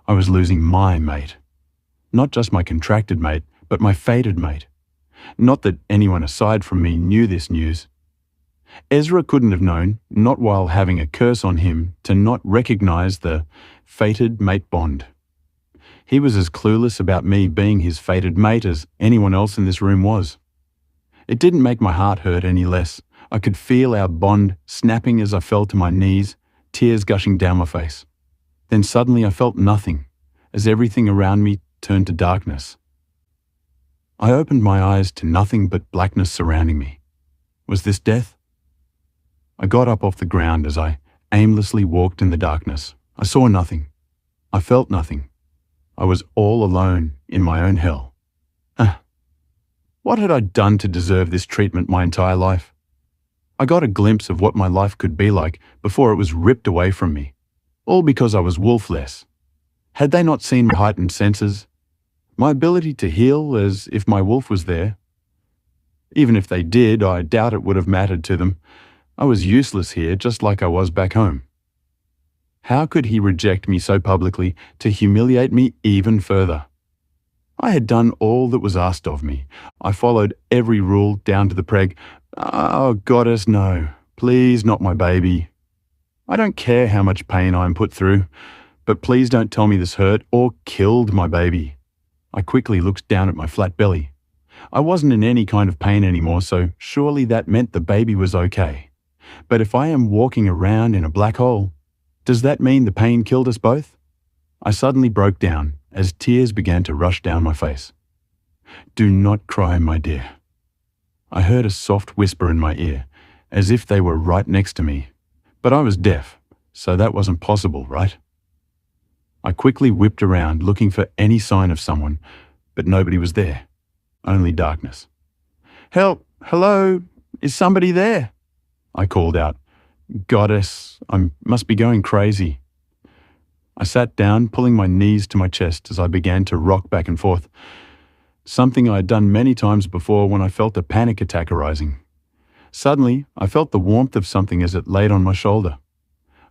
I was losing my mate. Not just my contracted mate, but my fated mate. Not that anyone aside from me knew this news. Ezra couldn't have known, not while having a curse on him, to not recognize the fated mate bond. He was as clueless about me being his fated mate as anyone else in this room was. It didn't make my heart hurt any less. I could feel our bond snapping as I fell to my knees, tears gushing down my face. Then suddenly I felt nothing, as everything around me turned to darkness. I opened my eyes to nothing but blackness surrounding me. Was this death? I got up off the ground as I aimlessly walked in the darkness. I saw nothing. I felt nothing. I was all alone in my own hell. What had I done to deserve this treatment my entire life? I got a glimpse of what my life could be like before it was ripped away from me, all because I was wolfless. Had they not seen my heightened senses? My ability to heal as if my wolf was there? Even if they did, I doubt it would have mattered to them. I was useless here, just like I was back home. How could he reject me so publicly to humiliate me even further? I had done all that was asked of me. I followed every rule down to the preg. Oh, goddess, no. Please, not my baby. I don't care how much pain I am put through, but please don't tell me this hurt or killed my baby. I quickly looked down at my flat belly. I wasn't in any kind of pain anymore, so surely that meant the baby was okay. But if I am walking around in a black hole, does that mean the pain killed us both? I suddenly broke down as tears began to rush down my face. Do not cry, my dear. I heard a soft whisper in my ear, as if they were right next to me. But I was deaf, so that wasn't possible, right? I quickly whipped around looking for any sign of someone, but nobody was there. Only darkness. Help! Hello! Is somebody there? I called out. Goddess, I must be going crazy. I sat down, pulling my knees to my chest as I began to rock back and forth. Something I had done many times before when I felt a panic attack arising. Suddenly, I felt the warmth of something as it laid on my shoulder.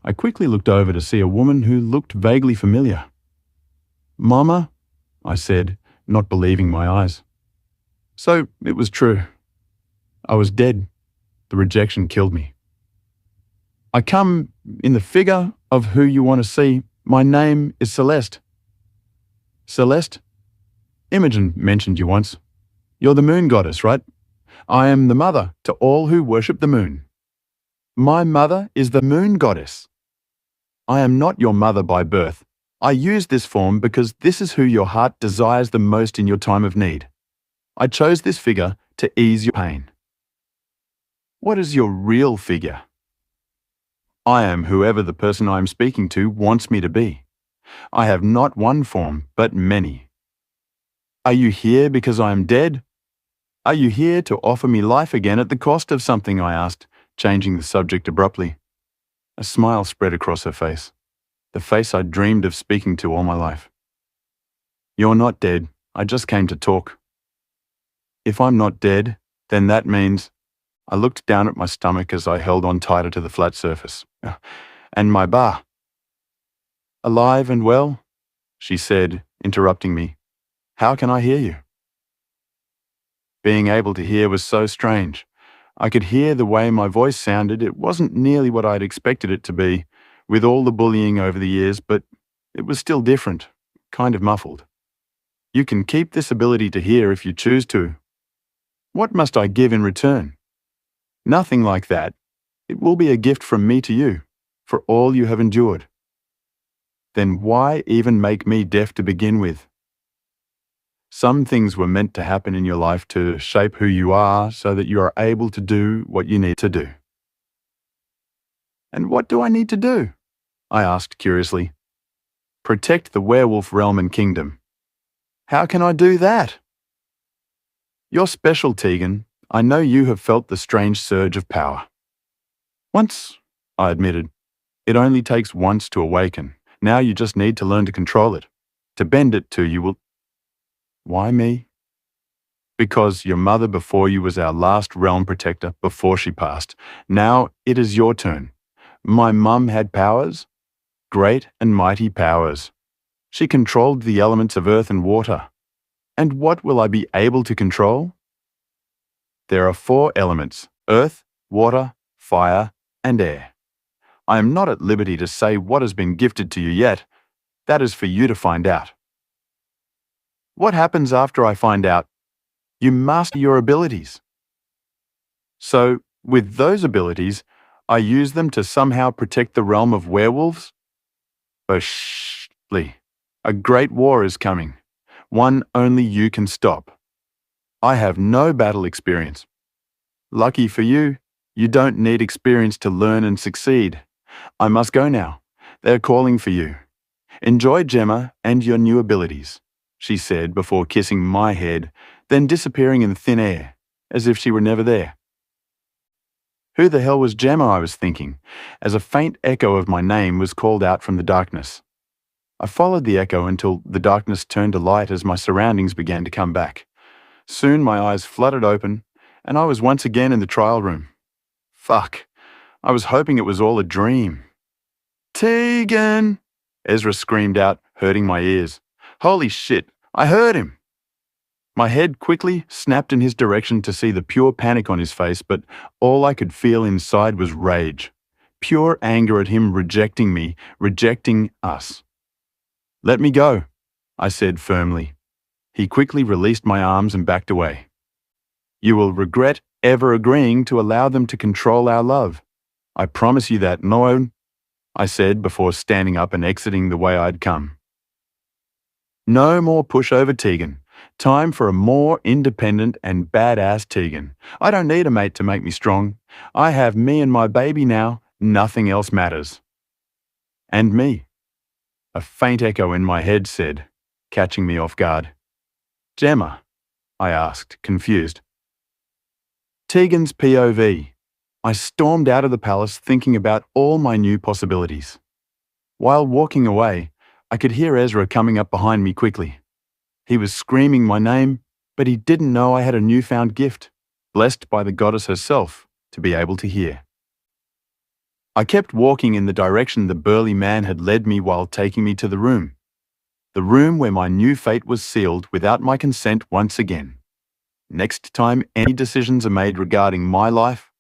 I quickly looked over to see a woman who looked vaguely familiar. Mama, I said, not believing my eyes. So it was true. I was dead. The rejection killed me. I come in the figure of who you want to see. My name is Celeste. Celeste? Imogen mentioned you once. You're the moon goddess, right? I am the mother to all who worship the moon. My mother is the moon goddess. I am not your mother by birth. I use this form because this is who your heart desires the most in your time of need. I chose this figure to ease your pain. What is your real figure? I am whoever the person I am speaking to wants me to be. I have not one form, but many. Are you here because I am dead? Are you here to offer me life again at the cost of something? I asked, changing the subject abruptly. A smile spread across her face, the face I'd dreamed of speaking to all my life. You're not dead. I just came to talk. If I'm not dead, then that means... I looked down at my stomach as I held on tighter to the flat surface. And my bar. Alive and well? She said, interrupting me. How can I hear you? Being able to hear was so strange. I could hear the way my voice sounded. It wasn't nearly what I'd expected it to be, with all the bullying over the years, but it was still different, kind of muffled. You can keep this ability to hear if you choose to. What must I give in return? Nothing like that. It will be a gift from me to you, for all you have endured. Then why even make me deaf to begin with? Some things were meant to happen in your life to shape who you are so that you are able to do what you need to do. And what do I need to do? I asked curiously. Protect the werewolf realm and kingdom. How can I do that? You're special, Tegan. I know you have felt the strange surge of power. Once, I admitted. It only takes once to awaken. Now you just need to learn to control it. To bend it to you will... Why me? Because your mother before you was our last realm protector before she passed. Now it is your turn. My mum had powers, great and mighty powers. She controlled the elements of earth and water. And what will I be able to control? There are 4 elements: earth, water, fire, and air. I am not at liberty to say what has been gifted to you yet. That is for you to find out. What happens after I find out? You master your abilities. So, with those abilities, I use them to somehow protect the realm of werewolves? Lee, a great war is coming. One only you can stop. I have no battle experience. Lucky for you, you don't need experience to learn and succeed. I must go now. They're calling for you. Enjoy Gemma and your new abilities, she said before kissing my head, then disappearing in thin air, as if she were never there. Who the hell was Gemma, I was thinking, as a faint echo of my name was called out from the darkness. I followed the echo until the darkness turned to light as my surroundings began to come back. Soon my eyes fluttered open, and I was once again in the trial room. Fuck. I was hoping it was all a dream. Tegan! Ezra screamed out, hurting my ears. Holy shit, I heard him! My head quickly snapped in his direction to see the pure panic on his face, but all I could feel inside was rage. Pure anger at him rejecting me, rejecting us. Let me go, I said firmly. He quickly released my arms and backed away. You will regret ever agreeing to allow them to control our love. I promise you that, no, I said before standing up and exiting the way I'd come. No more pushover Tegan. Time for a more independent and badass Tegan. I don't need a mate to make me strong. I have me and my baby now. Nothing else matters. And me. A faint echo in my head said, catching me off guard. Gemma, I asked, confused. Tegan's POV. I stormed out of the palace thinking about all my new possibilities. While walking away, I could hear Ezra coming up behind me quickly. He was screaming my name, but he didn't know I had a newfound gift, blessed by the goddess herself, to be able to hear. I kept walking in the direction the burly man had led me while taking me to the room where my new fate was sealed without my consent once again. Next time any decisions are made regarding my life,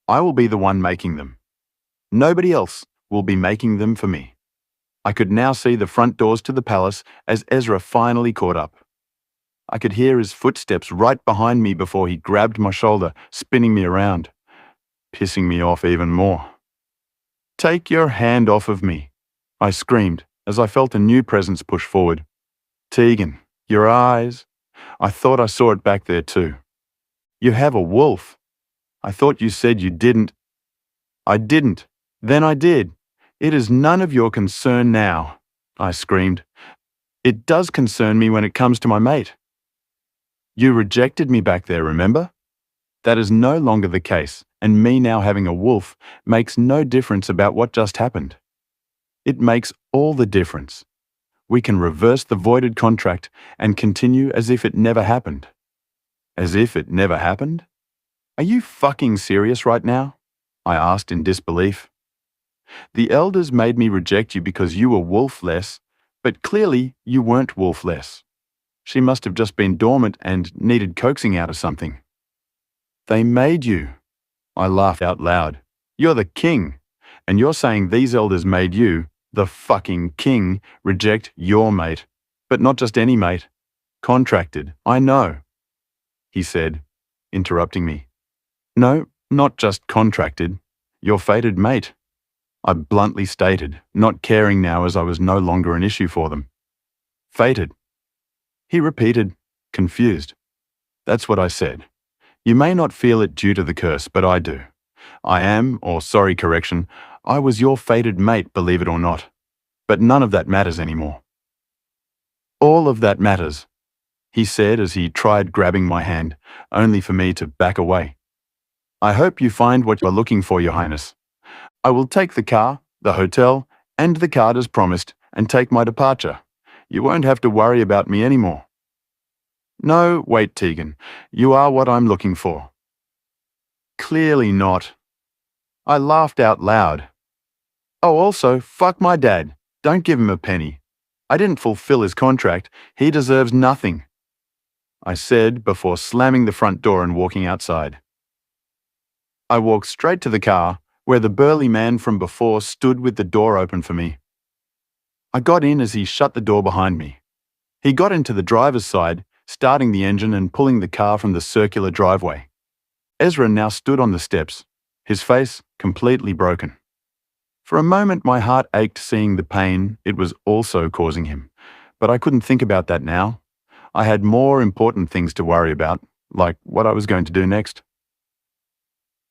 I will be the one making them. Nobody else will be making them for me. I could now see the front doors to the palace as Ezra finally caught up. I could hear his footsteps right behind me before he grabbed my shoulder, spinning me around, pissing me off even more. "Take your hand off of me," I screamed as I felt a new presence push forward. "Tegan, your eyes. I thought I saw it back there too. You have a wolf. I thought you said you didn't." "I didn't. Then I did. It is none of your concern now," I screamed. "It does concern me when it comes to my mate. You rejected me back there, remember? That is no longer the case, and me now having a wolf makes no difference about what just happened. It makes all the difference. We can reverse the voided contract and continue as if it never happened." "As if it never happened? Are you fucking serious right now?" I asked in disbelief. "The elders made me reject you because you were wolfless, but clearly you weren't wolfless. She must have just been dormant and needed coaxing out of something." "They made you." I laughed out loud. "You're the king, and you're saying these elders made you, the fucking king, reject your mate. But not just any mate. Contracted, I know," he said, interrupting me. "No, not just contracted. Your fated mate," I bluntly stated, not caring now as I was no longer an issue for them. "Fated." He repeated, confused. "That's what I said. You may not feel it due to the curse, but I do. I am, or sorry, correction, I was your fated mate, believe it or not. But none of that matters anymore." "All of that matters," he said as he tried grabbing my hand, only for me to back away. "I hope you find what you are looking for, Your Highness. I will take the car, the hotel, and the card as promised, and take my departure. You won't have to worry about me anymore." "No, wait, Tegan. You are what I'm looking for." "Clearly not." I laughed out loud. "Oh, also, fuck my dad. Don't give him a penny. I didn't fulfill his contract. He deserves nothing," I said before slamming the front door and walking outside. I walked straight to the car, where the burly man from before stood with the door open for me. I got in as he shut the door behind me. He got into the driver's side, starting the engine and pulling the car from the circular driveway. Ezra now stood on the steps, his face completely broken. For a moment my heart ached seeing the pain it was also causing him, but I couldn't think about that now. I had more important things to worry about, like what I was going to do next.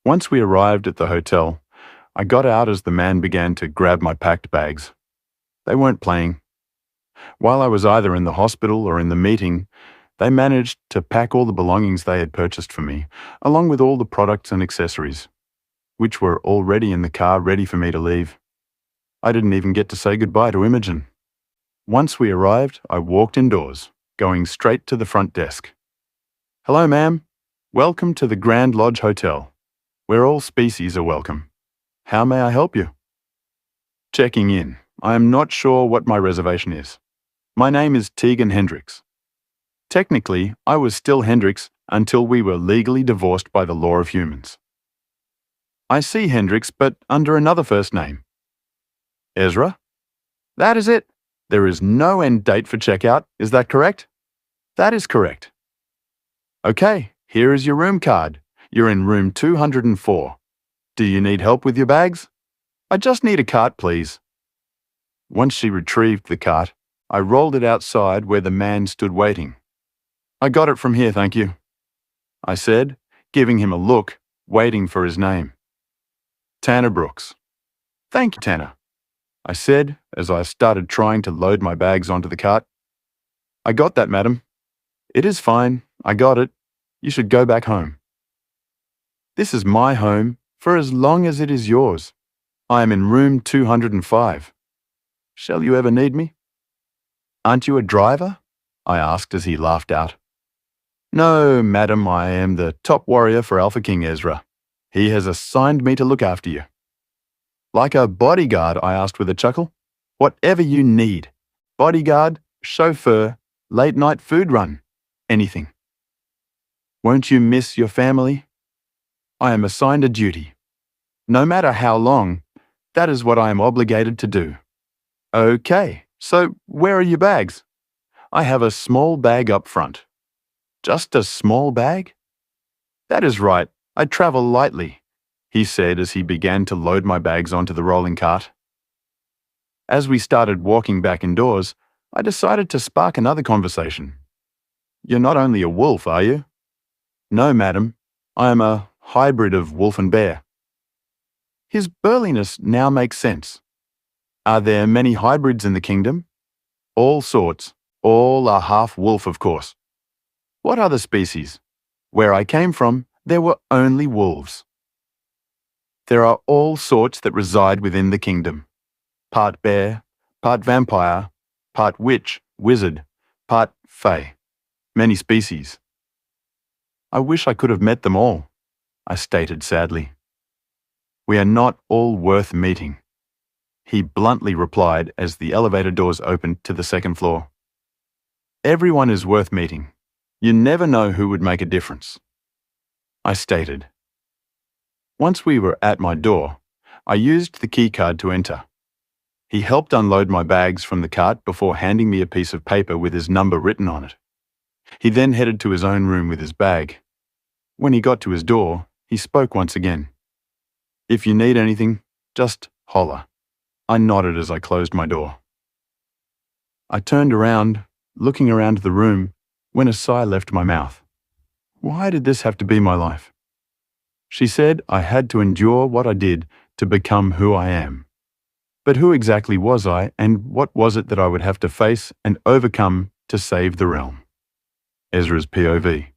Once we arrived at the hotel, I got out as the man began to grab my packed bags. They weren't playing. While I was either in the hospital or in the meeting, they managed to pack all the belongings they had purchased for me, along with all the products and accessories, which were already in the car ready for me to leave. I didn't even get to say goodbye to Imogen. Once we arrived, I walked indoors, going straight to the front desk. "Hello, ma'am. Welcome to the Grand Lodge Hotel, where all species are welcome. How may I help you?" "Checking in. I am not sure what my reservation is. My name is Tegan Hendricks. Technically, I was still Hendricks until we were legally divorced by the law of humans." "I see Hendricks, but under another first name." "Ezra?" "That is it. There is no end date for checkout, is that correct?" "That is correct." "Okay, here is your room card. You're in room 204. Do you need help with your bags?" "I just need a cart, please." Once she retrieved the cart, I rolled it outside where the man stood waiting. "I got it from here, thank you," I said, giving him a look, waiting for his name. "Tanner Brooks." "Thank you, Tanner," I said as I started trying to load my bags onto the cart. "I got that, madam." "It is fine. I got it. You should go back home." "This is my home for as long as it is yours. I am in room 205. Shall you ever need me?" "Aren't you a driver?" I asked as he laughed out. "No, madam, I am the top warrior for Alpha King Ezra. He has assigned me to look after you." "Like a bodyguard?" I asked with a chuckle. "Whatever you need. Bodyguard, chauffeur, late night food run. Anything." "Won't you miss your family?" "I am assigned a duty. No matter how long, that is what I am obligated to do." "Okay, so where are your bags?" "I have a small bag up front. Just a small bag? That is right. I travel lightly, he said as he began to load my bags onto the rolling cart. As we started walking back indoors, I decided to spark another conversation. You're not only a wolf, are you? No, madam. I am a hybrid of wolf and bear. His burliness now makes sense. Are there many hybrids in the kingdom? All sorts. All are half wolf, of course. What other species? Where I came from, there were only wolves. There are all sorts that reside within the kingdom. Part bear, part vampire, part witch, wizard, part fae. Many species. I wish I could have met them all, I stated sadly. We are not all worth meeting, he bluntly replied as the elevator doors opened to the second floor. Everyone is worth meeting. You never know who would make a difference, I stated. Once we were at my door, I used the key card to enter. He helped unload my bags from the cart before handing me a piece of paper with his number written on it. He then headed to his own room with his bag. When he got to his door, he spoke once again. If you need anything, just holler. I nodded as I closed my door. I turned around, looking around the room, when a sigh left my mouth. Why did this have to be my life? She said I had to endure what I did to become who I am. But who exactly was I, and what was it that I would have to face and overcome to save the realm? Ezra's POV.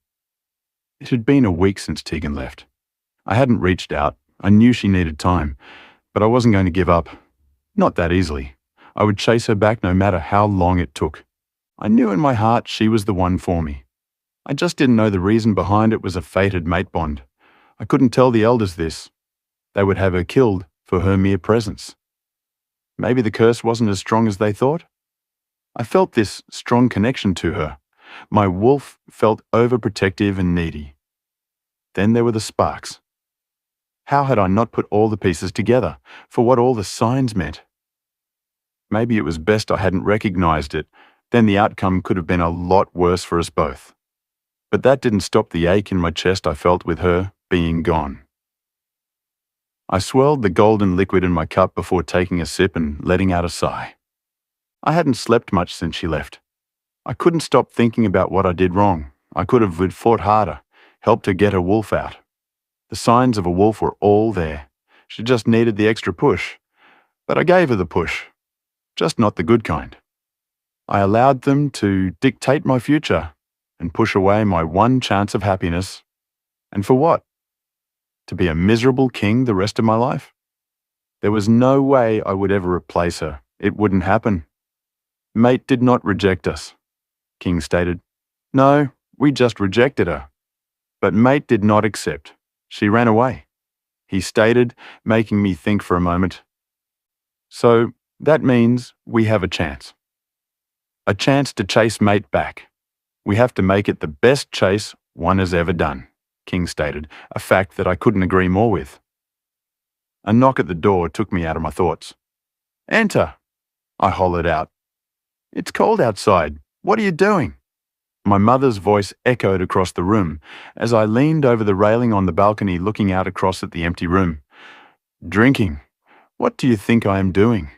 It had been a week since Tegan left. I hadn't reached out. I knew she needed time, but I wasn't going to give up. Not that easily. I would chase her back no matter how long it took. I knew in my heart she was the one for me. I just didn't know the reason behind it was a fated mate bond. I couldn't tell the elders this. They would have her killed for her mere presence. Maybe the curse wasn't as strong as they thought. I felt this strong connection to her. My wolf felt overprotective and needy. Then there were the sparks. How had I not put all the pieces together for what all the signs meant? Maybe it was best I hadn't recognized it, then the outcome could have been a lot worse for us both. But that didn't stop the ache in my chest I felt with her being gone. I swirled the golden liquid in my cup before taking a sip and letting out a sigh. I hadn't slept much since she left. I couldn't stop thinking about what I did wrong. I could have fought harder, helped her get her wolf out. The signs of a wolf were all there. She just needed the extra push. But I gave her the push, just not the good kind. I allowed them to dictate my future and push away my one chance of happiness. And for what? To be a miserable king the rest of my life? There was no way I would ever replace her. It wouldn't happen. Mate did not reject us, King stated. No, we just rejected her. But Mate did not accept. She ran away, he stated, making me think for a moment. So that means we have a chance. A chance to chase Mate back. We have to make it the best chase one has ever done, King stated, a fact that I couldn't agree more with. A knock at the door took me out of my thoughts. Enter, I hollered out. It's cold outside. What are you doing? My mother's voice echoed across the room as I leaned over the railing on the balcony looking out across at the empty room. Drinking. What do you think I am doing?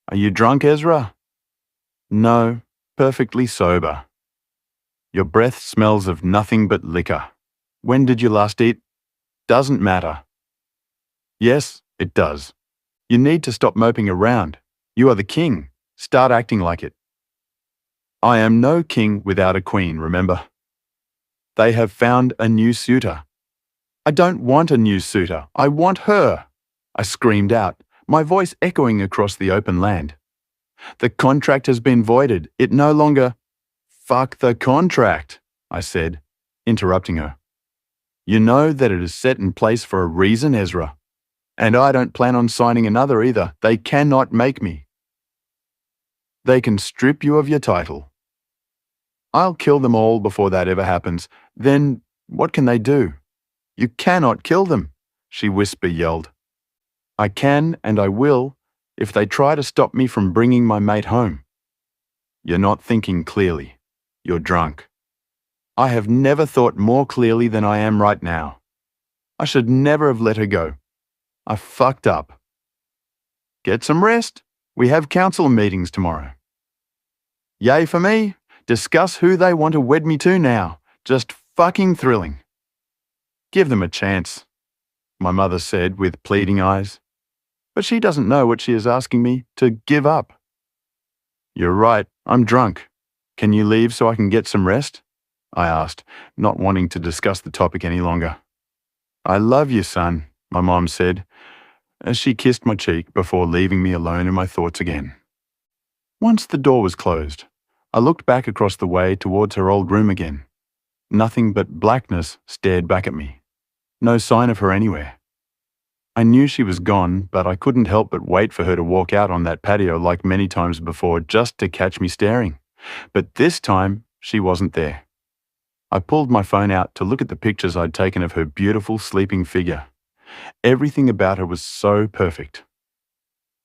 Are you drunk, Ezra? No, perfectly sober. Your breath smells of nothing but liquor. When did you last eat? Doesn't matter. Yes, it does. You need to stop moping around. You are the king. Start acting like it. I am no king without a queen, remember? They have found a new suitor. I don't want a new suitor. I want her, I screamed out, my voice echoing across the open land. The contract has been voided. It no longer... Fuck the contract, I said, interrupting her. You know that it is set in place for a reason, Ezra. And I don't plan on signing another either. They cannot make me. They can strip you of your title. I'll kill them all before that ever happens. Then what can they do? You cannot kill them, she yelled. I can and I will if they try to stop me from bringing my mate home. You're not thinking clearly. You're drunk. I have never thought more clearly than I am right now. I should never have let her go. I fucked up. Get some rest. We have council meetings tomorrow. Yay for me. Discuss who they want to wed me to now. Just fucking thrilling. Give them a chance, my mother said with pleading eyes. But she doesn't know what she is asking me to give up. You're right, I'm drunk. Can you leave so I can get some rest? I asked, not wanting to discuss the topic any longer. I love you, son, my mom said, as she kissed my cheek before leaving me alone in my thoughts again. Once the door was closed, I looked back across the way towards her old room again. Nothing but blackness stared back at me. No sign of her anywhere. I knew she was gone, but I couldn't help but wait for her to walk out on that patio like many times before just to catch me staring. But this time, she wasn't there. I pulled my phone out to look at the pictures I'd taken of her beautiful sleeping figure. Everything about her was so perfect.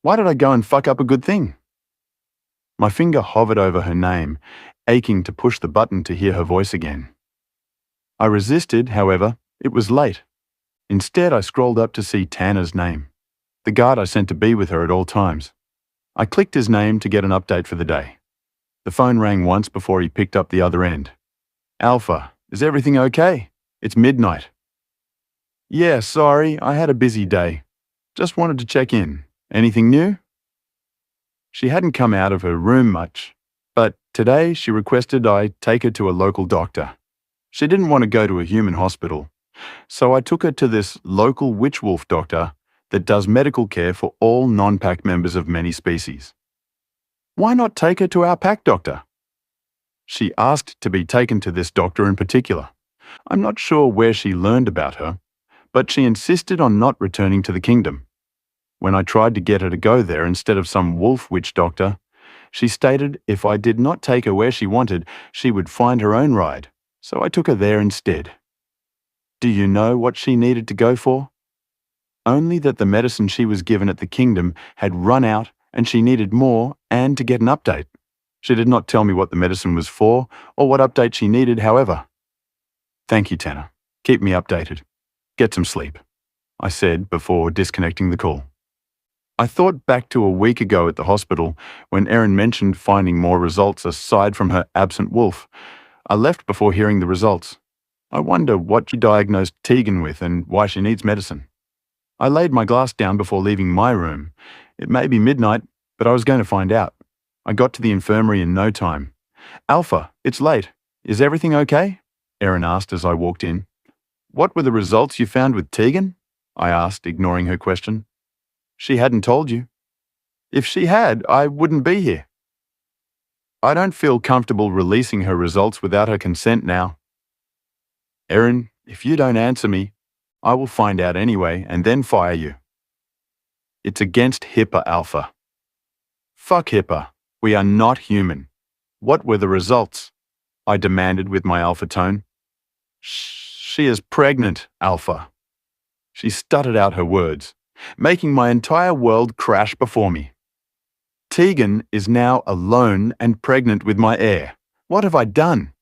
Why did I go and fuck up a good thing? My finger hovered over her name, aching to push the button to hear her voice again. I resisted, however. It was late. Instead, I scrolled up to see Tanner's name, the guard I sent to be with her at all times. I clicked his name to get an update for the day. The phone rang once before he picked up the other end. Alpha, is everything okay? It's midnight. Yeah, sorry, I had a busy day. Just wanted to check in. Anything new? She hadn't come out of her room much, but today she requested I take her to a local doctor. She didn't want to go to a human hospital, so I took her to this local witch wolf doctor that does medical care for all non-pack members of many species. Why not take her to our pack doctor? She asked to be taken to this doctor in particular. I'm not sure where she learned about her, but she insisted on not returning to the kingdom. When I tried to get her to go there instead of some wolf witch doctor, she stated if I did not take her where she wanted, she would find her own ride, so I took her there instead. Do you know what she needed to go for? Only that the medicine she was given at the kingdom had run out and she needed more and to get an update. She did not tell me what the medicine was for or what update she needed, however. Thank you, Tanner. Keep me updated. Get some sleep, I said before disconnecting the call. I thought back to a week ago at the hospital when Erin mentioned finding more results aside from her absent wolf. I left before hearing the results. I wonder what she diagnosed Tegan with and why she needs medicine. I laid my glass down before leaving my room. It may be midnight, but I was going to find out. I got to the infirmary in no time. Alpha, it's late. Is everything okay? Erin asked as I walked in. What were the results you found with Tegan? I asked, ignoring her question. She hadn't told you. If she had, I wouldn't be here. I don't feel comfortable releasing her results without her consent now. Erin, if you don't answer me, I will find out anyway and then fire you. It's against HIPAA, Alpha. Fuck HIPAA. We are not human. What were the results? I demanded with my alpha tone. She is pregnant, Alpha. She stuttered out her words, making my entire world crash before me. Tegan is now alone and pregnant with my heir. What have I done?